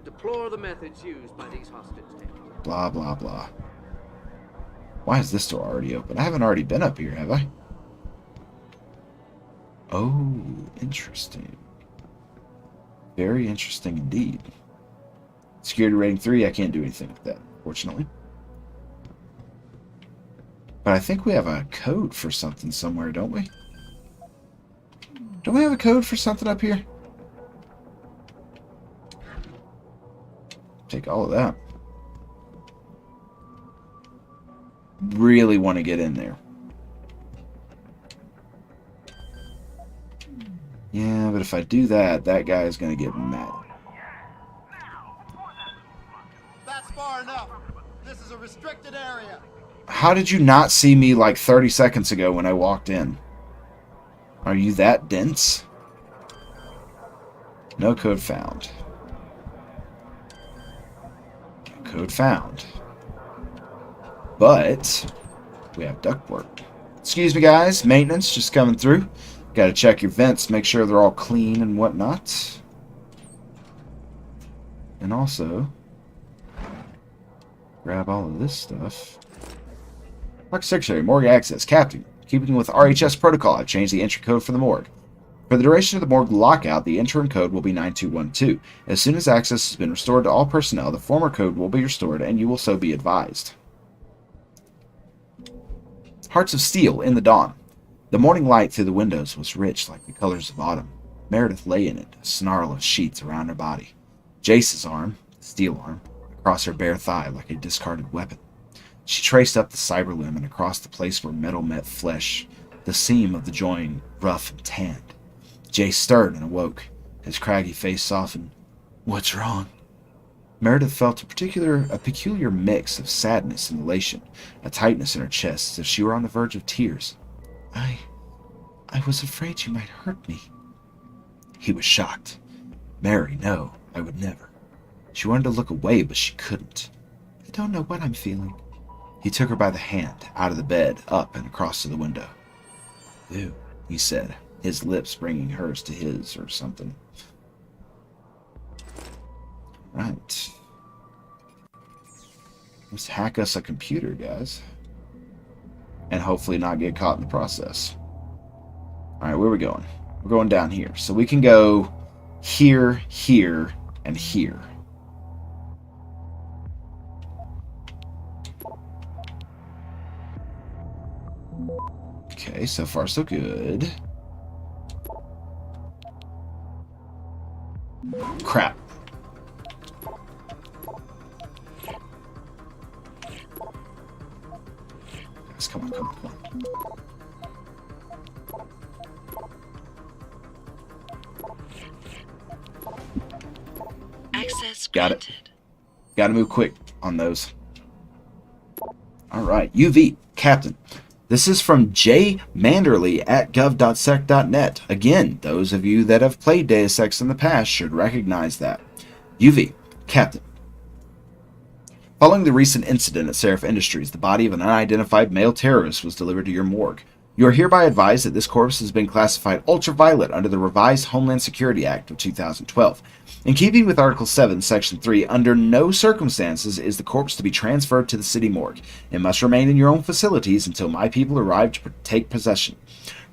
S5: Deplore the methods used by these hostages.
S1: Blah, blah, blah. Why is this door already open? I haven't already been up here, have I? Oh, interesting. Very interesting indeed. Security rating 3, I can't do anything with that, fortunately. But I think we have a code for something somewhere, don't we? Don't we have a code for something up here? Take all of that. Really want to get in there. Yeah, but if I do that, that guy is going to get mad.
S15: That's far enough. This is a restricted area.
S1: How did you not see me like 30 seconds ago when I walked in? Are you that dense? No code found. No code found. But we have ductwork. Excuse me, guys. Maintenance just coming through. Got to check your vents, make sure they're all clean and whatnot. And also, grab all of this stuff. Park Secretary, Morgue Access. Captain, keeping with RHS protocol, I've changed the entry code for the morgue. For the duration of the morgue lockout, the interim code will be 9212. As soon as access has been restored to all personnel, the former code will be restored, and you will so be advised. Hearts of Steel in the dawn. The morning light through the windows was rich like the colors of autumn. Meredith lay in it, a snarl of sheets around her body. Jace's arm, the steel arm, across her bare thigh like a discarded weapon. She traced up the cyber limb and across the place where metal met flesh, the seam of the joint rough and tanned. Jace stirred and awoke, his craggy face softened. "What's wrong?" Meredith felt a peculiar mix of sadness and elation, a tightness in her chest as if she were on the verge of tears. I was afraid you might hurt me." He was shocked. "Mary, no, I would never." She wanted to look away, but she couldn't. "I don't know what I'm feeling." He took her by the hand, out of the bed, up and across to the window. "Ew," he said, his lips bringing hers to his or something. Right. Let's hack us a computer, guys. And hopefully not get caught in the process. Alright, where are we going? We're going down here. So we can go here, here, and here. Okay, so far so good. Crap. Come on, come on, come on.
S16: Access
S1: Got it. Got to move quick on those. Alright, UV, Captain. This is from J. Manderley at gov.sec.net. Again, those of you that have played Deus Ex in the past should recognize that. UV, Captain. Following the recent incident at Seraph Industries, the body of an unidentified male terrorist was delivered to your morgue. You are hereby advised that this corpse has been classified ultraviolet under the revised Homeland Security Act of 2012. In keeping with Article 7, Section 3, under no circumstances is the corpse to be transferred to the city morgue. It must remain in your own facilities until my people arrive to take possession.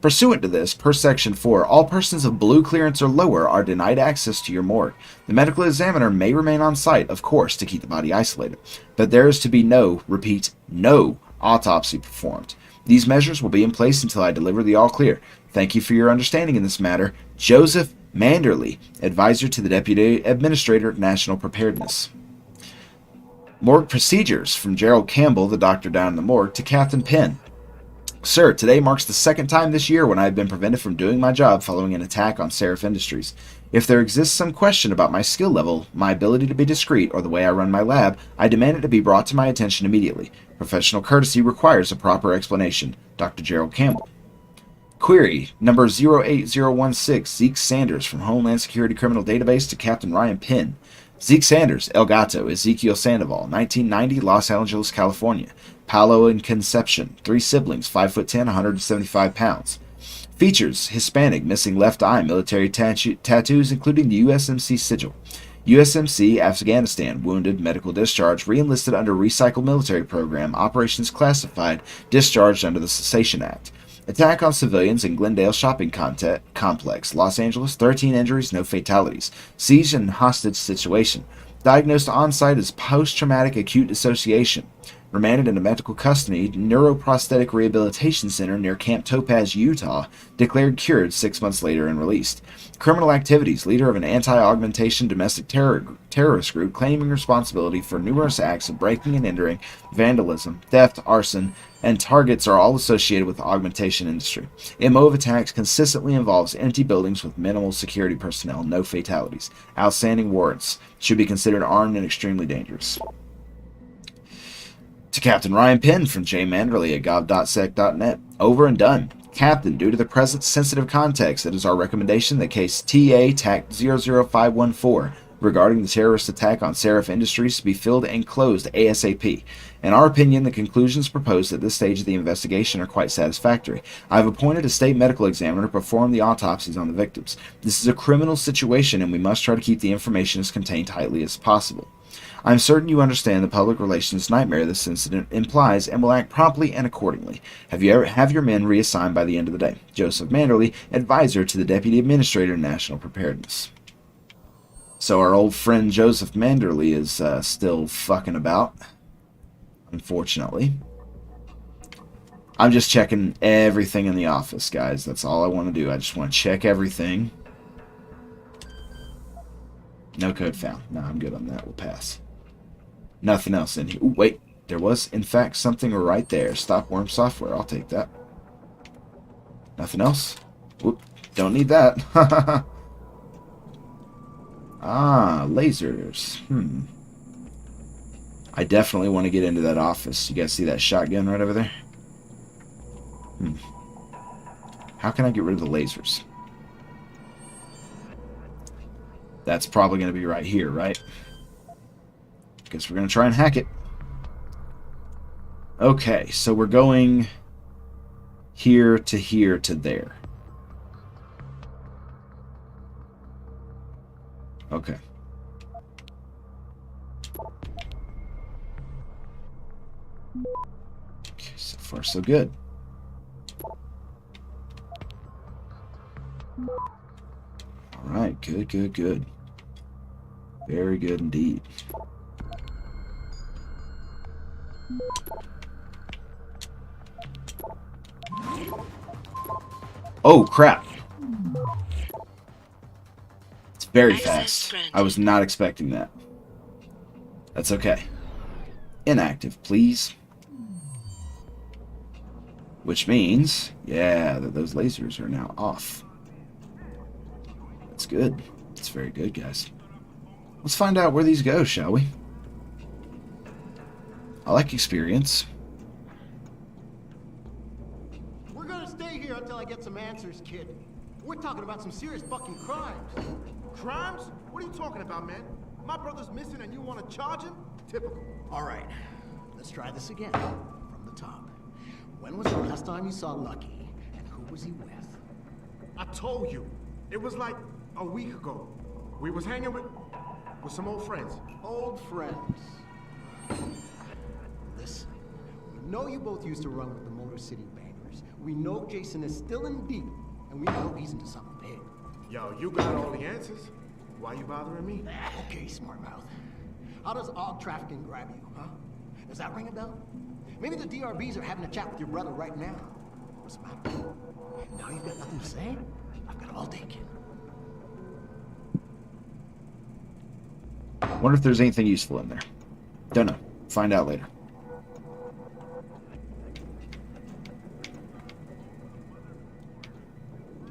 S1: Pursuant to this, per Section 4, all persons of blue clearance or lower are denied access to your morgue. The medical examiner may remain on site, of course, to keep the body isolated, but there is to be no, repeat, no autopsy performed. These measures will be in place until I deliver the all clear. Thank you for your understanding in this matter. Joseph Manderley, Advisor to the Deputy Administrator, National Preparedness. Morgue procedures from Gerald Campbell, the doctor down in the morgue, to Captain Penn. Sir, today marks the second time this year when I have been prevented from doing my job following an attack on Seraph Industries. If there exists some question about my skill level, my ability to be discreet, or the way I run my lab, I demand it to be brought to my attention immediately. Professional courtesy requires a proper explanation. Dr. Gerald Campbell. Query number 08016, Zeke Sanders from Homeland Security Criminal Database to Captain Ryan Penn. Zeke Sanders, El Gato, Ezekiel Sandoval, 1990, Los Angeles, California. Paolo and Concepcion, 3 siblings, 5'10", 175 pounds. Features: Hispanic, missing left eye, military tattoos including the USMC sigil. USMC, Afghanistan, wounded, medical discharge, re-enlisted under Recycle Military Program, operations classified, discharged under the Cessation Act. Attack on civilians in Glendale Shopping Complex, Los Angeles, 13 injuries, no fatalities. Siege and hostage situation. Diagnosed on-site as post-traumatic acute dissociation. Remanded into medical custody, Neuroprosthetic Rehabilitation Center near Camp Topaz, Utah. Declared cured 6 months later and released. Criminal activities. Leader of an anti-augmentation domestic terrorist group claiming responsibility for numerous acts of breaking and entering, vandalism, theft, arson, and targets are all associated with the augmentation industry. MO of attacks consistently involves empty buildings with minimal security personnel, no fatalities. Outstanding warrants. Should be considered armed and extremely dangerous. To Captain Ryan Penn from J. Manderley at gov.sec.net. Over and done. Captain, due to the present sensitive context, it is our recommendation that case TA-TAC-00514 regarding the terrorist attack on Seraph Industries be filled and closed ASAP. In our opinion, the conclusions proposed at this stage of the investigation are quite satisfactory. I have appointed a state medical examiner to perform the autopsies on the victims. This is a criminal situation and we must try to keep the information as contained tightly as possible. I am certain you understand the public relations nightmare this incident implies and will act promptly and accordingly. Have your men reassigned by the end of the day. Joseph Manderley, Advisor to the Deputy Administrator, National Preparedness. So our old friend Joseph Manderley is still fucking about, unfortunately. I'm just checking everything in the office, guys. That's all I want to do. I just want to check everything. No code found. No, I'm good on that. We'll pass. Nothing else in here. Ooh, wait. There was, in fact, something right there. Stop worm software. I'll take that. Nothing else? Whoop. Don't need that. Ah, lasers. I definitely want to get into that office. You guys see that shotgun right over there? How can I get rid of the lasers? That's probably going to be right here, right? Guess we're going to try and hack it. Okay, so we're going here to there. Okay. Okay, so far so good. Alright, good. Very good indeed. Oh, crap. It's very fast. I was not expecting that. That's okay. Inactive, please. Which means, yeah, that those lasers are now off. That's good. That's very good, guys. Let's find out where these go, shall we? I like experience.
S15: We're gonna stay here until I get some answers, kid. We're talking about some serious fucking crimes. Crimes? What are you talking about, man? My brother's missing and you want to charge him? Typical.
S4: All right, let's try this again. From the top. When was the last time you saw Lucky?
S15: was he with? I told you. It was like a week ago. We was hanging with some old friends.
S21: Old friends.
S15: Listen, we know you both used to run with the Motor City Bangers. We know Jason is still in deep, and we know he's into something big. Yo, you got all the answers. Why you bothering me?
S21: Okay, smart mouth. How does AUG trafficking grab you, huh? Does that ring a bell? Maybe the DRBs are having a chat with your brother right now. What's the matter? Now you've got nothing to say? I've got it all taken.
S1: Wonder if there's anything useful in there. Don't know. Find out later.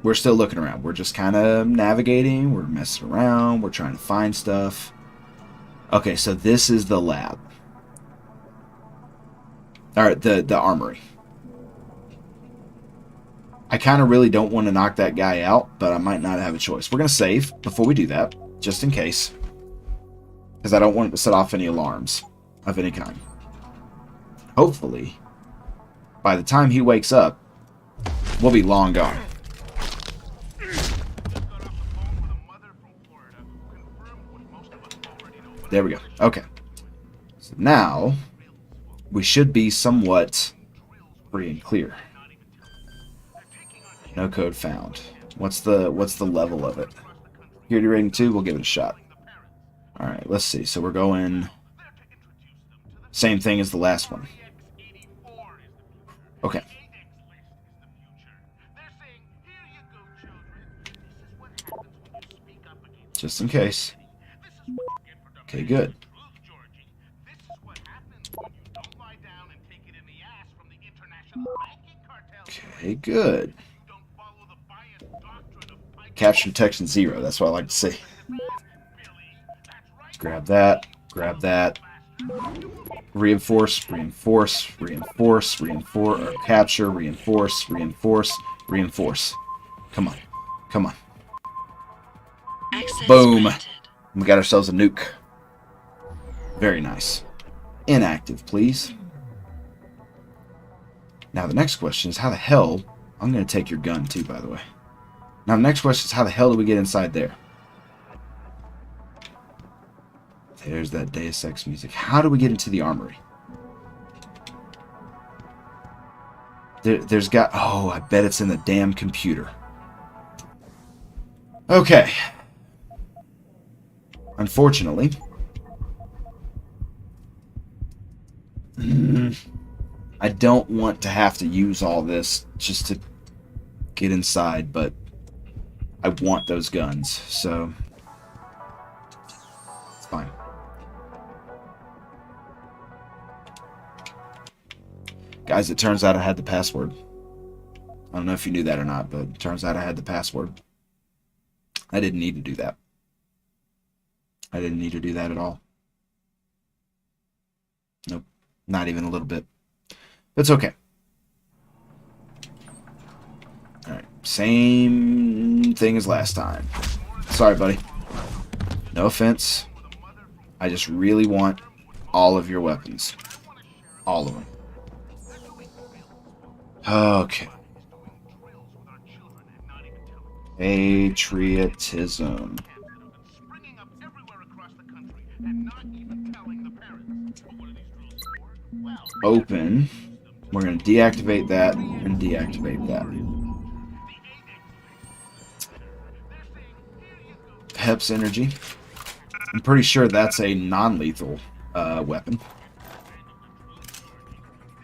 S1: We're still looking around. We're just kind of navigating. We're messing around. We're trying to find stuff. Okay, so this is the lab. Alright, the armory. I kind of really don't want to knock that guy out, but I might not have a choice. We're going to save before we do that, just in case. Because I don't want it to set off any alarms of any kind. Hopefully, by the time he wakes up, we'll be long gone. There we go. Okay. So now, we should be somewhat free and clear. No code found. What's the level of it? Security rating 2, we'll give it a shot. Alright, let's see. So we're going same thing as the last one. Okay. Just in case. Okay, good. Okay, good. Capture detection 0. That's what I like to see. Grab that. Grab that. Reinforce, reinforce, reinforce, reinforce, or capture, reinforce, reinforce, reinforce. Come on. Come on. Boom. We got ourselves a nuke. Very nice. Inactive, please. Now the next question is how the hell... I'm going to take your gun too, by the way. Now the next question is how the hell do we get inside there? There's that Deus Ex music. How do we get into the armory? There's got... Oh, I bet it's in the damn computer. Okay. Unfortunately... I don't want to have to use all this just to get inside, but I want those guns, so it's fine. Guys, it turns out I had the password. I don't know if you knew that or not, but it turns out I had the password. I didn't need to do that. I didn't need to do that at all. Nope. Not even a little bit. But it's okay. Alright. Same thing as last time. Sorry, buddy. No offense. I just really want all of your weapons. All of them. Okay. Patriotism. Open. We're going to deactivate that and deactivate that. Pep's energy. I'm pretty sure that's a non-lethal weapon.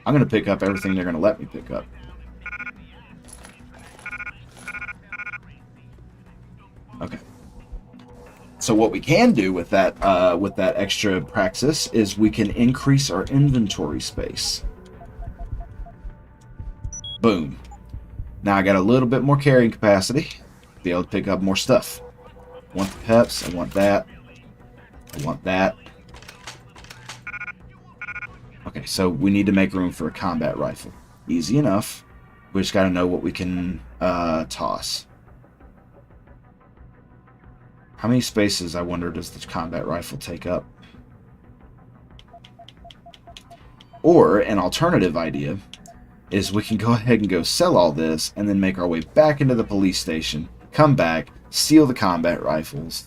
S1: I'm going to pick up everything they're going to let me pick up. Okay. So what we can do with that extra praxis is we can increase our inventory space. Boom. Now I got a little bit more carrying capacity. Be able to pick up more stuff. I want the peps. I want that. I want that. Okay, so we need to make room for a combat rifle. Easy enough. We just got to know what we can toss. How many spaces, I wonder, does the combat rifle take up? Or, an alternative idea is we can go ahead and go sell all this and then make our way back into the police station, come back, steal the combat rifles.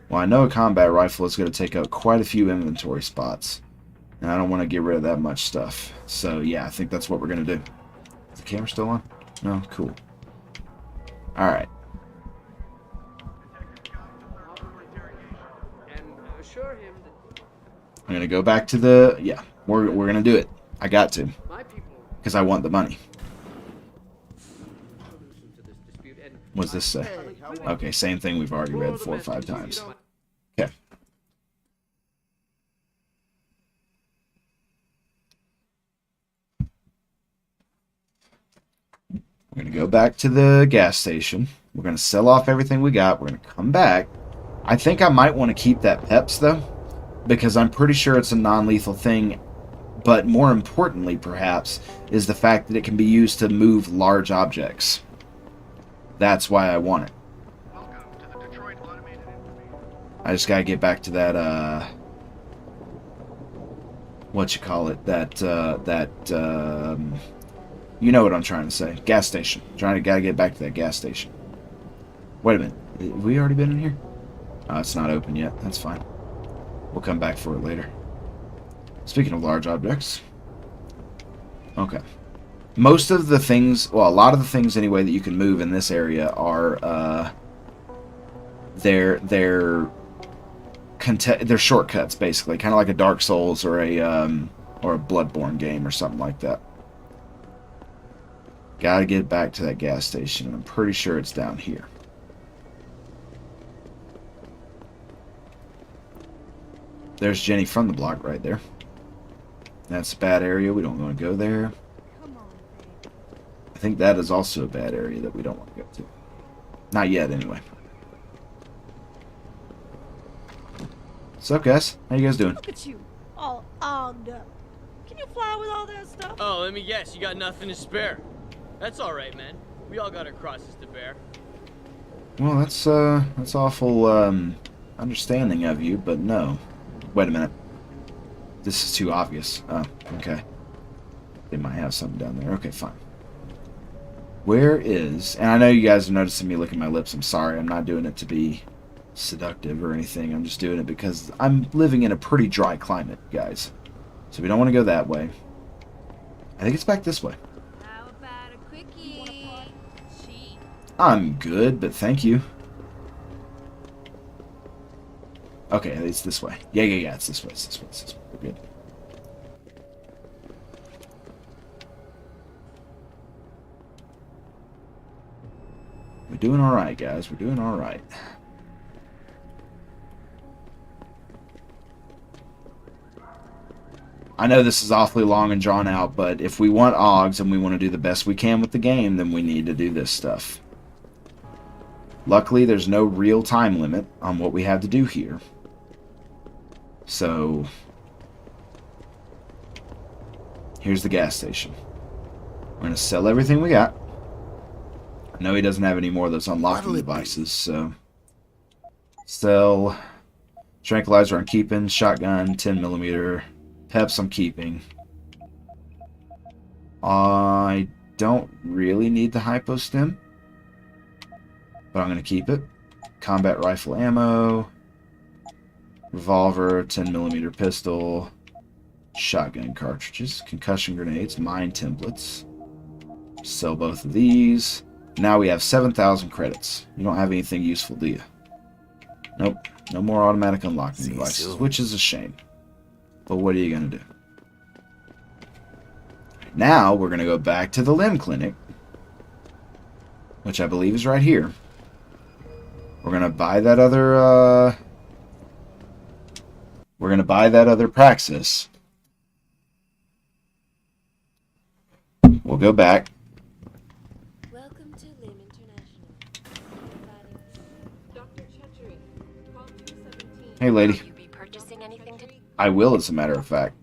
S1: Well, I know a combat rifle is going to take up quite a few inventory spots. And I don't want to get rid of that much stuff. So, yeah, I think that's what we're going to do. Is the camera still on? No? Cool. Alright. I'm going to go back to the... Yeah, we're going to do it. I got to. Because I want the money. What does this say? Okay, same thing we've already read 4 or 5 times. Okay. We're going to go back to the gas station. We're going to sell off everything we got. We're going to come back. I think I might want to keep that Peps, though, because I'm pretty sure it's a non-lethal thing. But more importantly, perhaps, is the fact that it can be used to move large objects. That's why I want it. I just gotta get back to that, what you call it, you know what I'm trying to say. Gas station. Gotta get back to that gas station. Wait a minute. Have we already been in here? It's not open yet. That's fine. We'll come back for it later. Speaking of large objects. Okay. Most of the things, well, a lot of the things anyway that you can move in this area are, they're shortcuts, basically. Kind of like a Dark Souls or a Bloodborne game or something like that. Gotta get back to that gas station. I'm pretty sure it's down here. There's Jenny from the block right there. That's a bad area. We don't want to go there. I think that is also a bad area that we don't want to go to. Not yet, anyway. What's up, guys? How you guys doing?
S19: Look at you, all ogged up. Can you fly with all that stuff?
S8: Oh, let me guess, you got nothing to spare. That's all right, man. We all got our crosses to bear.
S1: Well, that's awful understanding of you, but no. Wait a minute. This is too obvious. Oh, okay. They might have something down there. Okay, fine. Where is... And I know you guys are noticing me licking my lips. I'm sorry. I'm not doing it to be seductive or anything. I'm just doing it because I'm living in a pretty dry climate, guys. So we don't want to go that way. I think it's back this way.
S22: How about a quickie? Cheap.
S1: I'm good, but thank you. Okay, it's this way. Yeah, it's this way. It's this way. It's this way. We're good. We're doing alright, guys. We're doing alright. I know this is awfully long and drawn out, but if we want OGs and we want to do the best we can with the game, then we need to do this stuff. Luckily, there's no real time limit on what we have to do here. So, here's the gas station. We're going to sell everything we got. I know he doesn't have any more of those unlocking devices, so... Sell. Tranquilizer I'm keeping. Shotgun, 10mm. Peps I'm keeping. I don't really need the hypo stim, but I'm going to keep it. Combat rifle ammo. Revolver, 10mm pistol. Shotgun cartridges. Concussion grenades. Mine templates. Sell both of these. Now we have 7,000 credits. You don't have anything useful, do you? Nope. No more automatic unlocking devices, which is a shame. But what are you going to do? Now we're going to go back to the limb clinic, which I believe is right here. We're going to buy that other, Praxis. We'll go back.
S11: Welcome to Limb International. Dr. Chechery, call 217.
S1: Hey, lady.
S11: Will you be purchasing anything today?
S1: I will, as a matter of fact.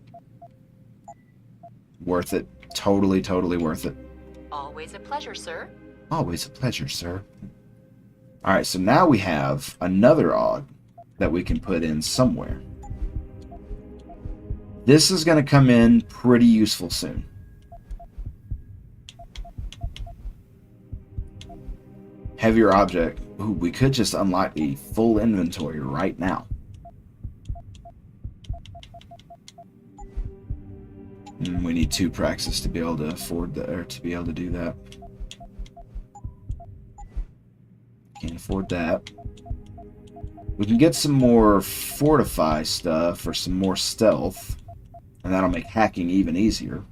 S1: Worth it. Totally, totally worth it.
S11: Always a pleasure, sir.
S1: Always a pleasure, sir. Alright, so now we have another AUG that we can put in somewhere. This is going to come in pretty useful soon. Heavier object. Ooh, we could just unlock the full inventory right now. And we need 2 praxis to be able to afford that, or to be able to do that. Can't afford that. We can get some more fortify stuff or some more stealth, and that'll make hacking even easier.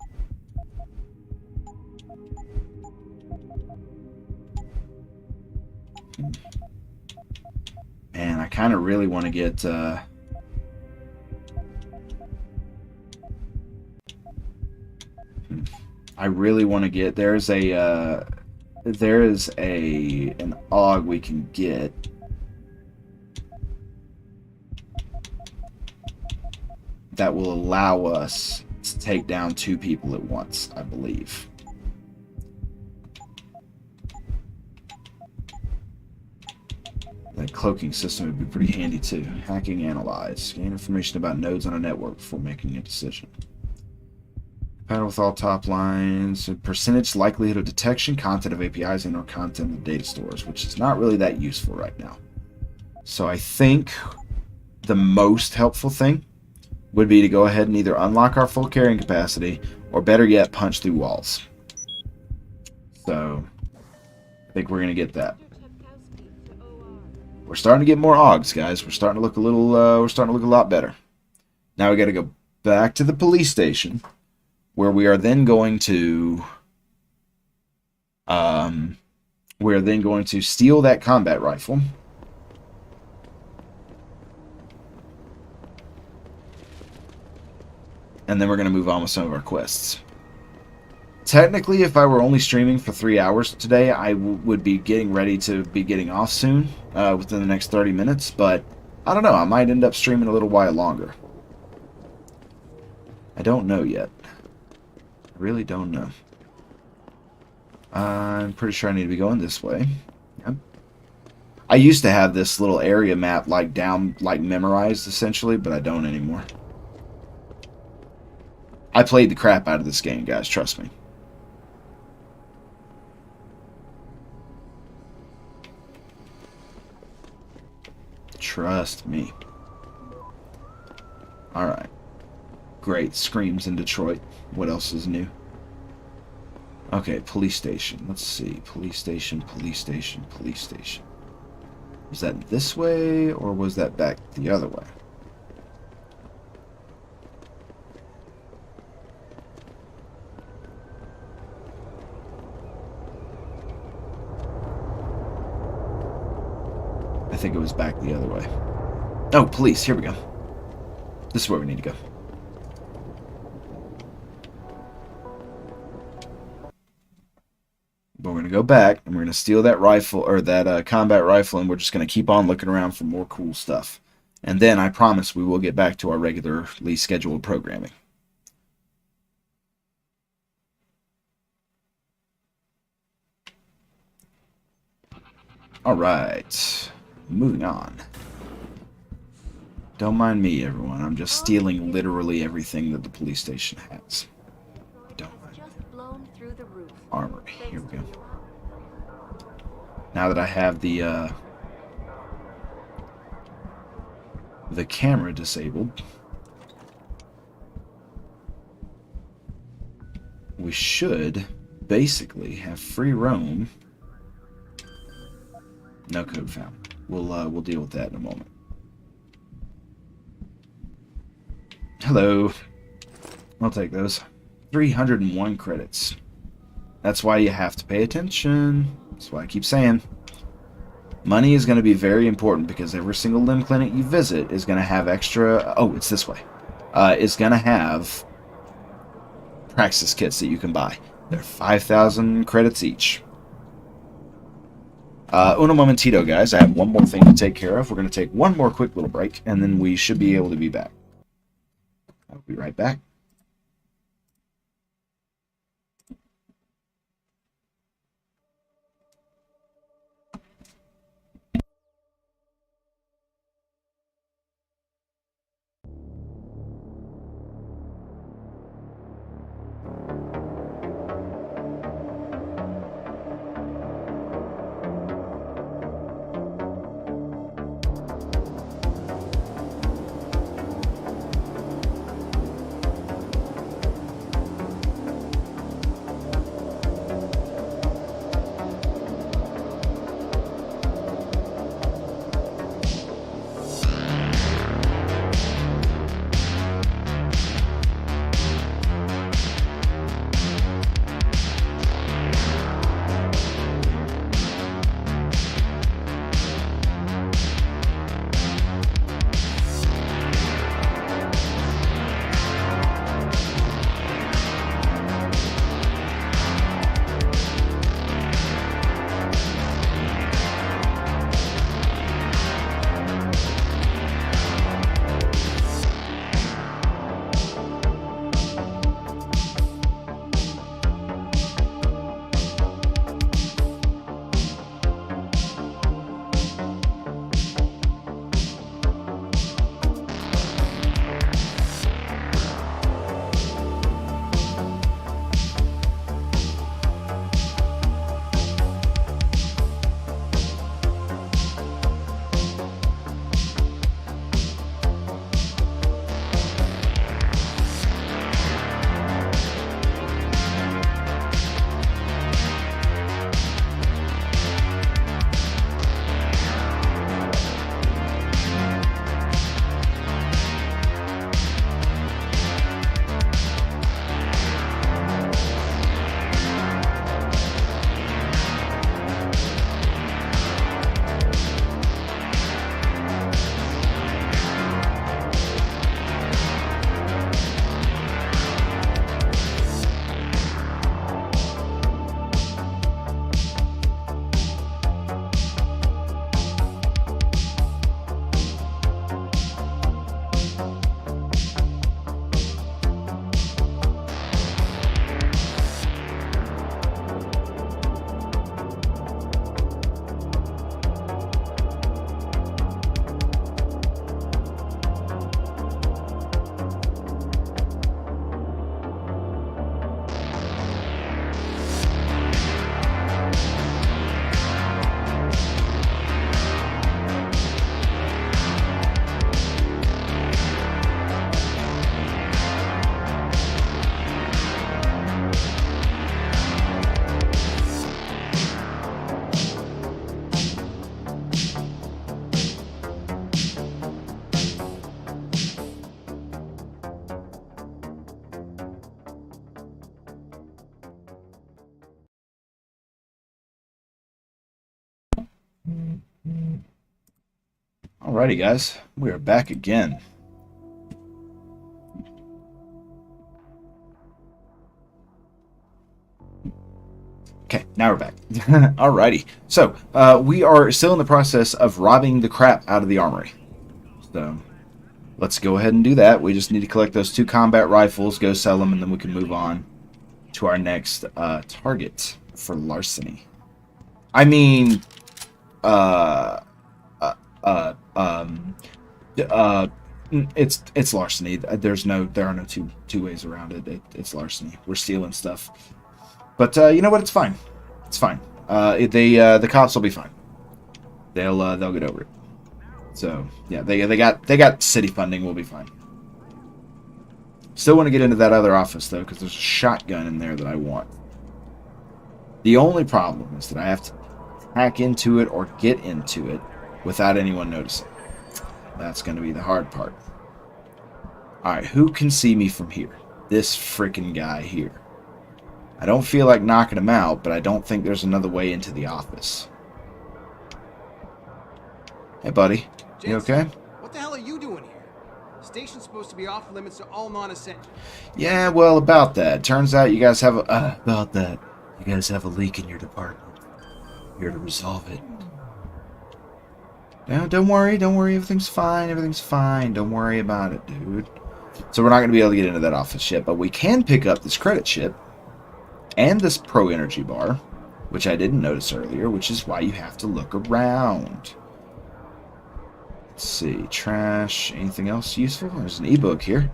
S1: Man, I kind of really want to get I really want to get, there is an AUG we can get that will allow us to take down 2 people at once, I believe. That cloaking system would be pretty handy too. Hacking, analyze. Gain information about nodes on a network before making a decision. Compatible with all top lines. Percentage likelihood of detection, content of APIs, and or content of data stores, which is not really that useful right now. So I think the most helpful thing would be to go ahead and either unlock our full carrying capacity, or better yet, punch through walls. So I think we're going to get that. We're starting to get more AUGs, guys. We're starting to look a little, we're starting to look a lot better. Now we got to go back to the police station, where we are then going to, steal that combat rifle. And then we're going to move on with some of our quests. Technically, if I were only streaming for 3 hours today, I would be getting ready to be getting off soon, within the next 30 minutes, but I don't know, I might end up streaming a little while longer. I don't know yet. I really don't know. I'm pretty sure I need to be going this way. Yep. I used to have this little area map memorized, essentially, but I don't anymore. I played the crap out of this game, guys, trust me. Trust me. Alright. Great. Screams in Detroit. What else is new? Okay, police station. Let's see. Police station, police station, police station. Was that this way, or was that back the other way? I think it was back the other way. Oh, police. Here we go. This is where we need to go. But we're going to go back, and we're going to steal that rifle, or that combat rifle, and we're just going to keep on looking around for more cool stuff. And then I promise we will get back to our regularly scheduled programming. Alright. Moving on. Don't mind me, everyone. I'm just stealing literally everything that the police station has. Don't mind. Armory. Here we go. Now that I have the camera disabled, we should basically have free roam. No code found. We'll deal with that in a moment. Hello. I'll take those. 301 credits. That's why you have to pay attention. That's why I keep saying. Money is going to be very important because every single limb clinic you visit is going to have extra... Oh, it's this way. It's going to have praxis kits that you can buy. They're 5,000 credits each. Uno momentito, guys. I have one more thing to take care of. We're going to take one more quick little break, and then we should be able to be back. I'll be right back. Alrighty, guys. We are back again. Okay, now we're back. Alrighty. So, we are still in the process of robbing the crap out of the armory. So, let's go ahead and do that. We just need to collect those 2 combat rifles, go sell them, and then we can move on to our next target for larceny. I mean, it's larceny. There are no two ways around it. It's larceny. We're stealing stuff. But you know what? It's fine. It's fine. The cops will be fine. They'll get over it. So yeah, they got city funding. We'll be fine. Still want to get into that other office though, because there's a shotgun in there that I want. The only problem is that I have to hack into it or get into it without anyone noticing. That's going to be the hard part. Alright, who can see me from here? This freaking guy here. I don't feel like knocking him out, but I don't think there's another way into the office. Hey, buddy. You okay?
S4: What the hell are you doing here? The station's supposed to be off limits to all non-essential.
S1: Yeah, well, about that. Turns out you guys have a... about that. You guys have a leak in your department. Here to resolve it. No, don't worry. Everything's fine. Don't worry about it, dude. So we're not going to be able to get into that office yet, but we can pick up this credit chip and this pro energy bar, which I didn't notice earlier, which is why you have to look around. Let's see. Trash. Anything else useful? There's an ebook here.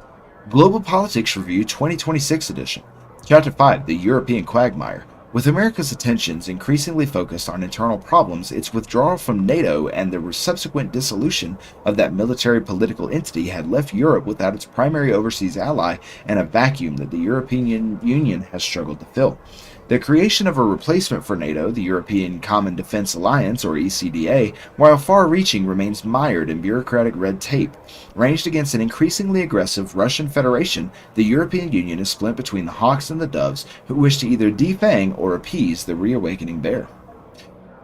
S1: Global Politics Review 2026 edition. Chapter 5, The European Quagmire. With America's attentions increasingly focused on internal problems, its withdrawal from NATO and the subsequent dissolution of that military political entity had left Europe without its primary overseas ally and a vacuum that the European Union has struggled to fill. The creation of a replacement for NATO, the European Common Defense Alliance, or ECDA, while far-reaching, remains mired in bureaucratic red tape. Ranged against an increasingly aggressive Russian Federation, the European Union is split between the hawks and the doves, who wish to either defang or appease the reawakening bear.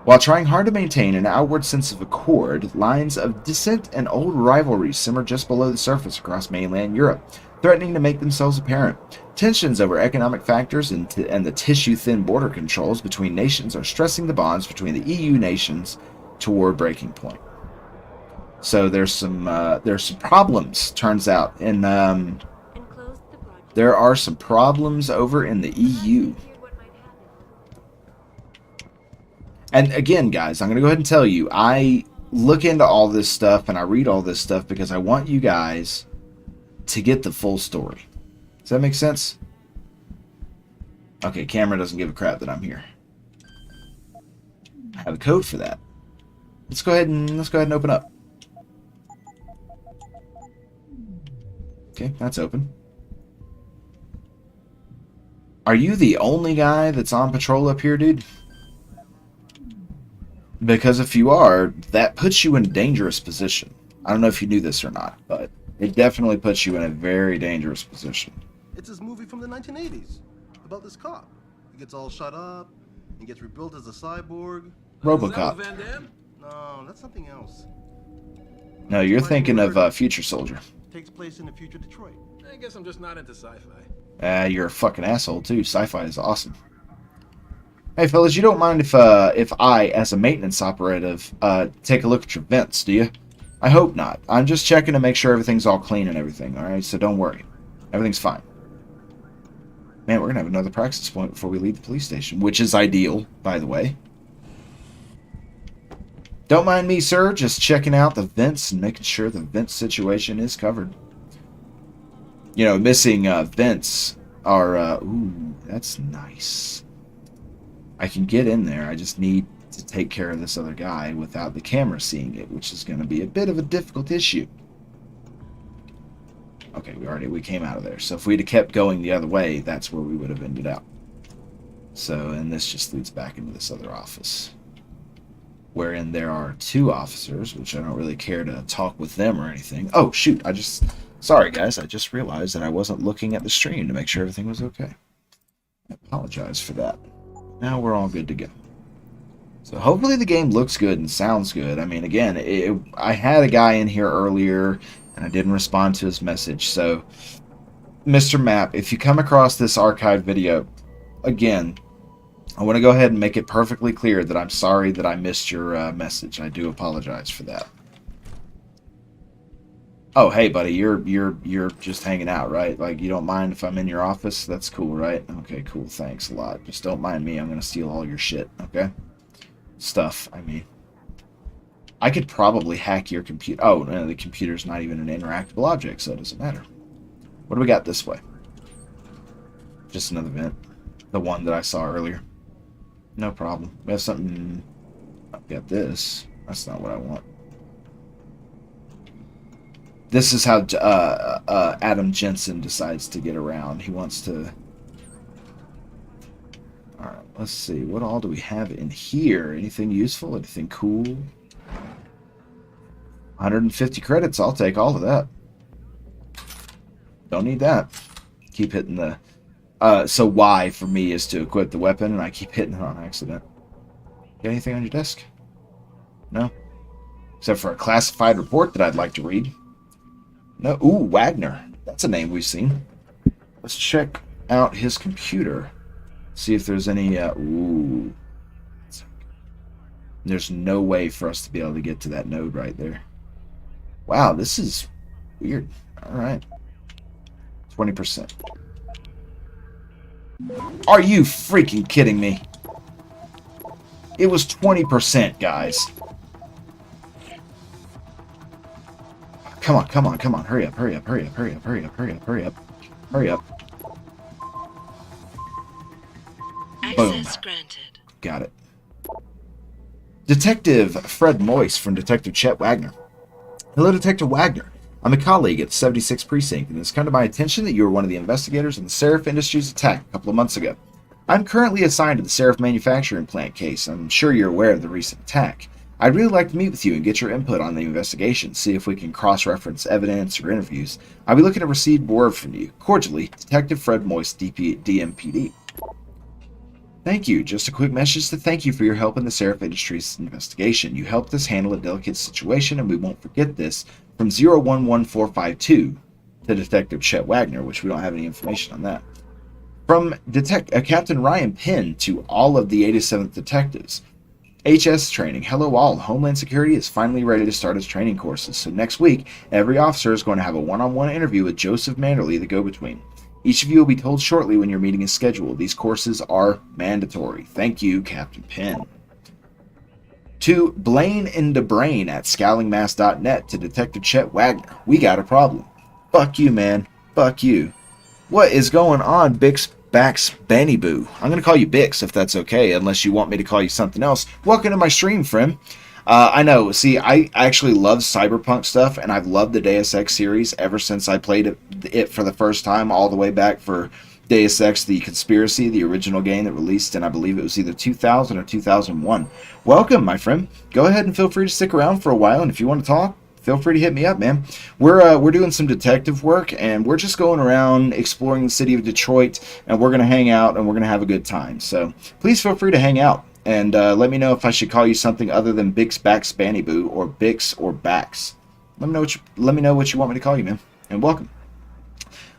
S1: While trying hard to maintain an outward sense of accord, lines of dissent and old rivalries simmer just below the surface across mainland Europe, threatening to make themselves apparent. Tensions over economic factors and the tissue-thin border controls between nations are stressing the bonds between the EU nations toward breaking point. So there's some problems, turns out, and there are some problems over in the EU. And again, guys, I'm going to go ahead and tell you, I look into all this stuff and I read all this stuff because I want you guys to get the full story. Does that make sense? Okay, camera doesn't give a crap that I'm here. I have a code for that. Let's go ahead and open up. Okay, that's open. Are you the only guy that's on patrol up here, dude? Because if you are, that puts you in a dangerous position. I don't know if you knew this or not, but it definitely puts you in a very dangerous position.
S15: It's this movie from the 1980s about this cop. He gets all shut up and gets rebuilt as a cyborg.
S1: RoboCop.
S15: Van Damme? No, that's something else.
S1: No, you're thinking of Future Soldier.
S15: Takes place in the future Detroit.
S17: I guess I'm just not into sci-fi.
S1: You're a fucking asshole too. Sci-fi is awesome. Hey fellas, you don't mind if I, as a maintenance operative, take a look at your vents, do you? I hope not. I'm just checking to make sure everything's all clean and everything, alright? So don't worry. Everything's fine. Man, we're gonna have another practice point before we leave the police station, which is ideal, by the way. Don't mind me, sir. Just checking out the vents and making sure the vent situation is covered. You know, missing vents are... ooh, that's nice. I can get in there. I just need to take care of this other guy without the camera seeing it, which is going to be a bit of a difficult issue. Okay, we came out of there. So if we'd have kept going the other way, that's where we would have ended up. So, and this just leads back into this other office, wherein there are 2 officers, which I don't really care to talk with them or anything. Oh, shoot, sorry guys, I just realized that I wasn't looking at the stream to make sure everything was okay. I apologize for that. Now we're all good to go. So hopefully the game looks good and sounds good. I mean, again, I had a guy in here earlier, and I didn't respond to his message. So, Mr. Map, if you come across this archived video, again, I want to go ahead and make it perfectly clear that I'm sorry that I missed your message. I do apologize for that. Oh, hey, buddy, you're just hanging out, right? Like, you don't mind if I'm in your office? That's cool, right? Okay, cool. Thanks a lot. Just don't mind me. I'm gonna steal all your shit, okay? Stuff, I mean. I could probably hack your computer. Oh, no, the computer's not even an interactable object, so it doesn't matter. What do we got this way? Just another vent. The one that I saw earlier. No problem. We have something... I've got this. That's not what I want. This is how Adam Jensen decides to get around. He wants to... Alright, let's see. What all do we have in here? Anything useful? Anything cool? 150 credits. I'll take all of that. Don't need that. Keep hitting the... so Y for me is to equip the weapon, and I keep hitting it on accident. Got anything on your desk? No? Except for a classified report that I'd like to read. No. Ooh, Wagner. That's a name we've seen. Let's check out his computer. See if there's any... ooh. There's no way for us to be able to get to that node right there. Wow, this is weird. Alright. 20%. Are you freaking kidding me? It was 20%, guys. Come on, come on, come on. Hurry up, hurry up, hurry up, hurry up, hurry up, hurry up, hurry up. Hurry up.
S16: Access granted.
S1: Got it. Detective Fred Moyce from Detective Chet Wagner. Hello, Detective Wagner. I'm a colleague at 76 Precinct, and it's come to my attention that you were one of the investigators in the Seraph Industries attack a couple of months ago. I'm currently assigned to the Seraph manufacturing plant case. I'm sure you're aware of the recent attack. I'd really like to meet with you and get your input on the investigation, see if we can cross-reference evidence or interviews. I'll be looking to receive word from you. Cordially, Detective Fred Moyce, DMPD. Thank you. Just a quick message to thank you for your help in the Seraph Industries investigation. You helped us handle a delicate situation, and we won't forget this. From 011452 to Detective Chet Wagner, which we don't have any information on that. From Captain Ryan Penn to all of the 87th Detectives. HS training. Hello all. Homeland Security is finally ready to start its training courses, so next week, every officer is going to have a one-on-one interview with Joseph Manderley, the go-between. Each of you will be told shortly when your meeting is scheduled. These courses are mandatory. Thank you, Captain Penn. To Blaine and DeBrain at scowlingmass.net to Detective Chet Wagner. We got a problem. Fuck you, man. Fuck you. What is going on, Bix Bax Benny Boo? I'm going to call you Bix if that's okay, unless you want me to call you something else. Welcome to my stream, friend. I know. See, I actually love cyberpunk stuff, and I've loved the Deus Ex series ever since I played it for the first time, all the way back for Deus Ex, The Conspiracy, the original game that released in, I believe it was either 2000 or 2001. Welcome, my friend. Go ahead and feel free to stick around for a while, and if you want to talk, feel free to hit me up, man. We're doing some detective work, and we're just going around exploring the city of Detroit, and we're going to hang out, and we're going to have a good time. So please feel free to hang out, and let me know if I should call you something other than Bix Bax Banny Boo, or Bix or Bax. Let me know what you want me to call you, man, and welcome.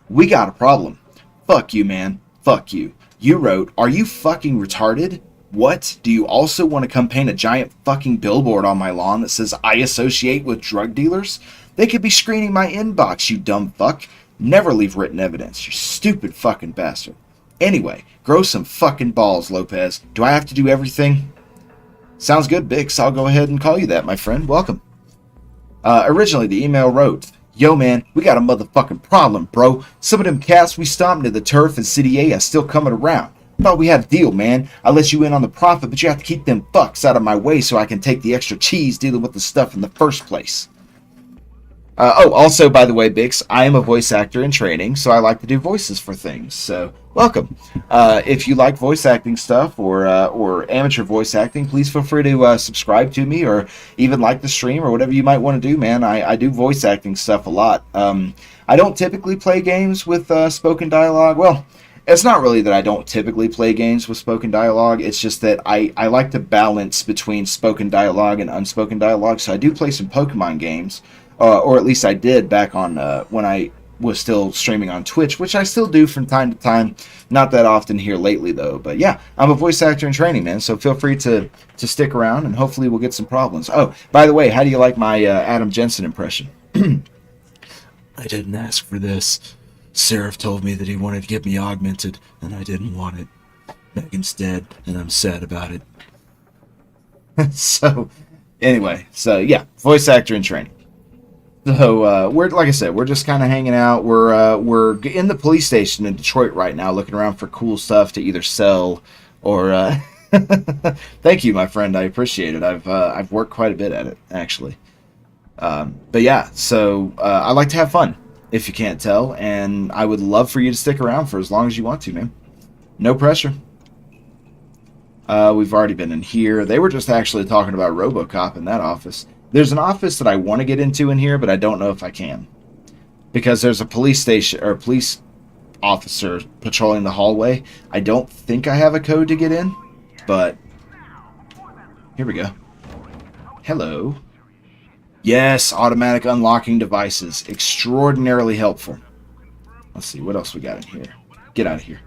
S1: We got a problem. Fuck you, man. Fuck you. You wrote, "Are you fucking retarded? What? Do you also want to come paint a giant fucking billboard on my lawn that says I associate with drug dealers? They could be screening my inbox, you dumb fuck. Never leave written evidence, you stupid fucking bastard. Anyway, grow some fucking balls, Lopez. Do I have to do everything?" Sounds good, Bix. I'll go ahead and call you that, my friend. Welcome. Originally, the email wrote, "Yo, man, we got a motherfucking problem, bro. Some of them cats we stomped into the turf in City A are still coming around. Thought we had a deal, man. I let you in on the profit, but you have to keep them fucks out of my way so I can take the extra cheese dealing with the stuff in the first place." Also, by the way, Bix, I am a voice actor in training, so I like to do voices for things. So, welcome. If you like voice acting stuff or amateur voice acting, please feel free to subscribe to me or even like the stream or whatever you might want to do, man. I do voice acting stuff a lot. I don't typically play games with spoken dialogue. Well, It's not really that I don't typically play games with spoken dialogue. It's just that I like to balance between spoken dialogue and unspoken dialogue. So I do play some Pokemon games, or at least I did back on when I was still streaming on Twitch, which I still do from time to time. Not that often here lately, though. But yeah, I'm a voice actor in training, man. So feel free to stick around, and hopefully we'll get some problems. Oh, by the way, how do you like my Adam Jensen impression? I didn't ask for this. Seraph told me that he wanted to get me augmented, and I didn't want it. Megan's dead, and I'm sad about it. So, anyway, so yeah, voice actor in training. So we're, like I said, we're just kind of hanging out. We're in the police station in Detroit right now, looking around for cool stuff to either sell or. Thank you, my friend. I appreciate it. I've worked quite a bit at it, actually. But yeah, so I like to have fun, if you can't tell, and I would love for you to stick around for as long as you want to, man. No pressure. We've already been in here. They were just actually talking about RoboCop in that office. There's an office that I want to get into in here, but I don't know if I can. Because there's a police station, or a police officer patrolling the hallway. I don't think I have a code to get in, but here we go. Hello. Yes, automatic unlocking devices. Extraordinarily helpful. Let's see, what else we got in here? Get out of here.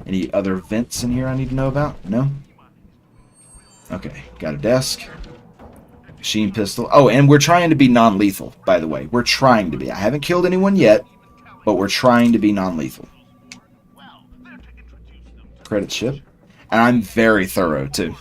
S1: Any other vents in here I need to know about? No? Okay, got a desk. Machine pistol. Oh, and we're trying to be non-lethal, by the way. We're trying to be. I haven't killed anyone yet, but we're trying to be non-lethal. Credit ship. And I'm very thorough, too.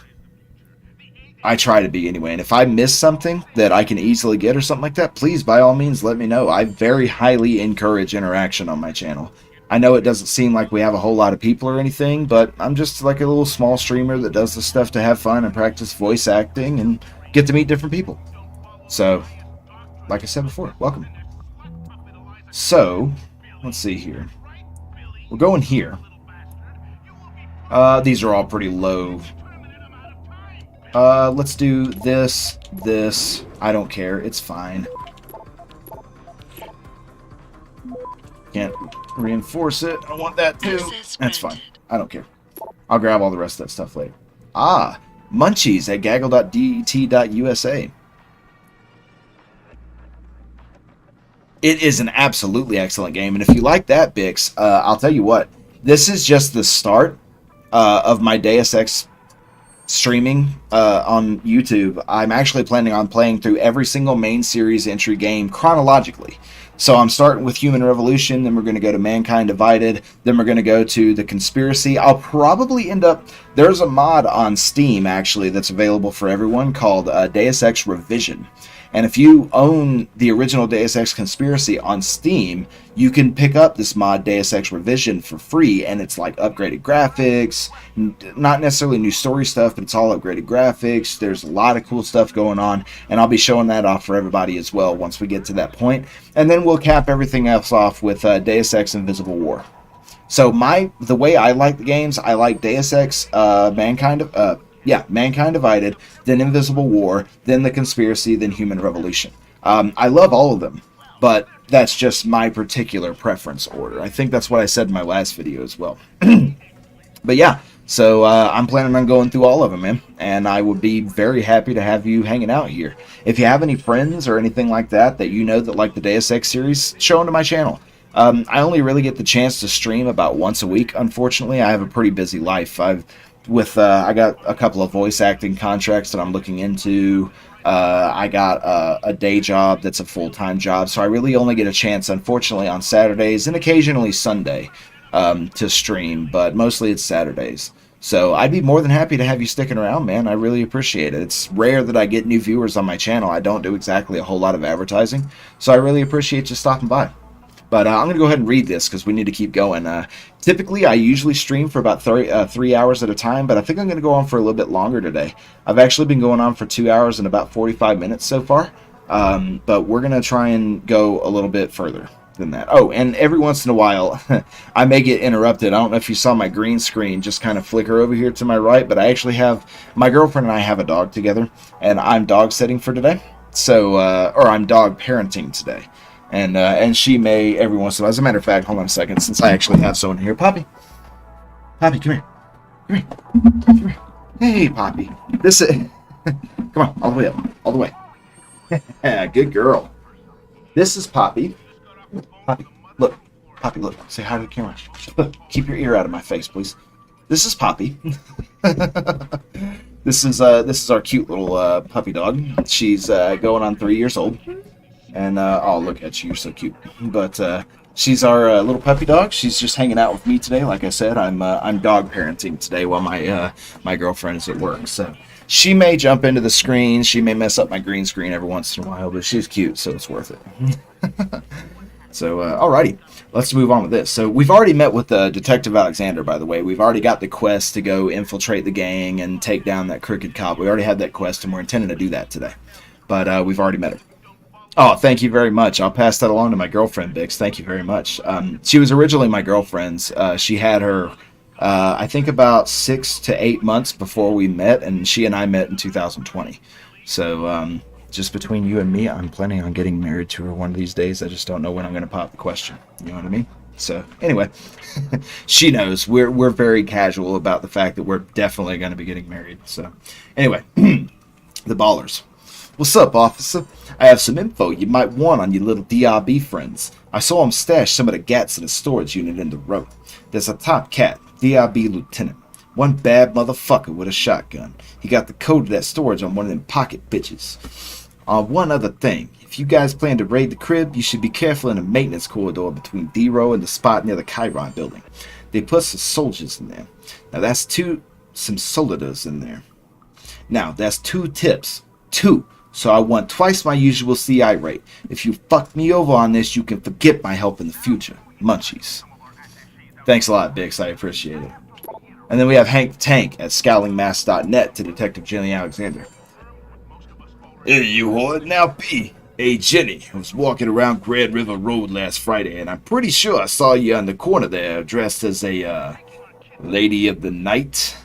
S1: I try to be anyway, and if I miss something that I can easily get or something like that, please, by all means, let me know. I very highly encourage interaction on my channel. I know it doesn't seem like we have a whole lot of people or anything, but I'm just like a little small streamer that does the stuff to have fun and practice voice acting and get to meet different people. So, like I said before, welcome. So, let's see here. We're going here. These are all pretty low. Let's do this, this. I don't care. It's fine. Can't reinforce it. I want that too. That's fine. I don't care. I'll grab all the rest of that stuff later. Ah, Munchies at gaggle.det.usa. It is an absolutely excellent game, and if you like that, Bix, I'll tell you what. This is just the start of my Deus Ex streaming on YouTube. I'm actually planning on playing through every single main series entry game chronologically. So I'm starting with Human Revolution, then we're going to go to Mankind Divided, then we're going to go to The Conspiracy. I'll probably end up... There's a mod on Steam, actually, that's available for everyone called Deus Ex Revision. And if you own the original Deus Ex Conspiracy on Steam, you can pick up this mod Deus Ex Revision for free, and it's like upgraded graphics, not necessarily new story stuff, but it's all upgraded graphics. There's a lot of cool stuff going on, and I'll be showing that off for everybody as well once we get to that point. And then we'll cap everything else off with Deus Ex Invisible War. So the way I like the games, I like Deus Ex, Mankind Divided, then Invisible War, then The Conspiracy, then Human Revolution. I love all of them, but that's just my particular preference order. I think that's what I said in my last video as well. But yeah, so I'm planning on going through all of them, man, and I would be very happy to have you hanging out here. If you have any friends or anything like that you know that like the Deus Ex series, show them to my channel. I only really get the chance to stream about once a week, unfortunately. I have a pretty busy life. I got a couple of voice acting contracts that I'm looking into. I got a day job that's a full-time job, so I really only get a chance, unfortunately, on Saturdays and occasionally Sunday to stream, but mostly it's Saturdays. So I'd be more than happy to have you sticking around, man. I really appreciate it. It's rare that I get new viewers on my channel. I don't do exactly a whole lot of advertising, so I really appreciate you stopping by. But I'm going to go ahead and read this because we need to keep going. Typically, I usually stream for about 3 hours at a time, but I think I'm going to go on for a little bit longer today. I've actually been going on for 2 hours and about 45 minutes so far, but we're going to try and go a little bit further than that. Oh, and every once in a while, I may get interrupted. I don't know if you saw my green screen just kind of flicker over here to my right, but I actually have, my girlfriend and I have a dog together, and I'm dog sitting for today, so, or I'm dog parenting today. And she may every once in a while. As a matter of fact, hold on a second, since I actually have someone here. Poppy, come here. Come here. Come here. Hey, Poppy. This is... Come on, all the way up. All the way. Yeah, good girl. This is Poppy. Poppy, look. Poppy, look. Say hi to the camera. Look, keep your ear out of my face, please. This is Poppy. This is our cute little puppy dog. She's going on 3 years old. And, oh, look at you. You're so cute. But, she's our little puppy dog. She's just hanging out with me today. Like I said, I'm dog parenting today while my girlfriend is at work. So she may jump into the screen. She may mess up my green screen every once in a while, but she's cute, so it's worth it. So, alrighty. Let's move on with this. So we've already met with Detective Alexander, by the way. We've already got the quest to go infiltrate the gang and take down that crooked cop. We already had that quest, and we're intending to do that today. But we've already met her. Oh, thank you very much. I'll pass that along to my girlfriend, Bix. Thank you very much. She was originally my girlfriend's. She had her, I think, about 6 to 8 months before we met, and she and I met in 2020. So just between you and me, I'm planning on getting married to her one of these days. I just don't know when I'm going to pop the question. You know what I mean? So anyway, she knows. We're very casual about the fact that we're definitely going to be getting married. So anyway, the ballers. What's up, officer? I have some info you might want on your little DRB friends. I saw him stash some of the gats in a storage unit in the road. There's a top cat, DRB lieutenant. One bad motherfucker with a shotgun. He got the code to that storage on one of them pocket bitches. One other thing. If you guys plan to raid the crib, you should be careful in the maintenance corridor between D-Row and the spot near the Chiron building. They put some soldiers in there. Now that's some soldiers in there. Now that's 2 tips. 2. So I want twice my usual CI rate. If you fuck me over on this, you can forget my help in the future. Munchies. Thanks a lot, Bix. I appreciate it. And then we have Hank the Tank at scowlingmask.net to Detective Jenny Alexander. Hey, you whore. Now, P. Hey, Jenny. I was walking around Grand River Road last Friday, and I'm pretty sure I saw you on the corner there, dressed as a, lady of the night.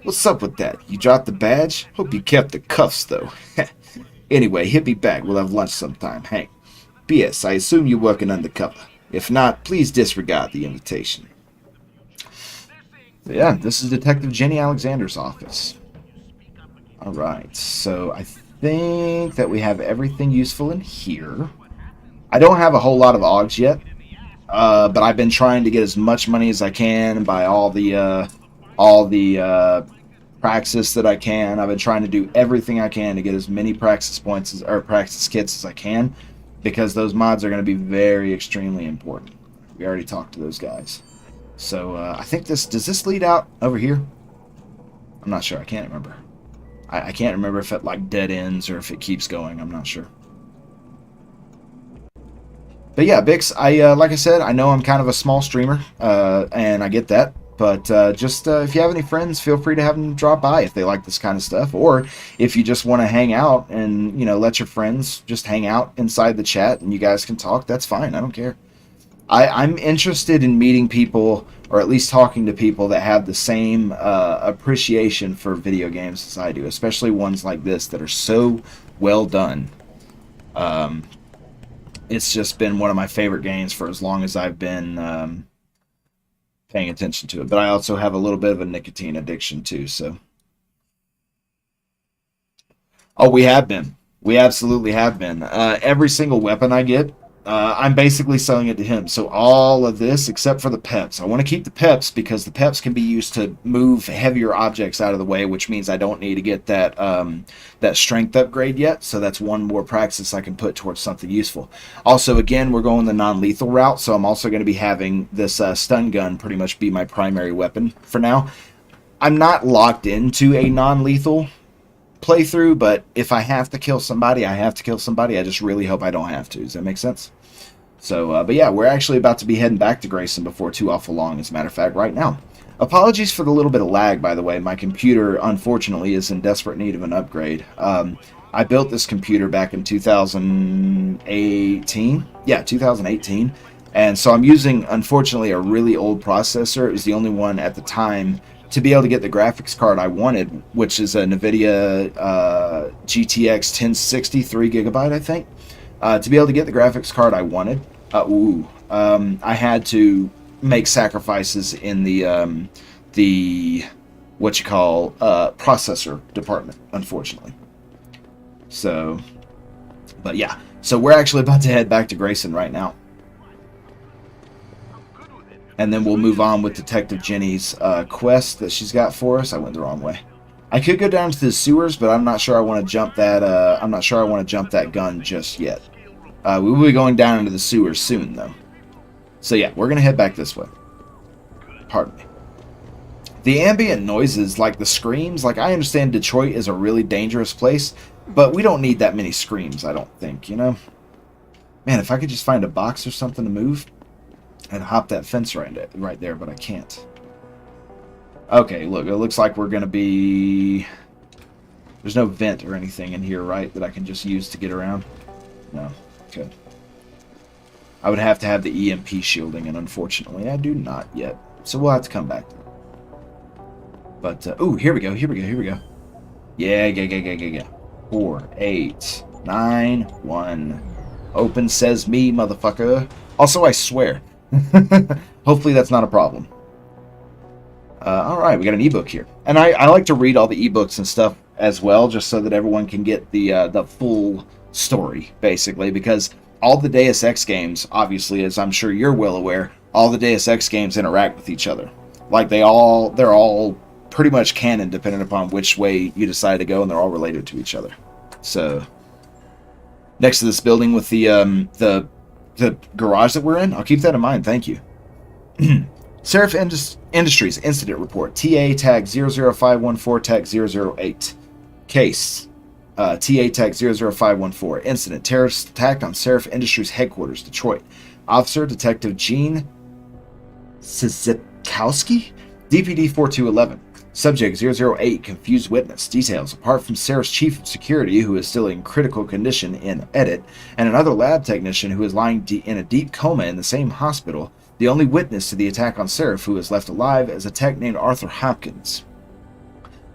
S1: What's up with that? You dropped the badge? Hope you kept the cuffs, though. Anyway, hit me back. We'll have lunch sometime. Hank. P.S. I assume you're working undercover. If not, please disregard the invitation. Yeah, this is Detective Jenny Alexander's office. Alright, so I think that we have everything useful in here. I don't have a whole lot of AUGs yet, but I've been trying to get as much money as I can and buy all the praxis that I can. I've been trying to do everything I can to get as many praxis points or praxis kits as I can, because those mods are going to be very extremely important. We already talked to those guys. So I think does this lead out over here? I'm not sure. I can't remember. I can't remember if it like dead ends or if it keeps going. I'm not sure. But yeah, Bix, like I said, I know I'm kind of a small streamer, and I get that. But just if you have any friends, feel free to have them drop by if they like this kind of stuff. Or if you just want to hang out and, you know, let your friends just hang out inside the chat and you guys can talk, that's fine. I don't care. I'm interested in meeting people, or at least talking to people that have the same appreciation for video games as I do, especially ones like this that are so well done. It's just been one of my favorite games for as long as I've been paying attention to it. But I also have a little bit of a nicotine addiction too, so. Oh, we have been. We absolutely have been. Every single weapon I get, I'm basically selling it to him. So all of this, except for the peps. I want to keep the peps because the peps can be used to move heavier objects out of the way, which means I don't need to get that that strength upgrade yet. So that's one more praxis I can put towards something useful. Also, again, we're going the non-lethal route, so I'm also going to be having this stun gun pretty much be my primary weapon for now. I'm not locked into a non-lethal playthrough, but if I have to kill somebody, I have to kill somebody. I just really hope I don't have to. Does that make sense? So, but yeah, we're actually about to be heading back to Grayson before too awful long, as a matter of fact, right now. Apologies for the little bit of lag, by the way. My computer, unfortunately, is in desperate need of an upgrade. I built this computer back in 2018. Yeah, 2018. And so I'm using, unfortunately, a really old processor. It was the only one at the time to be able to get the graphics card I wanted, which is a NVIDIA GTX 1060, 3 gigabyte, I think. To be able to get the graphics card I wanted, I had to make sacrifices in the processor department, unfortunately. So, but yeah. So we're actually about to head back to Grayson right now. And then we'll move on with Detective Jenny's quest that she's got for us. I went the wrong way. I could go down to the sewers, but I'm not sure I want to jump that. I'm not sure I want to jump that gun just yet. We will be going down into the sewers soon, though. So yeah, we're gonna head back this way. Pardon me. The ambient noises, like the screams, like I understand Detroit is a really dangerous place, but we don't need that many screams. I don't think, you know. Man, if I could just find a box or something to move, I'd hop that fence right there, but I can't. Okay, look, it looks like we're gonna be. There's no vent or anything in here, right? That I can just use to get around. No. Okay. I would have to have the EMP shielding, and unfortunately, I do not yet. So we'll have to come back. But, ooh, here we go. Yeah. 4, 8, 9, 1. Open says me, motherfucker. Also, I swear. Hopefully that's not a problem. Alright, we got an ebook here. And I like to read all the ebooks and stuff as well, just so that everyone can get the full story, basically, because all the Deus Ex games, obviously, as I'm sure you're well aware, all the Deus Ex games interact with each other. Like, they're all pretty much canon, depending upon which way you decide to go, and they're all related to each other. So, next to this building with the garage that we're in, I'll keep that in mind, thank you. Seraph Industries Incident Report, TA Tag 00514, Tag 008. Case, TA Tag 00514. Incident, terrorist attack on Seraph Industries headquarters, Detroit. Officer, Detective Gene Sizikowski, DPD 4211. Subject 008, confused witness. Details, apart from Seraph's chief of security, who is still in critical condition in edit, and another lab technician who is lying in a deep coma in the same hospital, the only witness to the attack on Seraph who is left alive is a tech named Arthur Hopkins.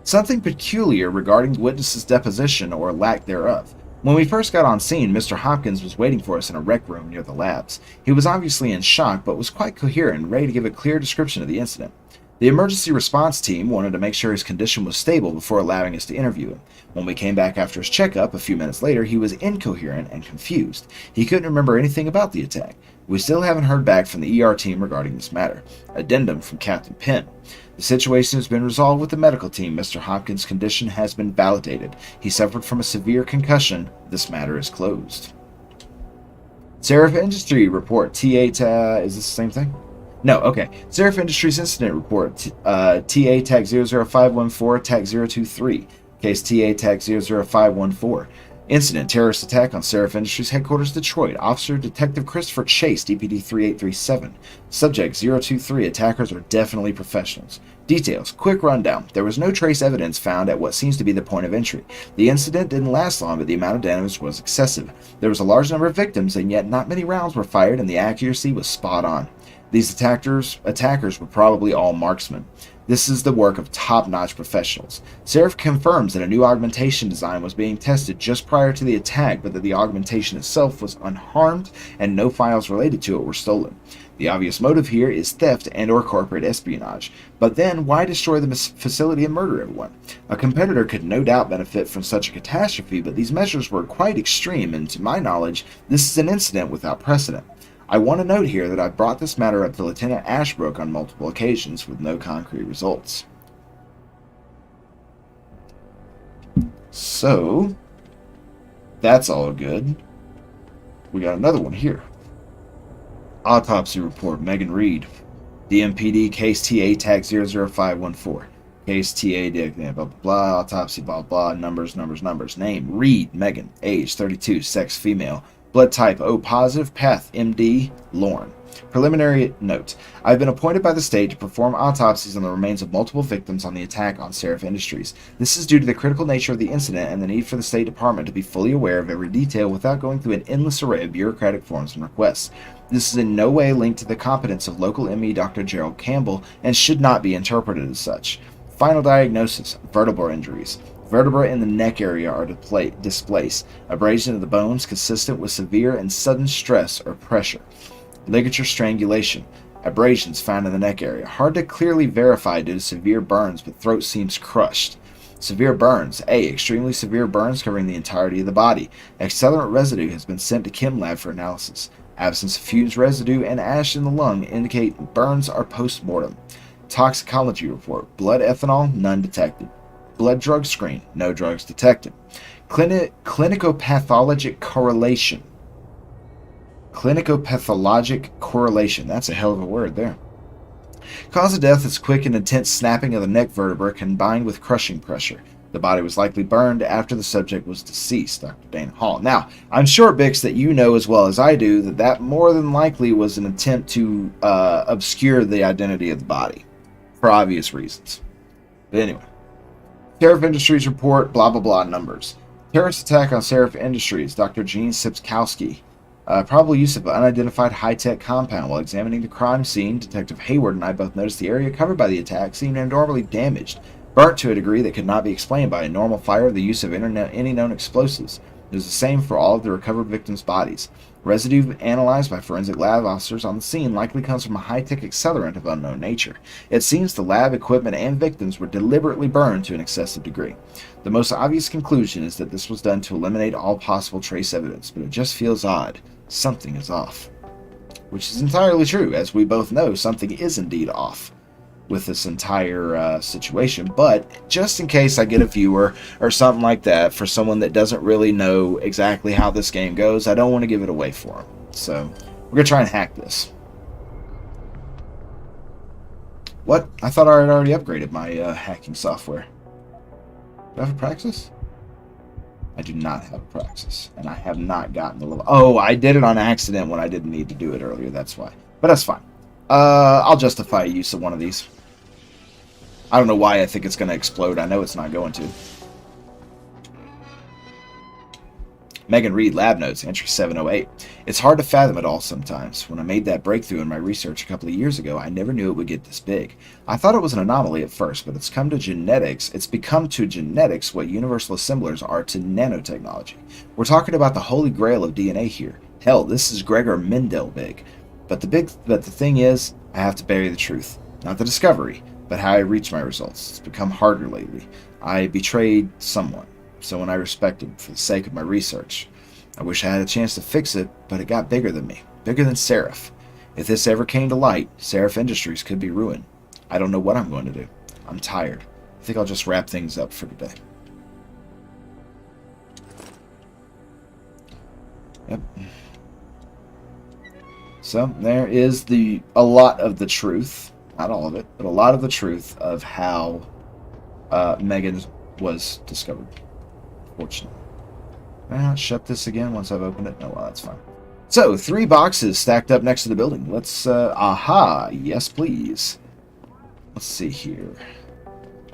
S1: Something peculiar regarding the witness's deposition or lack thereof. When we first got on scene, Mr. Hopkins was waiting for us in a rec room near the labs. He was obviously in shock, but was quite coherent and ready to give a clear description of the incident. The emergency response team wanted to make sure his condition was stable before allowing us to interview him. When we came back after his checkup a few minutes later, he was incoherent and confused. He couldn't remember anything about the attack. We still haven't heard back from the ER team regarding this matter. Addendum from Captain Penn. The situation has been resolved with the medical team. Mr. Hopkins' condition has been validated. He suffered from a severe concussion. This matter is closed. Seraph Industry Report. Is this the same thing? No, okay. Seraph Industries Incident Report. TA Tag 00514, Tag 023. Case TA Tag 00514. Incident, terrorist attack on Seraph Industries headquarters, Detroit. Officer Detective Christopher Chase, DPD 3837. Subject 023. Attackers are definitely professionals. Details, quick rundown. There was no trace evidence found at what seems to be the point of entry. The incident didn't last long, but the amount of damage was excessive. There was a large number of victims, and yet not many rounds were fired, and the accuracy was spot on. These attackers were probably all marksmen. This is the work of top-notch professionals. Seraph confirms that a new augmentation design was being tested just prior to the attack, but that the augmentation itself was unharmed and no files related to it were stolen. The obvious motive here is theft and/or corporate espionage. But then, why destroy the facility and murder everyone? A competitor could no doubt benefit from such a catastrophe, but these measures were quite extreme, and to my knowledge, this is an incident without precedent. I want to note here that I've brought this matter up to Lieutenant Ashbrook on multiple occasions with no concrete results. So, that's all good. We got another one here. Autopsy report, Megan Reed. DMPD, case TA Tag 00514. Case TA, blah, blah, blah, autopsy, blah, blah, numbers. Name, Reed, Megan. Age, 32, sex, female. Blood type O positive, path MD, Lorne. Preliminary note. I've been appointed by the state to perform autopsies on the remains of multiple victims on the attack on Seraph Industries. This is due to the critical nature of the incident and the need for the State Department to be fully aware of every detail without going through an endless array of bureaucratic forms and requests. This is in no way linked to the competence of local ME Dr. Gerald Campbell and should not be interpreted as such. Final diagnosis, vertebral injuries. Vertebrae in the neck area are displaced. Abrasion of the bones consistent with severe and sudden stress or pressure. Ligature strangulation. Abrasions found in the neck area. Hard to clearly verify due to severe burns, but throat seems crushed. Severe burns. A. Extremely severe burns covering the entirety of the body. Accelerant residue has been sent to chem lab for analysis. Absence of fused residue and ash in the lung indicate burns are post-mortem. Toxicology report. Blood ethanol, none detected. Blood drug screen, no drugs detected. Clinicopathologic correlation. Clinicopathologic correlation. That's a hell of a word there. Cause of death is quick and intense snapping of the neck vertebra combined with crushing pressure. The body was likely burned after the subject was deceased, Dr. Dana Hall. Now, I'm sure, Bix, that you know as well as I do that more than likely was an attempt to obscure the identity of the body, for obvious reasons. But anyway. Seraph Industries report, blah, blah, blah, numbers. Terrorist attack on Seraph Industries, Dr. Gene Sipskowski. Probable use of unidentified high-tech compound. While examining the crime scene, Detective Hayward and I both noticed the area covered by the attack seemed abnormally damaged, burnt to a degree that could not be explained by a normal fire or the use of any known explosives. It was the same for all of the recovered victims' bodies. Residue analyzed by forensic lab officers on the scene likely comes from a high-tech accelerant of unknown nature. It seems the lab equipment and victims were deliberately burned to an excessive degree. The most obvious conclusion is that this was done to eliminate all possible trace evidence, but it just feels odd. Something is off. Which is entirely true. As we both know, something is indeed off with this entire situation. But just in case I get a viewer or something like that, for someone that doesn't really know exactly how this game goes, I don't want to give it away for them. So we're going to try and hack this. What? I thought I had already upgraded my hacking software. Do I have a Praxis? I do not have a Praxis, and I have not gotten the level. Oh, I did it on accident when I didn't need to do it earlier, that's why. But that's fine. I'll justify use of one of these. I don't know why I think it's going to explode. I know it's not going to. Megan Reed, Lab Notes, Entry 708. It's hard to fathom it all sometimes. When I made that breakthrough in my research a couple of years ago, I never knew it would get this big. I thought it was an anomaly at first, but it's become to genetics what universal assemblers are to nanotechnology. We're talking about the holy grail of DNA here. Hell, this is Gregor Mendel big. But the thing is, I have to bury the truth. Not the discovery, but how I reach my results. It's become harder lately. I betrayed someone I respected for the sake of my research. I wish I had a chance to fix it, but it got bigger than me. Bigger than Seraph. If this ever came to light, Seraph Industries could be ruined. I don't know what I'm going to do. I'm tired. I think I'll just wrap things up for today. Yep. So, there is a lot of the truth. Not all of it, but a lot of the truth of how Megan was discovered. Fortunately. I'll shut this again once I've opened it. No, well, that's fine. So, 3 boxes stacked up next to the building. Let's, aha, yes please. Let's see here.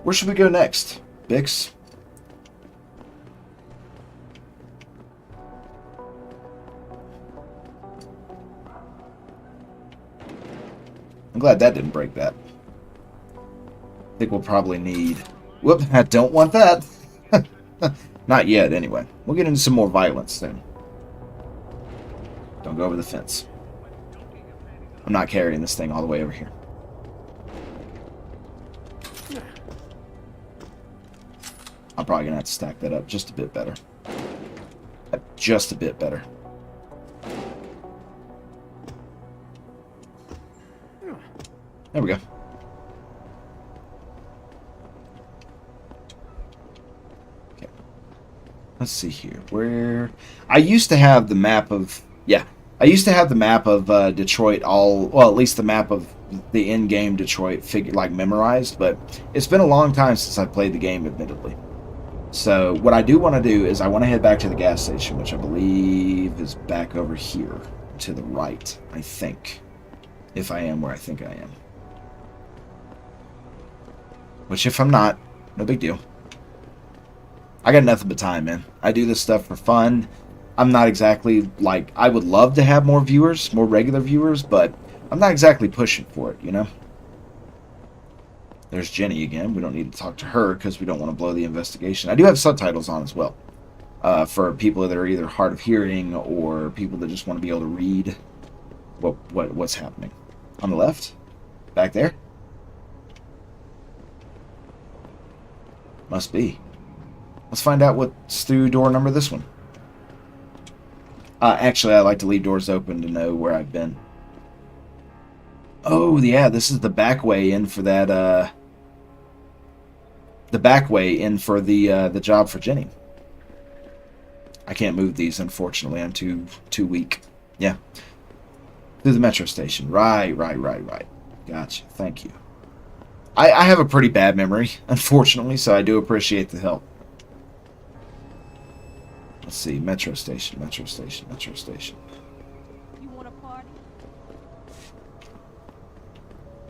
S1: Where should we go next? Bix? I'm glad that didn't break that. I think we'll probably need... Whoop, I don't want that. Not yet, anyway. We'll get into some more violence soon. Don't go over the fence. I'm not carrying this thing all the way over here. I'm probably going to have to stack that up just a bit better. Just a bit better. There we go. Okay. Let's see here. Where I used to have the map of Detroit at least the map of the in-game Detroit memorized, but it's been a long time since I played the game, admittedly. So what I do want to do is I want to head back to the gas station, which I believe is back over here to the right, I think. If I am where I think I am. Which, if I'm not, no big deal. I got nothing but time, man. I do this stuff for fun. I'm not exactly, I would love to have more viewers, more regular viewers, but I'm not exactly pushing for it, you know? There's Jenny again. We don't need to talk to her because we don't want to blow the investigation. I do have subtitles on as well. For people that are either hard of hearing or people that just want to be able to read what's happening. On the left? Back there? Must be. Let's find out what's through door number this one. Actually, I like to leave doors open to know where I've been. Oh, yeah, this is the back way in for that, the back way in for the job for Jenny. I can't move these, unfortunately. I'm too weak. Yeah. Through the metro station. Right. Gotcha. Thank you. I have a pretty bad memory, unfortunately, so I do appreciate the help. Let's see. Metro station.
S19: You want a party?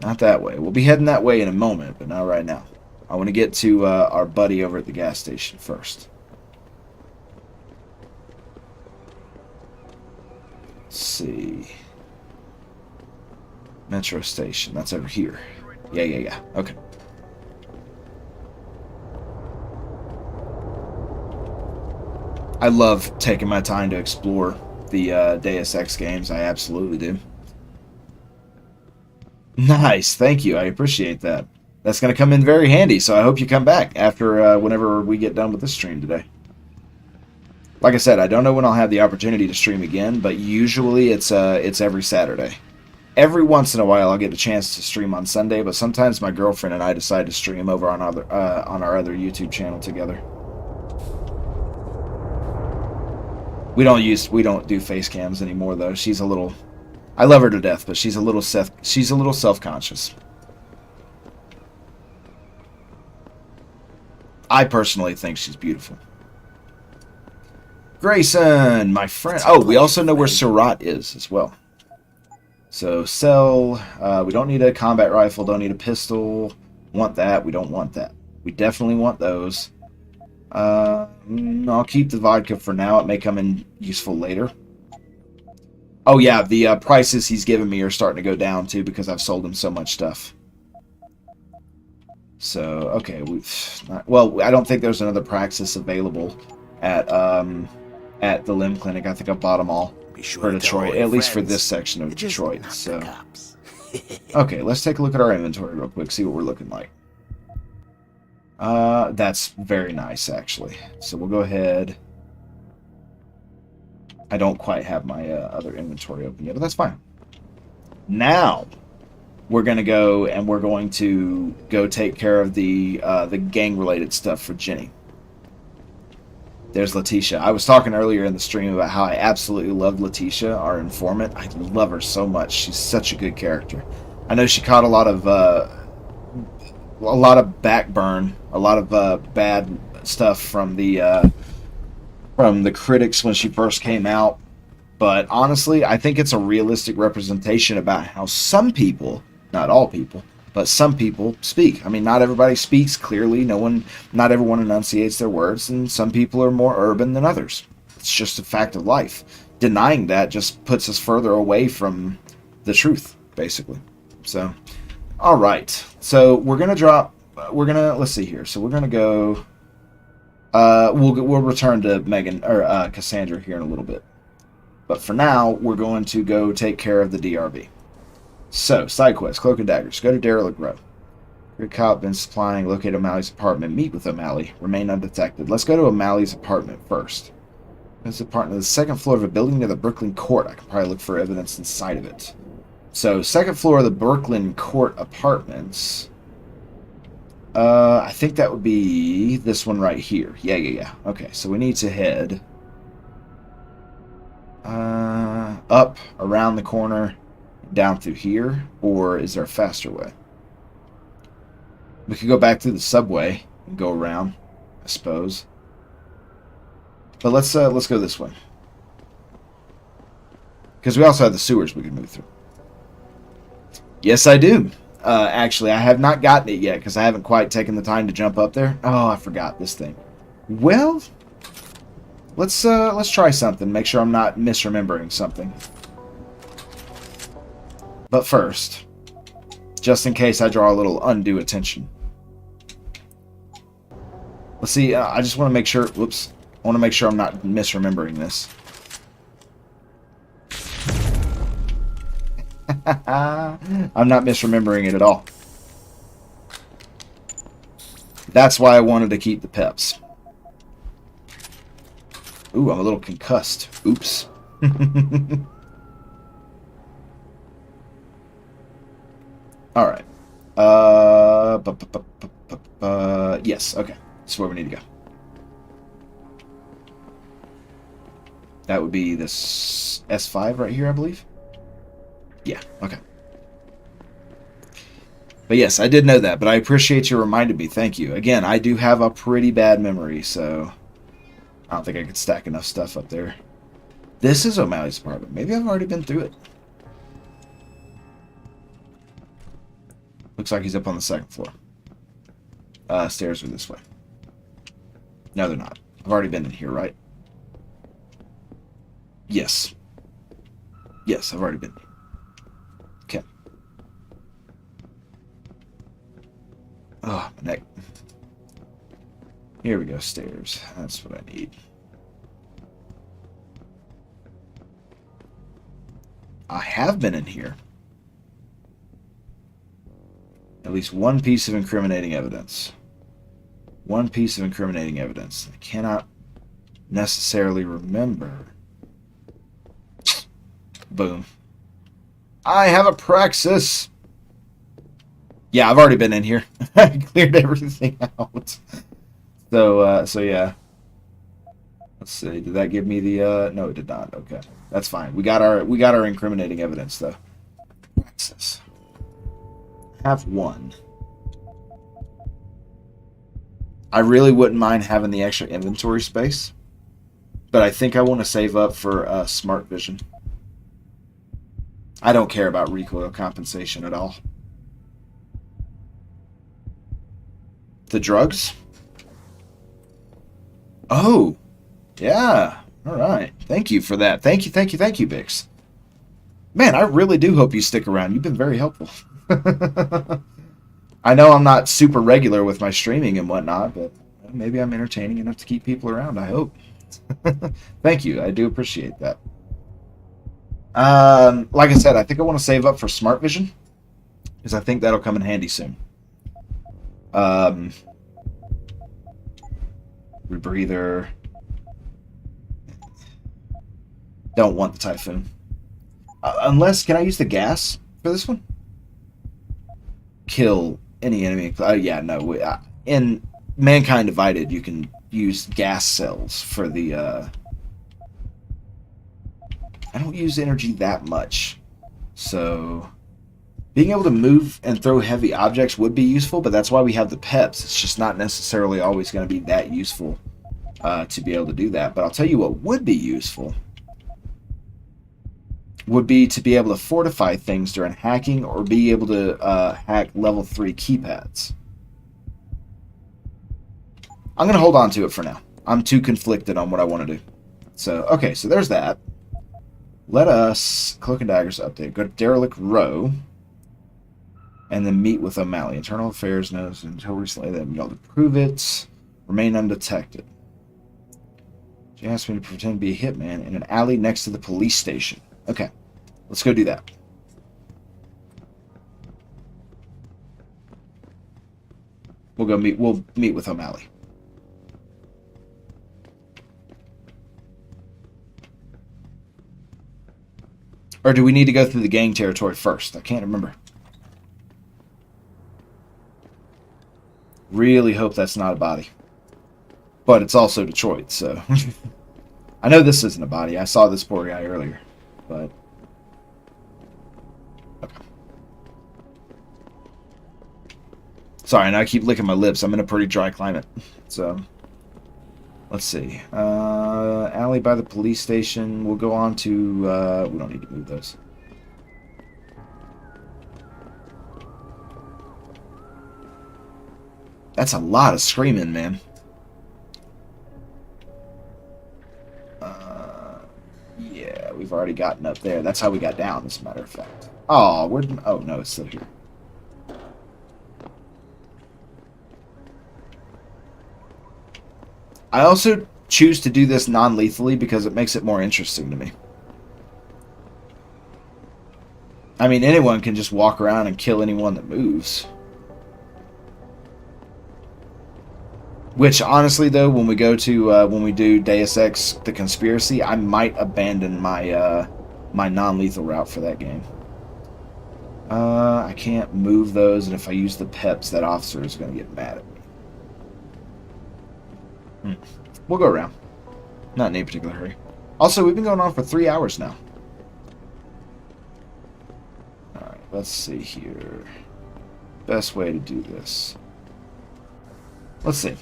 S1: Not that way. We'll be heading that way in a moment, but not right now. I want to get to our buddy over at the gas station first. Let's see. Metro station. That's over here. Yeah. Okay. I love taking my time to explore the Deus Ex games. I absolutely do. Nice. Thank you. I appreciate that. That's going to come in very handy, so I hope you come back after whenever we get done with this stream today. Like I said, I don't know when I'll have the opportunity to stream again, but usually it's every Saturday. Every once in a while I'll get a chance to stream on Sunday, but sometimes my girlfriend and I decide to stream over on our other YouTube channel together. We don't do face cams anymore though. She's a little, I love her to death, but she's a little self-conscious. I personally think she's beautiful. Grayson, my friend. Oh, we also know where Surratt is as well. So, cell. We don't need a combat rifle. Don't need a pistol. Want that. We don't want that. We definitely want those. I'll keep the vodka for now. It may come in useful later. Oh, yeah. The prices he's given me are starting to go down, too, because I've sold him so much stuff. So, okay. Well, I don't think there's another Praxis available at the limb clinic. I think I bought them all for Detroit, at least for this section of Detroit. So, okay, let's take a look at our inventory real quick, see what we're looking like. That's very nice, actually. So we'll go ahead. I don't quite have my other inventory open yet, but that's fine. Now we're gonna go and we're going to go take care of the gang-related stuff for Jenny. There's Letitia. I was talking earlier in the stream about how I absolutely love Letitia, our informant. I love her so much. She's such a good character. I know she caught a lot of backburn, a lot of bad stuff from the critics when she first came out. But honestly, I think it's a realistic representation about how some people, not all people, but some people speak. I mean, not everybody speaks clearly. Not everyone enunciates their words, and some people are more urban than others. It's just a fact of life. Denying that just puts us further away from the truth, basically. So, all right. So we're gonna let's see here. So we're gonna go. We'll return to Megan or Cassandra here in a little bit. But for now, we're going to go take care of the DRB. So, side quest, Cloak and Daggers. Go to Derelict Row. Good cop been supplying. Locate O'Malley's apartment. Meet with O'Malley. Remain undetected. Let's go to O'Malley's apartment first. His apartment on the second floor of a building near the Brooklyn Court. I can probably look for evidence inside of it. So, second floor of the Brooklyn Court apartments. I think that would be this one right here. Yeah. Okay, so we need to head up, around the corner, down through here, or is there a faster way? We could go back through the subway and go around, I suppose. But let's go this way, because we also have the sewers we can move through. Yes, I do. Actually, I have not gotten it yet because I haven't quite taken the time to jump up there. Oh, I forgot this thing. Well, let's try something. Make sure I'm not misremembering something. But first, just in case I draw a little undue attention. Let's see, I just want to make sure, whoops, I want to make sure I'm not misremembering this. I'm not misremembering it at all. That's why I wanted to keep the peps. Ooh, I'm a little concussed. Oops. Alright. Yes, okay. That's where we need to go. That would be this S5 right here, I believe. Yeah, okay. But yes, I did know that, but I appreciate you reminding me. Thank you. Again, I do have a pretty bad memory, so I don't think I could stack enough stuff up there. This is O'Malley's apartment. Maybe I've already been through it. Looks like he's up on the second floor. Stairs are this way. No, they're not. I've already been in here, right? Yes. Yes, I've already been here. Okay. Oh, my neck. Here we go, stairs. That's what I need. I have been in here. At least one piece of incriminating evidence. One piece of incriminating evidence. I cannot necessarily remember. Boom. I have a praxis. Yeah, I've already been in here. I cleared everything out. So yeah. Let's see. Did that give me the no, it did not. Okay. That's fine. We got our incriminating evidence though. Praxis. Have one. I really wouldn't mind having the extra inventory space, but I think I want to save up for smart vision. I don't care about recoil compensation at all. The drugs? Oh, yeah. All right. Thank you for that. Thank you, Bix. Man, I really do hope you stick around. You've been very helpful. I know I'm not super regular with my streaming and whatnot, but maybe I'm entertaining enough to keep people around, I hope. Thank you. I do appreciate that. Like I said, I think I want to save up for smart vision, because I think that'll come in handy soon. Rebreather. Don't want the Typhoon. Unless, can I use the gas for this one? Kill any enemy. Yeah, no. In Mankind Divided, you can use gas cells for the... I don't use energy that much. So, being able to move and throw heavy objects would be useful, but that's why we have the peps. It's just not necessarily always going to be that useful to be able to do that. But I'll tell you what would be useful would be to be able to fortify things during hacking or be able to hack level 3 keypads. I'm going to hold on to it for now. I'm too conflicted on what I want to do. So, okay, so there's that. Let us, Cloak and Daggers update, go to Derelict Row, and then meet with O'Malley. Internal Affairs knows until recently that we all to prove it, remain undetected. She asked me to pretend to be a hitman in an alley next to the police station. Okay, let's go do that. We'll meet with O'Malley. Or do we need to go through the gang territory first? I can't remember. Really hope that's not a body. But it's also Detroit, so... I know this isn't a body. I saw this poor guy earlier. But... okay. Sorry, now I keep licking my lips. I'm in a pretty dry climate. So... let's see. Alley by the police station. We'll go on to... we don't need to move those. That's a lot of screaming, man. Yeah, we've already gotten up there. That's how we got down, as a matter of fact. Oh, oh no, it's still here. I also choose to do this non-lethally because it makes it more interesting to me. I mean, anyone can just walk around and kill anyone that moves. Which, honestly, though, when we go to when we do Deus Ex: The Conspiracy, I might abandon my my non-lethal route for that game. I can't move those, and if I use the peps, that officer is going to get mad at me. We'll go around. Not in any particular hurry. Also, we've been going on for 3 hours now. Alright, let's see here. Best way to do this. Let's see.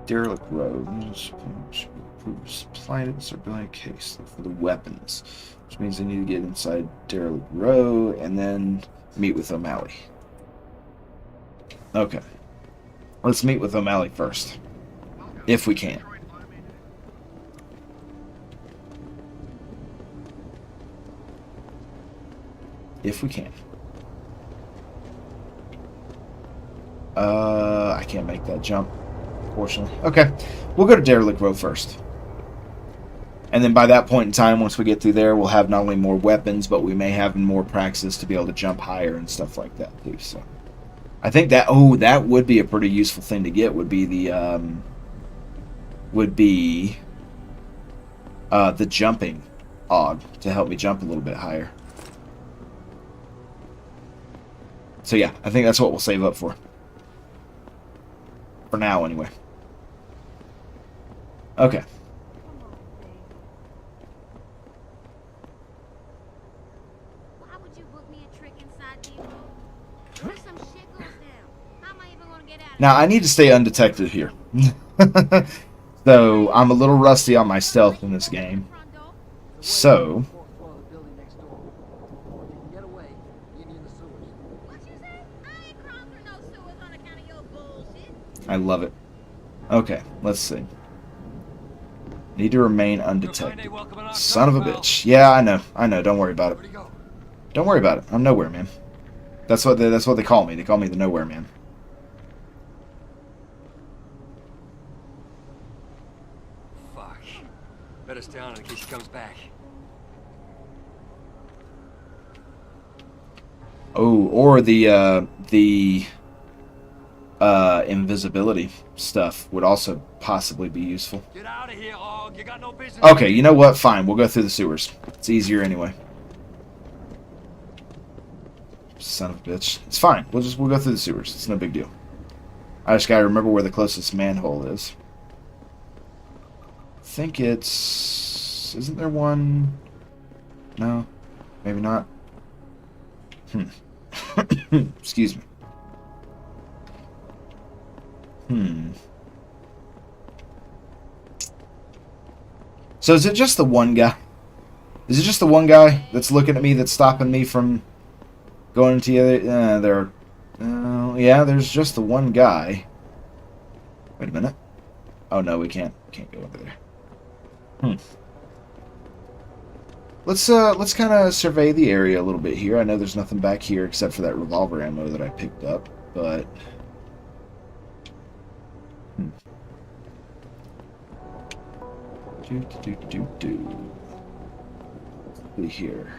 S1: Derelict Road. Supply to civilian case for the weapons. Which means I need to get inside Derelict Row and then meet with O'Malley. Okay. Let's meet with O'Malley first. If we can. If we can. I can't make that jump, fortunately. Okay. We'll go to Derelict Row first. And then by that point in time, once we get through there, we'll have not only more weapons, but we may have more praxis to be able to jump higher and stuff like that too. So, I think that that would be a pretty useful thing to get. Would be the jumping AUG to help me jump a little bit higher. So yeah, I think that's what we'll save up for. For now, anyway. Okay. Now, I need to stay undetected here. So, I'm a little rusty on my stealth in this game. So... I love it. Okay, let's see. Need to remain undetected. Son of a bitch. Yeah, I know. I know. Don't worry about it. Don't worry about it. I'm nowhere, man. That's what they call me. They call me the nowhere man.
S6: Fuck. Better stay on in case she comes back.
S1: Oh, or the invisibility stuff would also possibly be useful.
S6: Get out of here, AUG. You got no business.
S1: Okay, you know what? Fine, we'll go through the sewers. It's easier anyway. Son of a bitch. It's fine. We'll go through the sewers. It's no big deal. I just gotta remember where the closest manhole is. I think it's... Isn't there one? No? Maybe not? Excuse me. So is it just the one guy? Is it just the one guy that's looking at me that's stopping me from going into the other... yeah, there's just the one guy. Wait a minute. Oh no, we can't go over there. Let's kind of survey the area a little bit here. I know there's nothing back here except for that revolver ammo that I picked up, but... See here.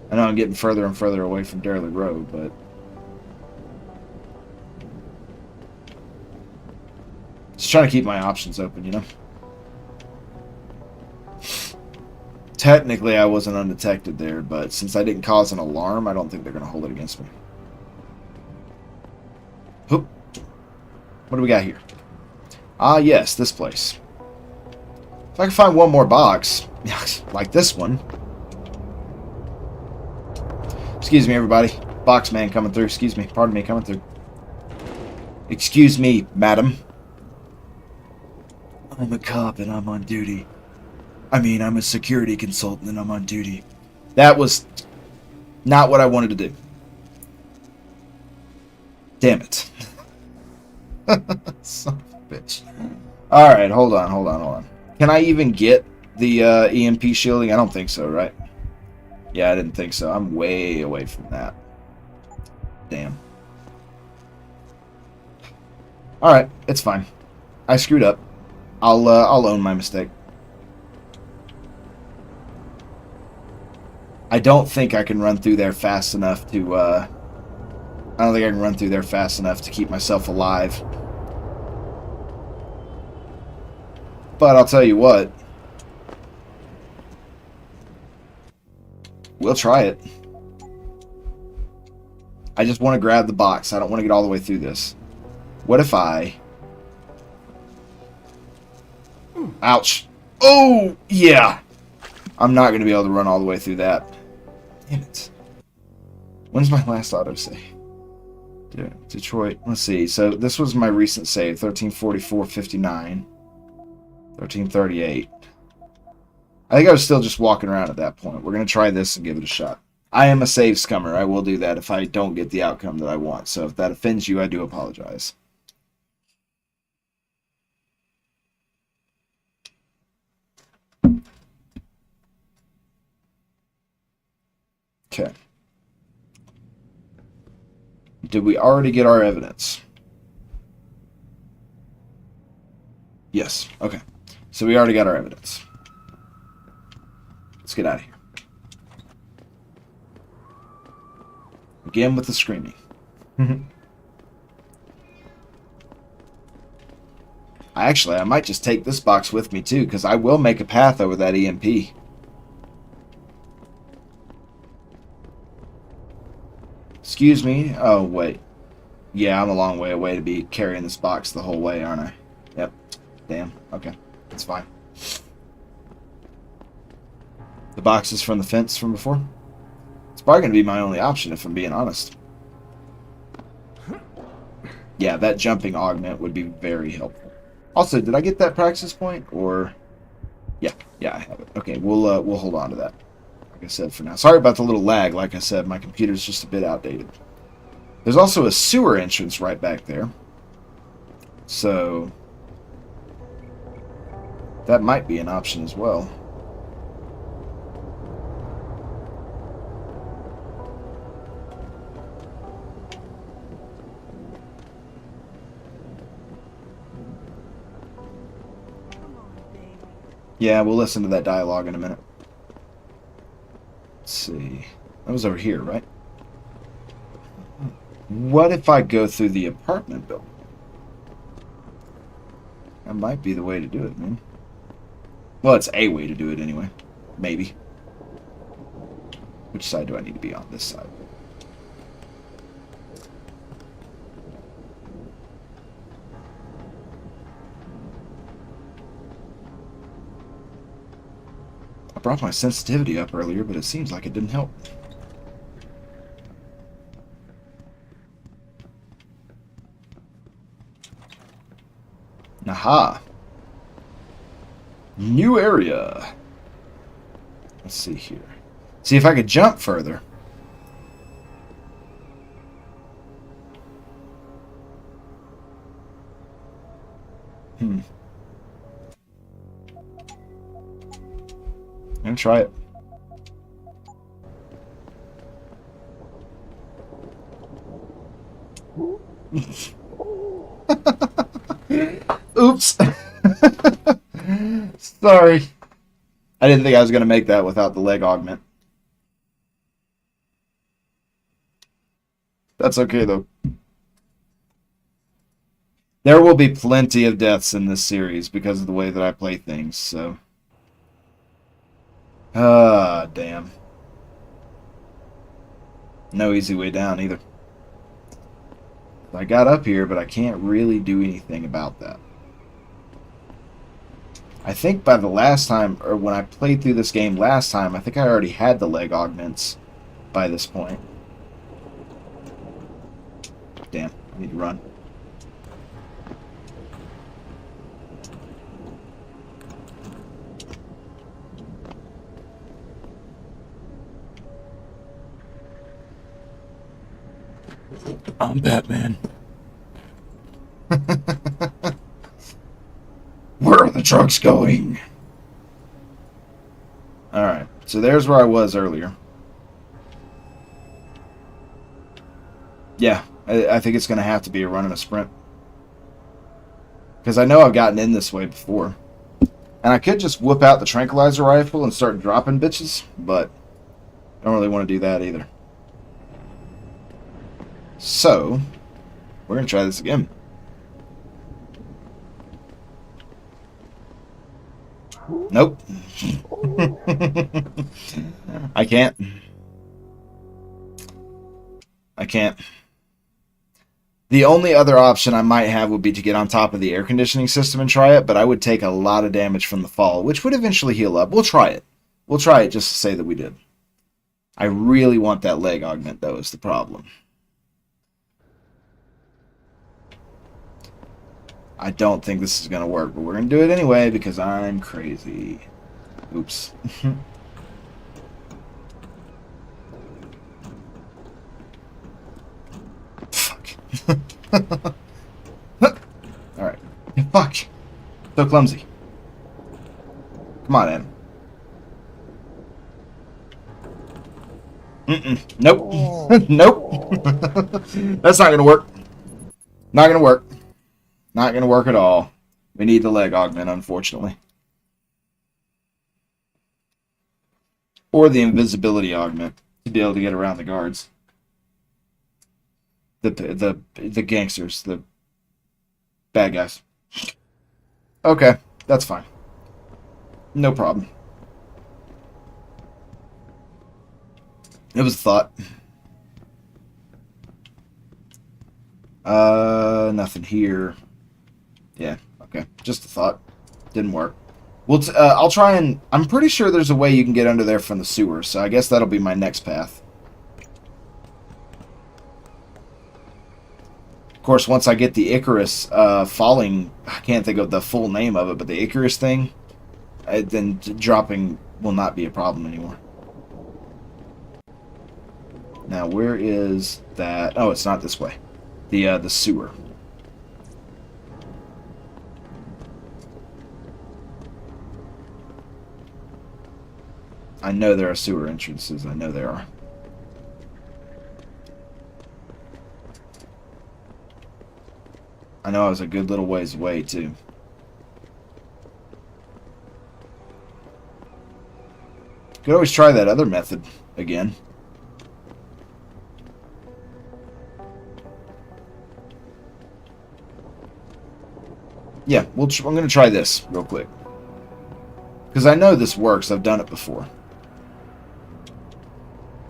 S1: I know I'm getting further and further away from Derelict Road, but... Just trying to keep my options open, you know? Technically, I wasn't undetected there, but since I didn't cause an alarm, I don't think they're going to hold it against me. Hoop. What do we got here? Ah, yes, this place. If I can find one more box, like this one. Excuse me, everybody. Box man coming through. Excuse me. Pardon me, coming through. Excuse me, madam. I'm a cop and I'm on duty. I mean, I'm a security consultant and I'm on duty. That was not what I wanted to do. Damn it. Son of a bitch. Alright, hold on. Can I even get the EMP shielding? I don't think so, right? Yeah, I didn't think so. I'm way away from that. Damn. Alright, it's fine. I screwed up. I'll own my mistake. I don't think I can run through there fast enough to, I don't think I can run through there fast enough to keep myself alive. But I'll tell you what. We'll try it. I just want to grab the box. I don't want to get all the way through this. What if I... Ouch. Oh, yeah. I'm not going to be able to run all the way through that. Damn it. When's my last autosave? Detroit. Let's see. So this was my recent save. 1344.59. 1338. I think I was still just walking around at that point. We're going to try this and give it a shot. I am a save scummer. I will do that if I don't get the outcome that I want. So if that offends you, I do apologize. Okay. Did we already get our evidence? Yes. Okay. So we already got our evidence. Let's get out of here. Again with the screaming. I might just take this box with me too, because I will make a path over that EMP. Excuse me. Oh, wait. Yeah, I'm a long way away to be carrying this box the whole way, aren't I? Yep. Damn. Okay. That's fine. The box is from the fence from before? It's probably going to be my only option, if I'm being honest. Yeah, that jumping augment would be very helpful. Also, did I get that praxis point? Or... Yeah, I have it. Okay, we'll hold on to that. Like I said, for now. Sorry about the little lag. Like I said, my computer's just a bit outdated. There's also a sewer entrance right back there. So... that might be an option as well. Yeah, we'll listen to that dialogue in a minute. Let's see. That was over here, right? What if I go through the apartment building? That might be the way to do it, man. Well, it's a way to do it anyway. Maybe. Which side do I need to be on? This side. I brought my sensitivity up earlier, but it seems like it didn't help. Aha! New area. Let's see here. See if I could jump further. I'm gonna try it. Oops. Sorry. I didn't think I was gonna make that without the leg augment. That's okay though. There will be plenty of deaths in this series because of the way that I play things, so... Ah, damn. No easy way down either. I got up here, but I can't really do anything about that. I think by the last time, or when I played through this game last time, I think I already had the leg augments by this point. Damn, I need to run.
S3: I'm Batman.
S1: Where are the trucks going? Alright, so there's where I was earlier. Yeah, I think it's going to have to be a run and a sprint. Because I know I've gotten in this way before. And I could just whip out the tranquilizer rifle and start dropping bitches, but I don't really want to do that either. So, we're going to try this again. Nope. I can't. I can't. The only other option I might have would be to get on top of the air conditioning system and try it, but I would take a lot of damage from the fall, which would eventually heal up. We'll try it. We'll try it just to say that we did. I really want that leg augment, though, is the problem. I don't think this is going to work, but we're going to do it anyway because I'm crazy. Oops. Fuck. Alright. Fuck. So clumsy. Come on, Adam. Nope. Nope. That's not going to work. Not going to work. Not going to work at all. We need the leg augment, unfortunately. Or the invisibility augment to be able to get around the guards. The gangsters, the bad guys. Okay, that's fine. No problem. It was a thought. Nothing here. Yeah, okay. Just a thought. Didn't work. Well, I'll try and... I'm pretty sure there's a way you can get under there from the sewer, so I guess that'll be my next path. Of course, once I get the Icarus falling... I can't think of the full name of it, but the Icarus thing, then dropping will not be a problem anymore. Now, where is that? Oh, it's not this way. The sewer. I know there are sewer entrances. I know there are. I know I was a good little ways away, too. Could always try that other method again. Yeah, I'm going to try this real quick. Because I know this works. I've done it before.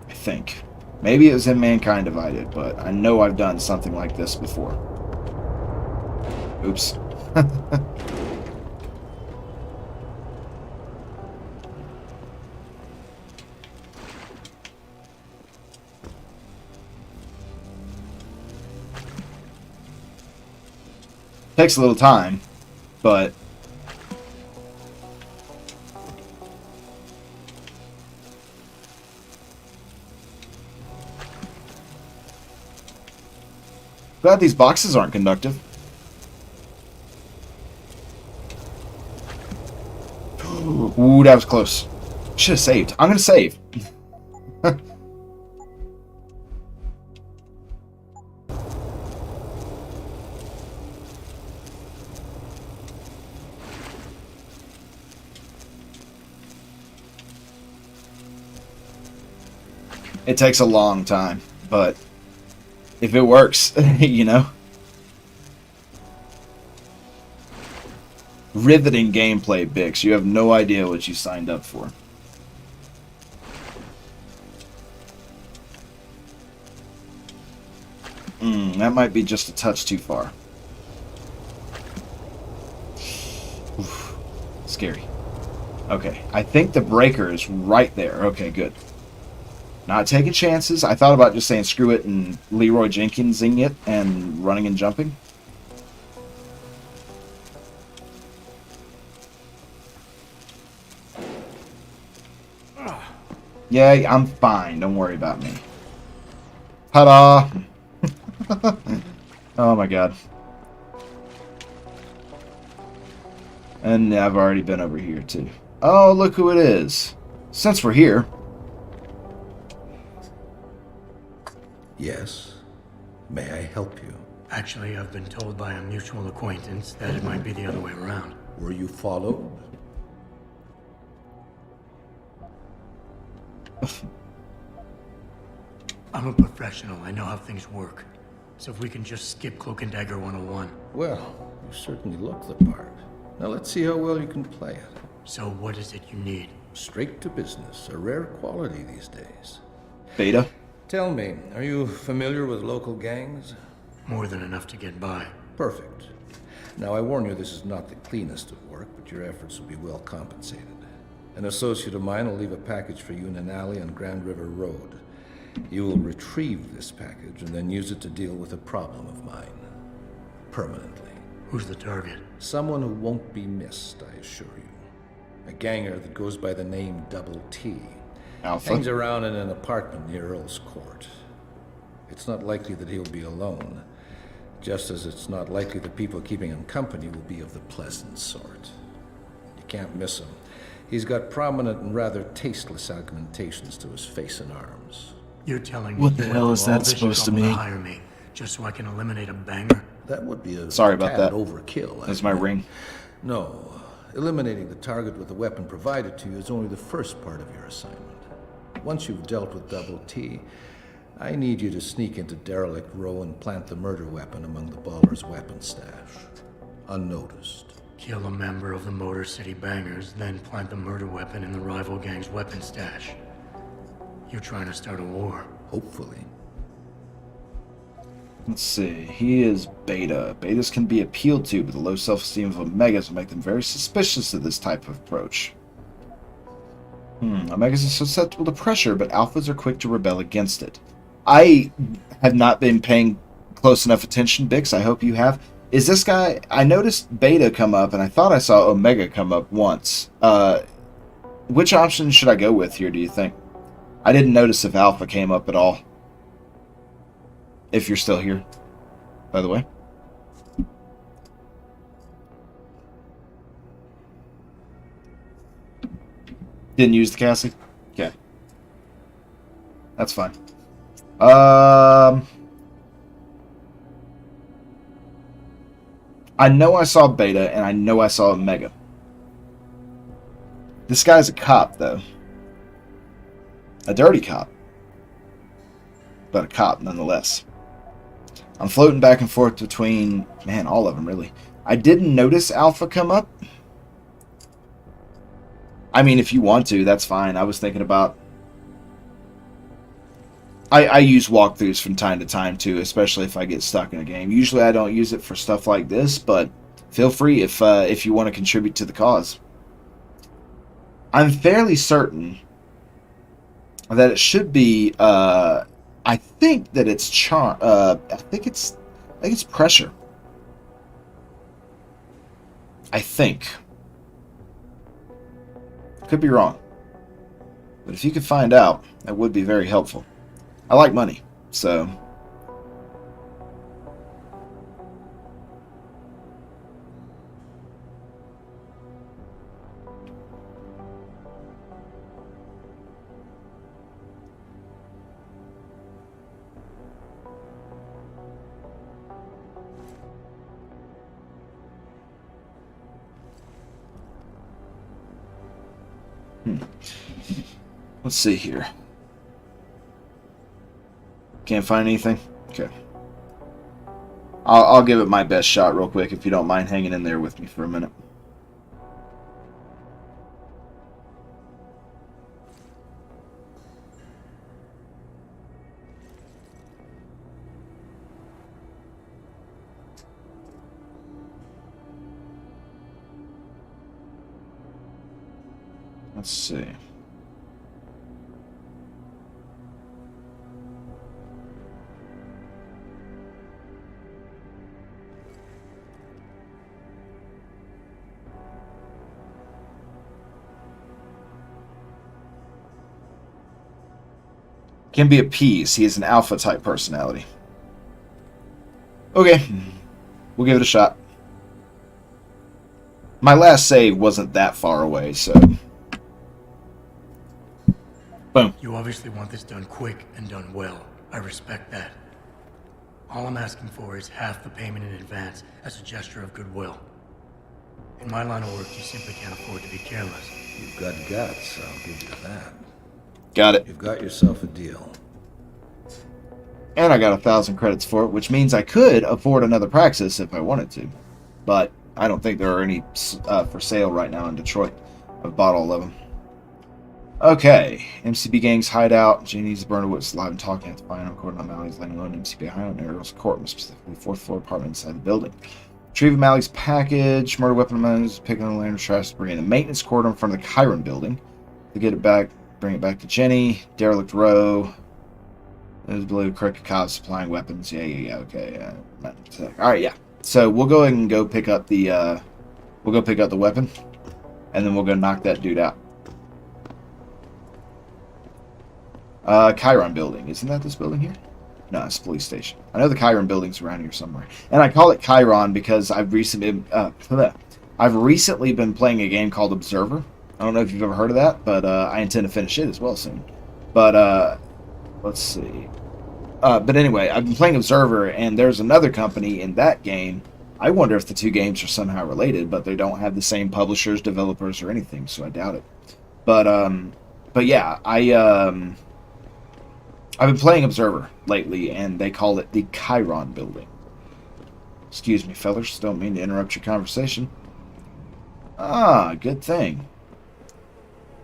S1: I think. Maybe it was in Mankind Divided, but I know I've done something like this before. Oops. Takes a little time, but glad these boxes aren't conductive. Ooh, that was close. Should have saved. I'm gonna save. It takes a long time, but if it works, you know. Riveting gameplay, Bix. You have no idea what you signed up for. That might be just a touch too far. Oof, scary. Okay, I think the breaker is right there. Okay, good. Not taking chances. I thought about just saying screw it and Leroy Jenkinsing it and running and jumping. Yeah, I'm fine. Don't worry about me. Ta-da! Oh my god. And I've already been over here too. Oh, look who it is. Since we're here.
S18: Yes. May I help you?
S3: Actually, I've been told by a mutual acquaintance that it might be the other way around.
S18: Were you followed?
S3: I'm a professional. I know how things work. So if we can just skip Cloak and Dagger 101.
S18: Well, you certainly look the part. Now let's see how well you can play it.
S3: So what is it you need?
S18: Straight to business. A rare quality these days.
S1: Beta?
S18: Tell me, are you familiar with local gangs?
S3: More than enough to get by.
S18: Perfect. Now I warn you, this is not the cleanest of work, but your efforts will be well compensated. An associate of mine will leave a package for you in an alley on Grand River Road. You will retrieve this package and then use it to deal with a problem of mine. Permanently.
S3: Who's the target?
S18: Someone who won't be missed, I assure you. A ganger that goes by the name Double T.
S1: Alpha?
S18: Hangs around in an apartment near Earl's Court. It's not likely that he'll be alone, just as it's not likely the people keeping him company will be of the pleasant sort. You can't miss him. He's got prominent and rather tasteless augmentations to his face and arms.
S3: You're telling me
S1: what the hell is that supposed to mean?
S3: Hire me just so I can eliminate a banger?
S18: That would be a
S1: Sorry about that.
S18: Overkill.
S1: That's my ring.
S18: No. Eliminating the target with the weapon provided to you is only the first part of your assignment. Once you've dealt with Double T, I need you to sneak into Derelict Row and plant the murder weapon among the Baller's weapon stash. Unnoticed.
S3: Kill a member of the Motor City Bangers, then plant the murder weapon in the rival gang's weapon stash. You're trying to start a war.
S18: Hopefully.
S1: Let's see. He is Beta. Betas can be appealed to, but the low self-esteem of Omegas will make them very suspicious of this type of approach. Omegas are susceptible to pressure, but Alphas are quick to rebel against it. I have not been paying close enough attention, Bix. I hope you have. Is this guy... I noticed Beta come up, and I thought I saw Omega come up once. Which option should I go with here, do you think? I didn't notice if Alpha came up at all. If you're still here, by the way. Didn't use the Cassie? Okay. That's fine. I know I saw Beta, and I know I saw Omega. This guy's a cop, though. A dirty cop. But a cop, nonetheless. I'm floating back and forth between... Man, all of them, really. I didn't notice Alpha come up. I mean, if you want to, that's fine. I was thinking about... I use walkthroughs from time to time, too, especially if I get stuck in a game. Usually I don't use it for stuff like this, but feel free if you want to contribute to the cause. I'm fairly certain that it should be... I think that it's I think it's pressure. I think. Could be wrong. But if you could find out, that would be very helpful. I like money, so... Let's see here. Can't find anything? Okay. I'll give it my best shot real quick if you don't mind hanging in there with me for a minute. Let's see. Can be appeased. He is an alpha type personality. Okay. We'll give it a shot. My last save wasn't that far away, so... Boom.
S3: You obviously want this done quick and done well. I respect that. All I'm asking for is half the payment in advance as a gesture of goodwill. In my line of work, you simply can't afford to be careless.
S18: You've got guts, I'll give you that.
S1: Got it.
S18: You've got yourself a deal.
S1: And I got 1,000 credits for it, which means I could afford another Praxis if I wanted to. But I don't think there are any for sale right now in Detroit. I've bought all of them. Okay. MCB Gang's hideout. Janie's burner what's live and talking at the fire court on Mally's landing alone. MCB hideout in Errol's court, specifically 4th floor apartment inside the building. Retrieve Mally's package. Murder weapon among picking on the land of trash debris in the maintenance corridor in front of the Chiron building. To get it back, bring it back to Jenny. Derelict row. There's blue crooked cops supplying weapons. Yeah, okay. Alright, yeah. So we'll go ahead and go pick up the weapon. And then we'll go knock that dude out. Chiron building. Isn't that this building here? No, it's a police station. I know the Chiron building's around here somewhere. And I call it Chiron because I've recently been playing a game called Observer. I don't know if you've ever heard of that, but I intend to finish it as well soon. But let's see. But anyway, I've been playing Observer, and there's another company in that game. I wonder if the two games are somehow related, but they don't have the same publishers, developers, or anything, so I doubt it. But yeah, I've been playing Observer lately, and they call it the Chiron building. Excuse me, fellers. Don't mean to interrupt your conversation. Ah, good thing.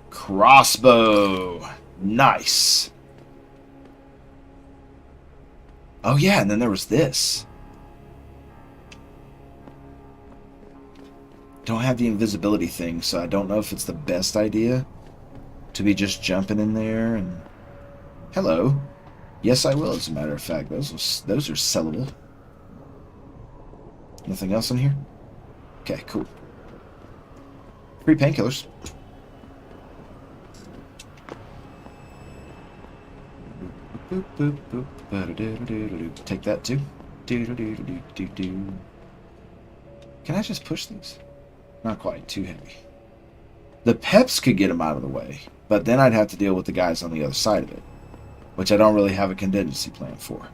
S1: Crossbow. Nice. Oh yeah, and then there was this. Don't have the invisibility thing, so I don't know if it's the best idea to be just jumping in there and... Hello. Yes, I will, as a matter of fact. Those are sellable. Nothing else in here? Okay, cool. Free painkillers. Take that too. Can I just push these? Not quite. Too heavy. The peps could get them out of the way, but then I'd have to deal with the guys on the other side of it, which I don't really have a contingency plan for.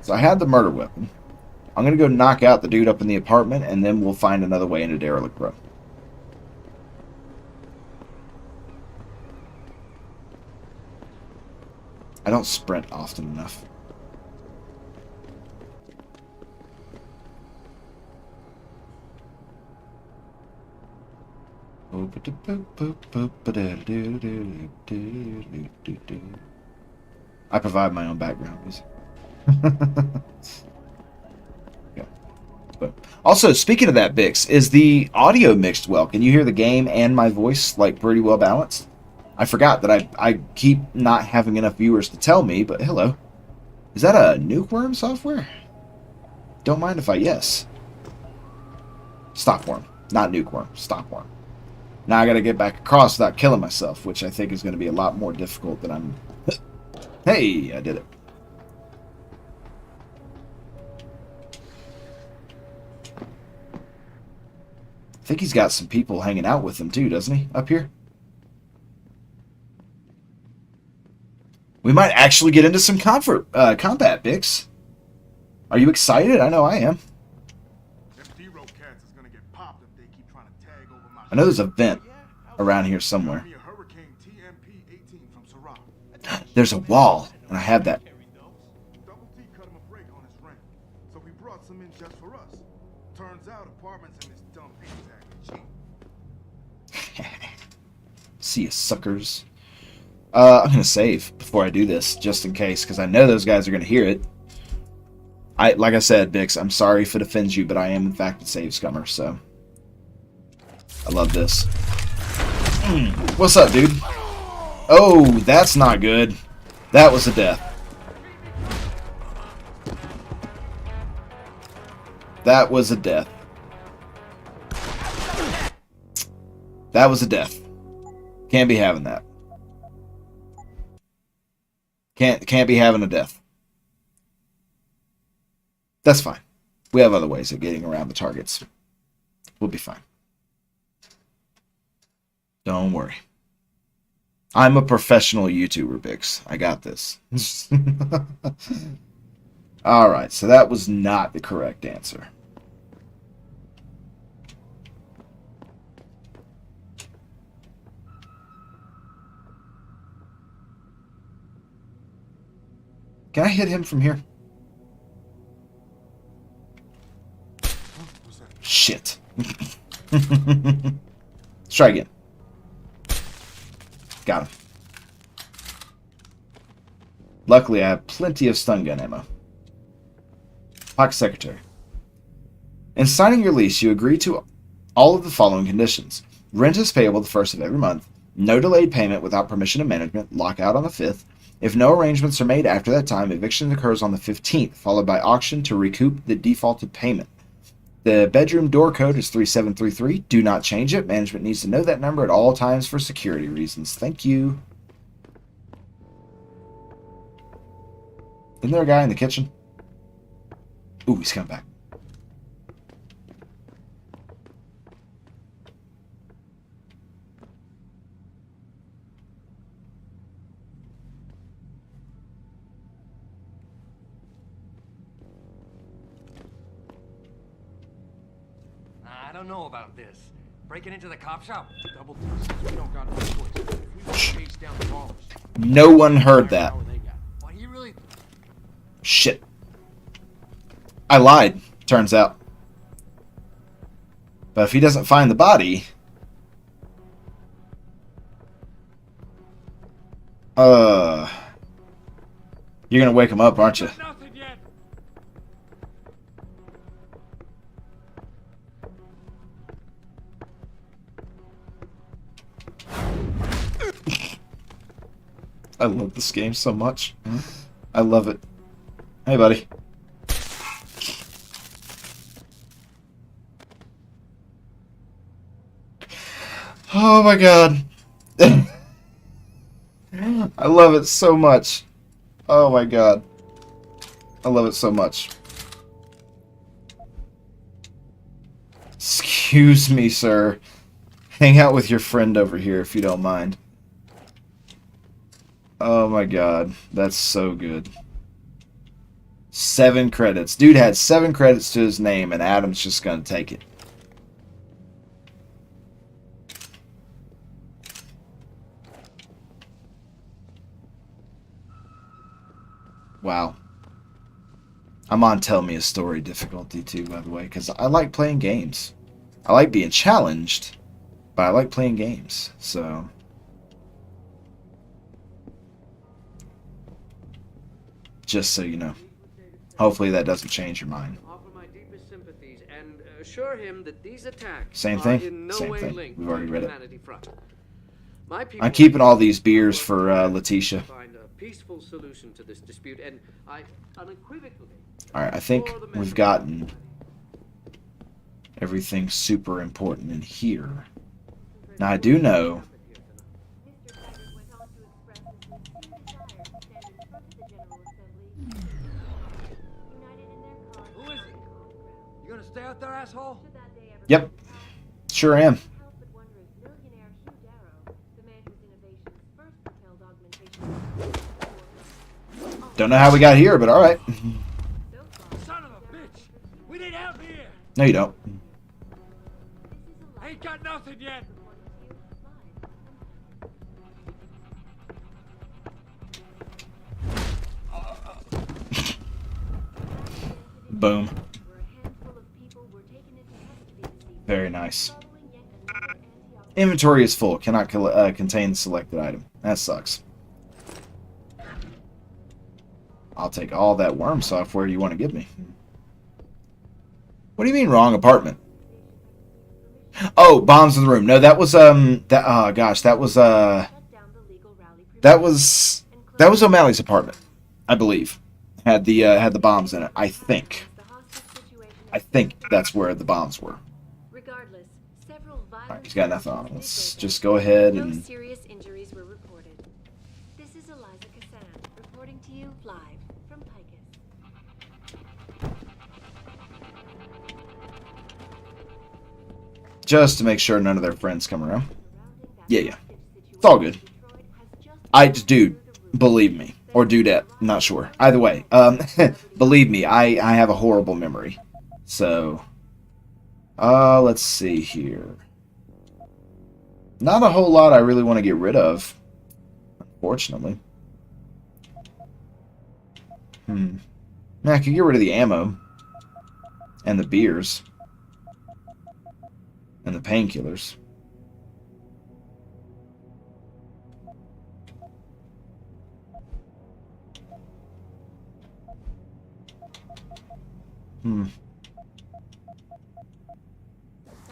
S1: So I had the murder weapon. I'm going to go knock out the dude up in the apartment, and then we'll find another way into Derelict Row. I don't sprint often enough. I provide my own background music. Yeah. But also, speaking of that, Bix, is the audio mixed well? Can you hear the game and my voice like pretty well balanced? I forgot that I keep not having enough viewers to tell me, but hello. Is that a Nukeworm software? Don't mind if I yes. Stopworm, not Nukeworm, Stopworm. Now I gotta get back across without killing myself, which I think is gonna be a lot more difficult than I'm... Hey, I did it. I think he's got some people hanging out with him too, doesn't he? Up here? We might actually get into some combat, Bix. Are you excited? I know I am. I know there's a vent around here somewhere. There's a wall, and I have that. See you, suckers. I'm gonna save before I do this, just in case, because I know those guys are gonna hear it. Like I said, Bix, I'm sorry if it offends you, but I am in fact a save scummer, so I love this. What's up, dude? Oh, that's not good. That was a death. That was a death. That was a death. Can't be having that. Can't be having a death. That's fine. We have other ways of getting around the targets. We'll be fine. Don't worry. I'm a professional YouTuber, Bix. I got this. Alright, so that was not the correct answer. Can I hit him from here? Shit. Let's try again. Got him. Luckily, I have plenty of stun gun ammo. Pocket Secretary. In signing your lease, you agree to all of the following conditions. Rent is payable the 1st of every month. No delayed payment without permission of management. Lockout on the 5th. If no arrangements are made after that time, eviction occurs on the 15th, followed by auction to recoup the defaulted payment. The bedroom door code is 3733. Do not change it. Management needs to know that number at all times for security reasons. Thank you. Isn't there a guy in the kitchen? Ooh, he's coming back.
S6: I don't know about this. Breaking into the cop shop? Double deuces. We don't got no choice. If we want to chase down the bombs.
S1: No one heard that.
S6: What do you really...
S1: Shit. I lied, turns out. But if he doesn't find the body... You're gonna wake him up, aren't you? I love this game so much. I love it. Hey, buddy. Oh my god. I love it so much. Oh my god. I love it so much. Excuse me, sir. Hang out with your friend over here if you don't mind. Oh my god. That's so good. 7 credits. Dude had 7 credits to his name, and Adam's just gonna take it. Wow. I'm on Tell Me a Story difficulty too, by the way, because I like playing games. I like being challenged, but I like playing games, so... Just so you know. Hopefully that doesn't change your mind.
S5: Offer my deepest sympathies and assure him that these attacks
S1: Same
S5: are
S1: thing?
S5: in no
S1: Same
S5: way
S1: thing.
S5: linked
S1: We've already
S5: to
S1: read it.
S5: Humanity Front. My people
S1: I'm keeping all these beers for Letitia.
S5: find a peaceful solution to this dispute, and I unequivocally.
S1: Alright, I think we've gotten everything super important in here. Now I do know...
S6: Who is he? You gonna stay out there, asshole?
S1: Yep. Sure am. Don't know how we got here, but alright.
S6: Son of a bitch! We need help here!
S1: No, you don't.
S6: Ain't got nothing yet!
S1: Boom. Very nice. Inventory is full. Cannot contain selected item. That sucks. I'll take all that worm software you want to give me. What do you mean wrong apartment? Oh, bombs in the room. No, that was oh gosh, that was O'Malley's apartment, I believe. Had the bombs in it. I think that's where the bombs were. Alright, he's got nothing on him. Let's just go ahead and...
S11: No serious injuries were reported. This is Eliza Cassan, reporting to you live from Picus.
S1: Just to make sure none of their friends come around. Yeah. It's all good. Dude, believe me. Or dudette. I'm not sure. Either way. Believe me, I have a horrible memory. So, let's see here. Not a whole lot I really want to get rid of. Unfortunately. I could get rid of the ammo. And the beers. And the painkillers.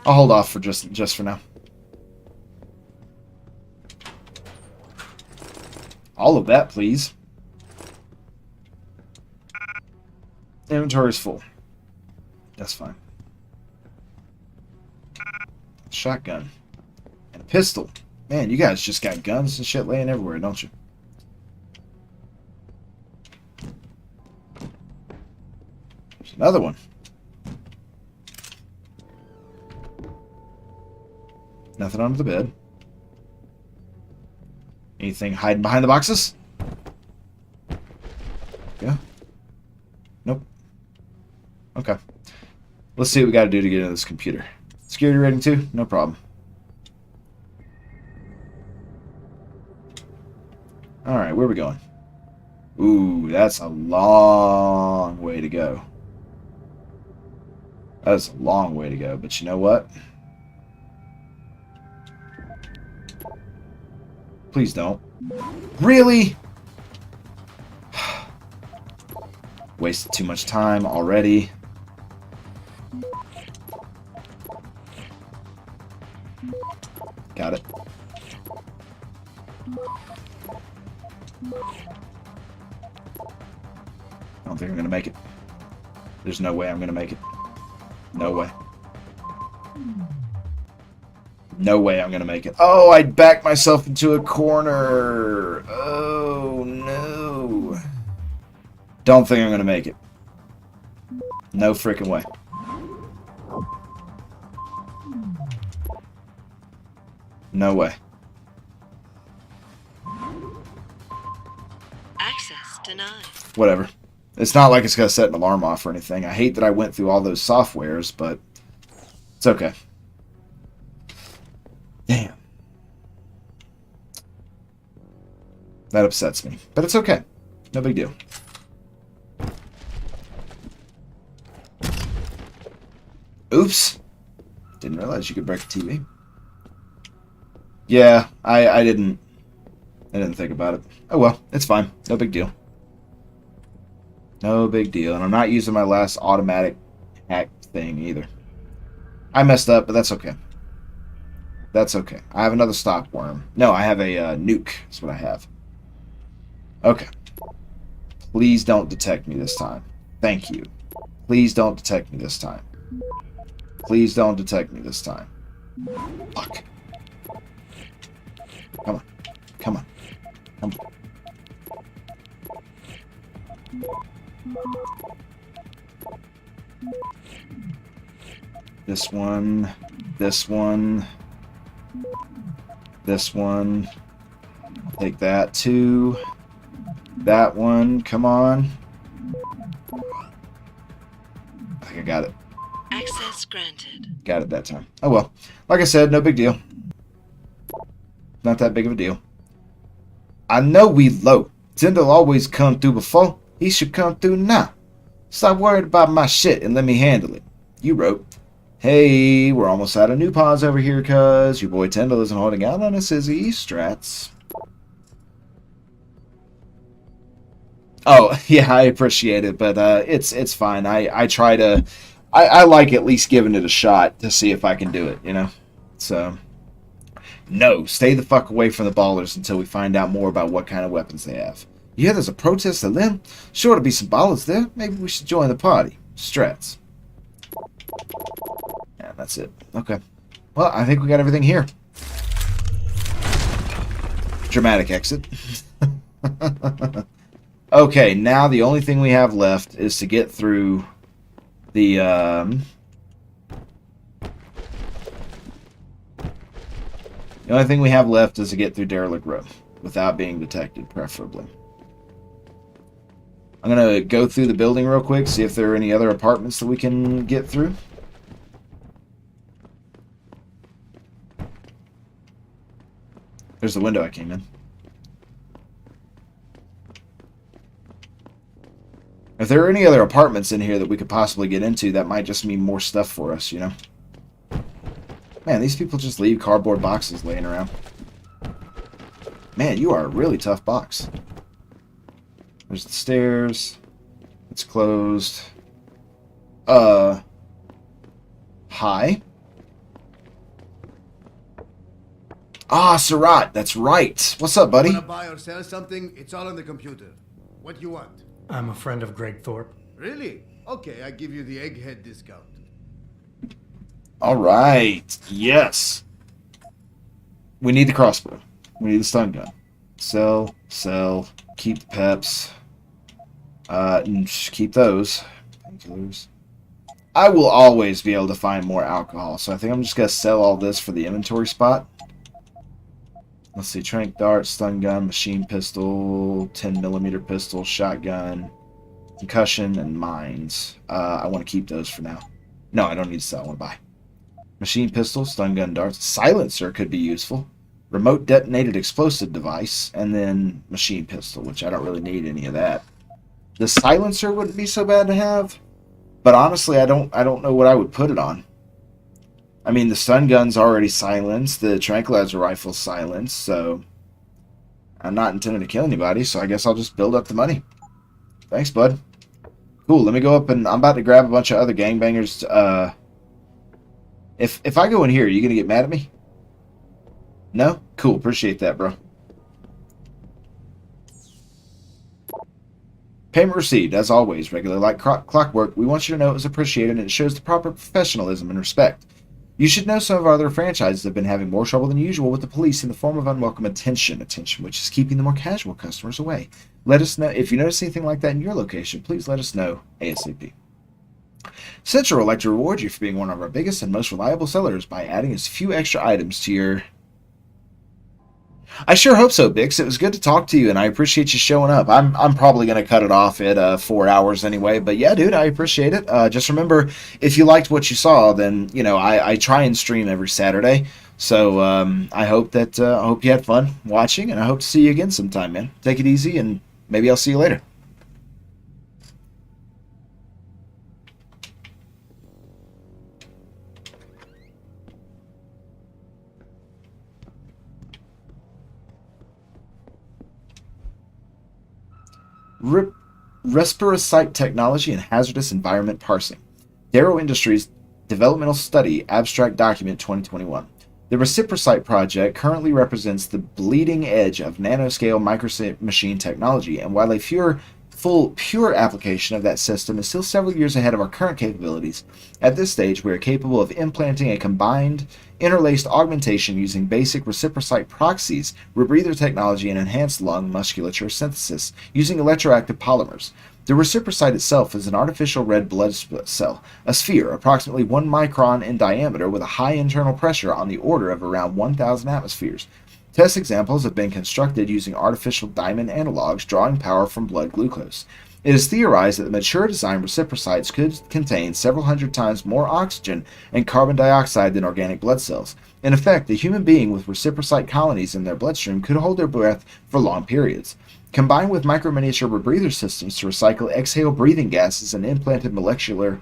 S1: I'll hold off for just for now. All of that, please. Inventory is full. That's fine. Shotgun. And a pistol. Man, you guys just got guns and shit laying everywhere, don't you? There's another one. Nothing under the bed. Anything hiding behind the boxes? Yeah. Nope. Okay. Let's see what we got to do to get into this computer. Security rating 2? No problem. Alright, where are we going? Ooh, that's a long way to go. That's a long way to go, but you know what? Please don't. Really? Wasted too much time already. Got it. I don't think I'm gonna make it. There's no way I'm gonna make it. No way. No way I'm gonna make it. Oh, I backed myself into a corner. Oh, no. Don't think I'm gonna make it. No freaking way. No way.
S16: Access denied.
S1: Whatever. It's not like it's gonna set an alarm off or anything. I hate that I went through all those softwares, but it's okay. Damn. That upsets me. But it's okay. No big deal. Oops. Didn't realize you could break the TV. Yeah, I didn't think about it. Oh well, it's fine. No big deal. No big deal. And I'm not using my last automatic hack thing either. I messed up, but that's okay. That's okay. I have another stock worm. No, I have a nuke. That's what I have. Okay. Please don't detect me this time. Thank you. Please don't detect me this time. Please don't detect me this time. Fuck. Come on. Come on. Come on. This one. This one. This one. I'll take that too. That one. Come on. I think I got it.
S16: Access granted.
S1: Got it that time. Oh well. Like I said, no big deal. Not that big of a deal. I know we low. Tyndall always come through before. He should come through now. Stop worrying about my shit and let me handle it. You wrote, hey, we're almost out of new pods over here cuz your boy Tyndall isn't holding out on us, is he? Strats. Oh, yeah, I appreciate it, but it's fine. I try to... I like at least giving it a shot to see if I can do it, you know? So... No, stay the fuck away from the ballers until we find out more about what kind of weapons they have. You hear there's a protest at Lim? Sure to be some ballers there. Maybe we should join the party. Strats. Yeah, that's it. Okay. Well, I think we got everything here. Dramatic exit. Okay, now the only thing we have left is to get through the... The only thing we have left is to get through Derelict Row without being detected, preferably. I'm going to go through the building real quick, see if there are any other apartments that we can get through. There's the window I came in. If there are any other apartments in here that we could possibly get into, that might just mean more stuff for us, you know? Man, these people just leave cardboard boxes laying around. Man, you are a really tough box. There's the stairs. It's closed. Hi. Ah, Surat, that's right. What's up, buddy?
S7: Want to buy or sell something? It's all on the computer. What you want?
S3: I'm a friend of Greg Thorpe.
S7: Really? Okay, I give you the egghead discount.
S1: All right. Yes. We need the crossbow. We need the stun gun. Sell, sell, keep the peps. And just keep those. Painkillers. I will always be able to find more alcohol, so I think I'm just going to sell all this for the inventory spot. Let's see, tranq dart, stun gun, machine pistol, 10mm pistol, shotgun, concussion, and mines. I want to keep those for now. No, I don't need to sell. I want to buy. Machine pistol, stun gun darts, silencer could be useful. Remote detonated explosive device, and then machine pistol, which I don't really need any of that. The silencer wouldn't be so bad to have, but honestly, I don't know what I would put it on. I mean, the stun gun's already silenced, the tranquilizer rifle's silenced, so I'm not intending to kill anybody, so I guess I'll just build up the money. Thanks, bud. Cool, let me go up and I'm about to grab a bunch of other gangbangers. If I go in here, are you going to get mad at me? No? Cool, appreciate that, bro. Payment received, as always, regular like clockwork. We want you to know it was appreciated and it shows the proper professionalism and respect. You should know some of our other franchises have been having more trouble than usual with the police in the form of unwelcome attention which is keeping the more casual customers away. Let us know if you notice anything like that in your location. Please let us know ASAP. Central would like to reward you for being one of our biggest and most reliable sellers by adding as few extra items to your... I sure hope so, Bix. It was good to talk to you, and I appreciate you showing up. I'm probably going to cut it off at 4 hours anyway, but yeah, dude, I appreciate it. Just remember, if you liked what you saw, then, you know, I try and stream every Saturday, so I hope you had fun watching, and I hope to see you again sometime, man. Take it easy, and maybe I'll see you later. Respirosite technology and hazardous environment parsing. Darrow Industries Developmental Study Abstract Document 2021. The Reciprocite project currently represents the bleeding edge of nanoscale micro-machine technology, and while a pure application of that system is still several years ahead of our current capabilities, at this stage we are capable of implanting a combined, interlaced augmentation using basic reciprocite proxies, rebreather technology, and enhanced lung musculature synthesis using electroactive polymers. The reciprocite itself is an artificial red blood cell, a sphere approximately 1 micron in diameter with a high internal pressure on the order of around 1,000 atmospheres. Test examples have been constructed using artificial diamond analogs drawing power from blood glucose. It is theorized that the mature design reciprocites could contain several hundred times more oxygen and carbon dioxide than organic blood cells. In effect, a human being with reciprocite colonies in their bloodstream could hold their breath for long periods. Combined with micro-miniature rebreather systems to recycle exhale breathing gases and implanted molecular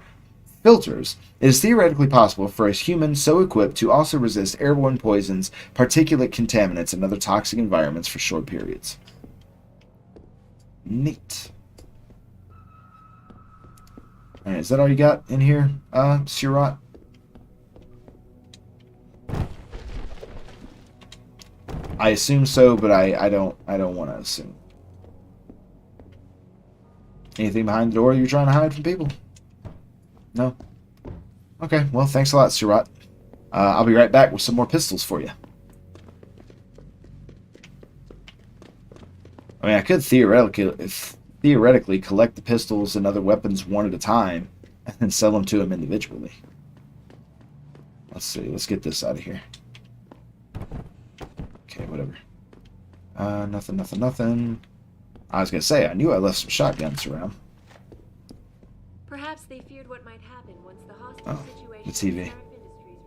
S1: filters, it is theoretically possible for a human so equipped to also resist airborne poisons, particulate contaminants, and other toxic environments for short periods. Neat. Alright, is that all you got in here, Surat? I assume so, but I don't want to assume. Anything behind the door you're trying to hide from people? No? Okay, well, thanks a lot, Surat. I'll be right back with some more pistols for you. I mean, I could theoretically collect the pistols and other weapons one at a time and then sell them to him individually. Let's see, let's get this out of here. Okay, whatever. Nothing. I was gonna say, I knew I left some shotguns around.
S11: Perhaps they feared what might happen once the hostage
S1: Oh,
S11: situation
S1: the TV.
S11: with Sheriff Industries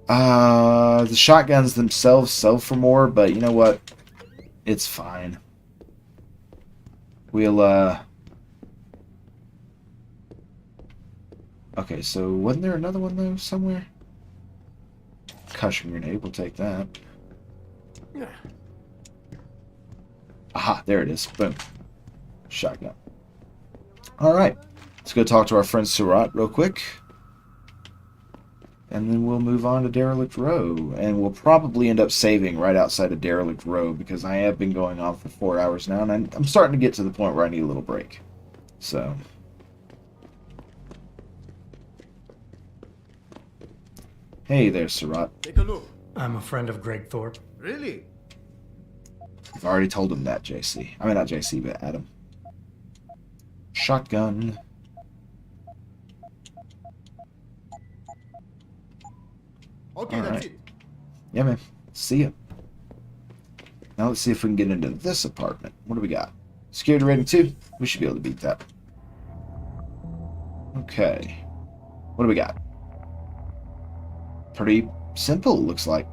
S11: resolved.
S1: The shotguns themselves sell for more, but you know what? It's fine. We'll, Okay, so wasn't there another one, though, somewhere? Cushion grenade, we'll take that. Aha, there it is. Boom. Shotgun. Alright. Let's go talk to our friend Surat real quick. And then we'll move on to Derelict Row. And we'll probably end up saving right outside of Derelict Row because I have been going on for 4 hours now. And I'm starting to get to the point where I need a little break. So... Hey there, Surat.
S15: Take a look.
S3: I'm a friend of Greg Thorpe.
S15: Really?
S1: I've already told him that, JC. I mean, not JC, but Adam. Shotgun.
S15: Okay,
S1: All
S15: that's
S1: right.
S15: it.
S1: Yeah, man. See ya. Now let's see if we can get into this apartment. What do we got? Security rating 2? We should be able to beat that. Okay. What do we got? Pretty simple, looks like.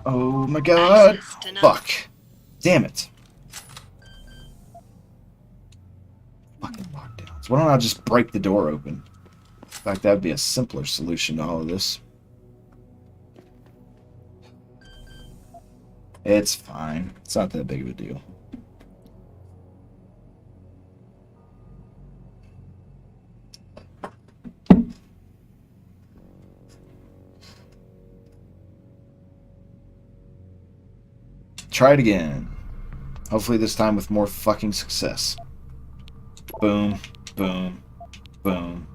S1: Oh my god! Fuck. Damn it. Fucking lockdowns. Why don't I just break the door open? In fact, that would be a simpler solution to all of this. It's fine. It's not that big of a deal. Try it again. Hopefully this time with more fucking success. Boom, boom, boom.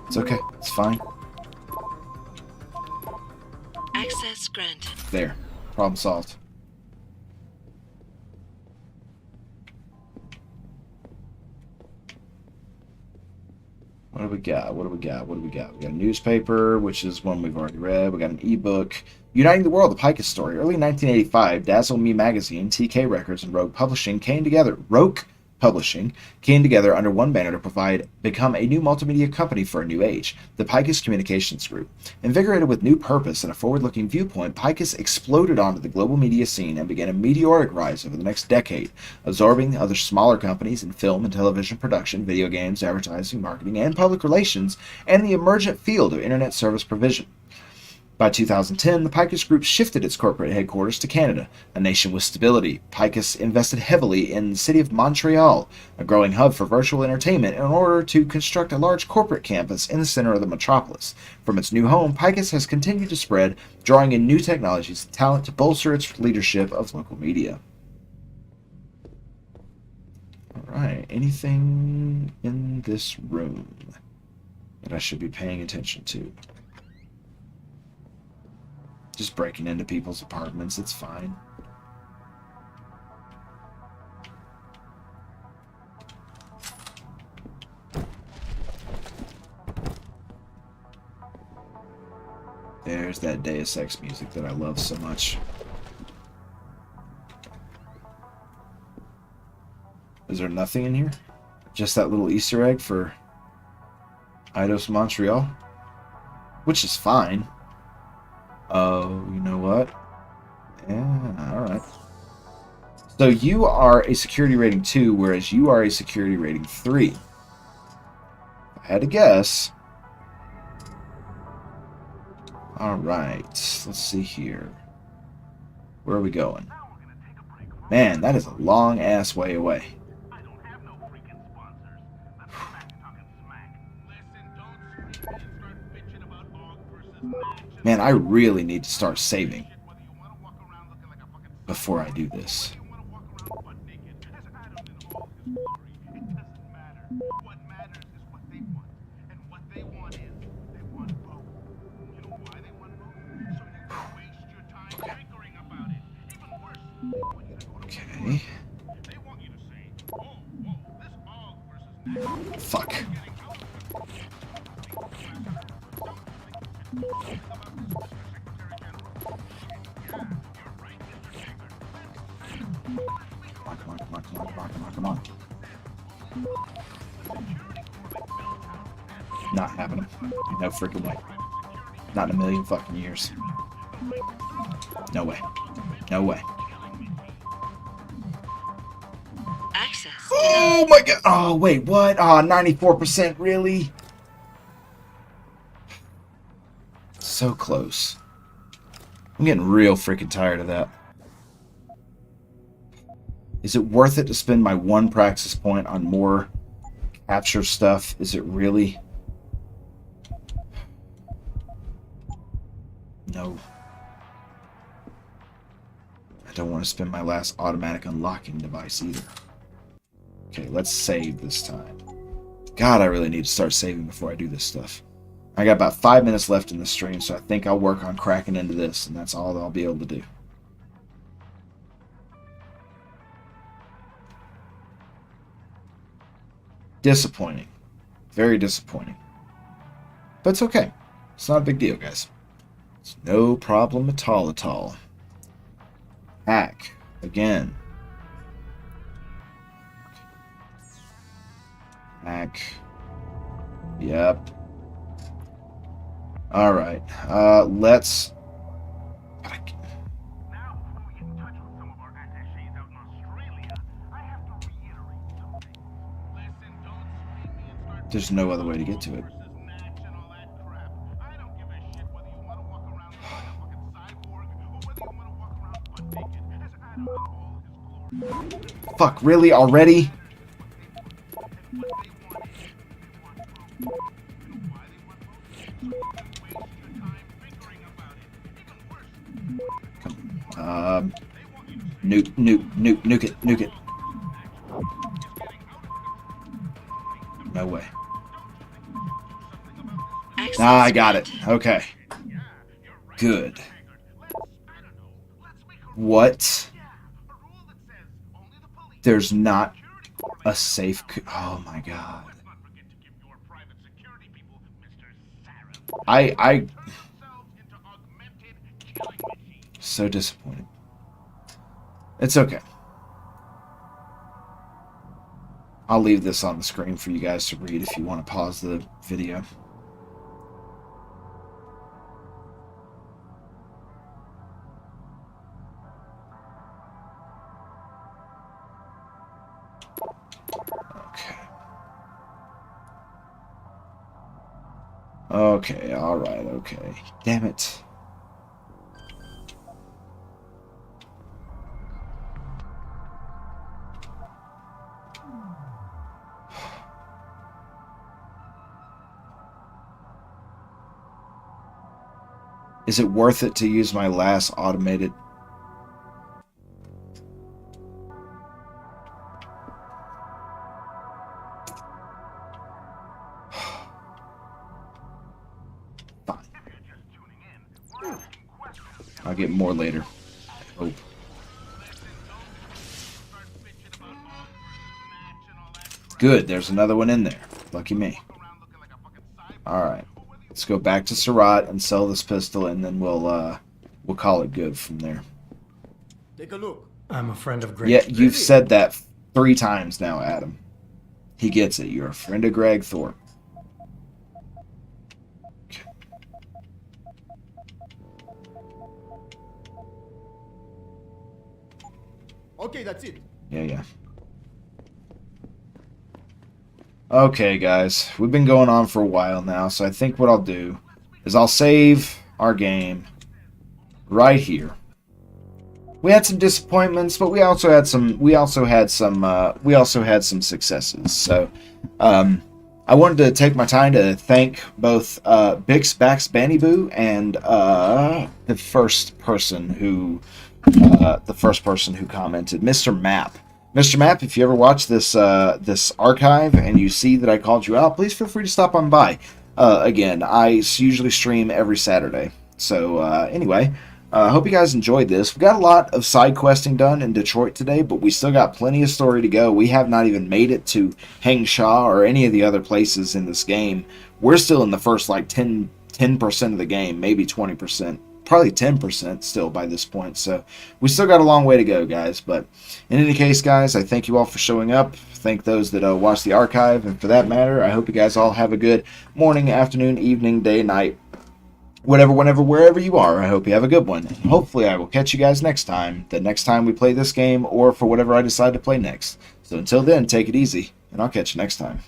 S1: It's okay. It's fine.
S16: Access granted.
S1: There. Problem solved. What do we got? What do we got? What do we got? We got a newspaper, which is one we've already read. We got an ebook. Uniting the World, the Picus Story. Early 1985, Dazzle Me Magazine, TK Records, and Rogue Publishing came together. Under one banner to become a new multimedia company for a new age, the Picus Communications Group. Invigorated with new purpose and a forward-looking viewpoint, Picus exploded onto the global media scene and began a meteoric rise over the next decade, absorbing other smaller companies in film and television production, video games, advertising, marketing, and public relations, and the emergent field of internet service provision. By 2010, the Picus Group shifted its corporate headquarters to Canada, a nation with stability. Picus invested heavily in the city of Montreal, a growing hub for virtual entertainment, in order to construct a large corporate campus in the center of the metropolis. From its new home, Picus has continued to spread, drawing in new technologies and talent to bolster its leadership of local media. Alright, anything in this room that I should be paying attention to? Just breaking into people's apartments, it's fine. There's that Deus Ex music that I love so much. Is there nothing in here? Just that little Easter egg for Eidos Montreal? Which is fine. Oh, you know what? Yeah, alright. So you are a security rating 2, whereas you are a security rating 3. If I had to guess. Alright, let's see here. Where are we going? Man, that is a long-ass way away. Man, I really need to start saving before I do this. Okay. Fuck. Come on. Not happening. No freaking way. Not in a million fucking years. No way. No way.
S16: Access.
S1: Oh my god. Oh, wait, what? Oh, 94%, really? So close. I'm getting real freaking tired of that. Is it worth it to spend my 1 praxis point on more capture stuff? Is it really? No. I don't want to spend my last automatic unlocking device either. Okay, let's save this time. God, I really need to start saving before I do this stuff. I got about 5 minutes left in the stream, so I think I'll work on cracking into this, and that's all that I'll be able to do. Disappointing. Very disappointing. But it's okay. It's not a big deal, guys. It's no problem at all at all. Hack. Again. Hack. Yep. Alright. Let's... There's no other way to get to it. Fuck, really? Already? Nuke it. No way. Ah, I got it. Okay. Good. What? There's not a safe... Oh my god. I... So disappointed. It's okay. I'll leave this on the screen for you guys to read if you want to pause the video. Okay, alright, okay. Damn it. Is it worth it to use my last automated... Fine. I'll get more later. I hope. Good, there's another one in there. Lucky me. Alright. Let's go back to Surat and sell this pistol, and then we'll call it good from there.
S15: Take a look.
S3: I'm a friend of Greg.
S1: Yeah, you've said that 3 times now, Adam. He gets it. You're a friend of Greg Thorpe.
S15: Okay, that's it.
S1: Yeah. Okay, guys. We've been going on for a while now, so I think what I'll do is I'll save our game right here. We had some disappointments, but we also had some successes. So, I wanted to take my time to thank both Bix Bax Banny Boo and the first person who commented, Mr. Map. Mr. Map, if you ever watch this this archive and you see that I called you out, please feel free to stop on by. Again, I usually stream every Saturday. So anyway, I hope you guys enjoyed this. We got a lot of side questing done in Detroit today, but we still got plenty of story to go. We have not even made it to Hangshaw or any of the other places in this game. We're still in the first like 10% of the game, maybe 20%. Probably 10% still by this point. So we still got a long way to go, guys. But in any case, guys, I thank you all for showing up. Thank those that watch the archive. And for that matter, I hope you guys all have a good morning, afternoon, evening, day, night. Whatever, whenever, wherever you are, I hope you have a good one. And hopefully I will catch you guys next time, the next time we play this game, or for whatever I decide to play next. So until then, take it easy, and I'll catch you next time.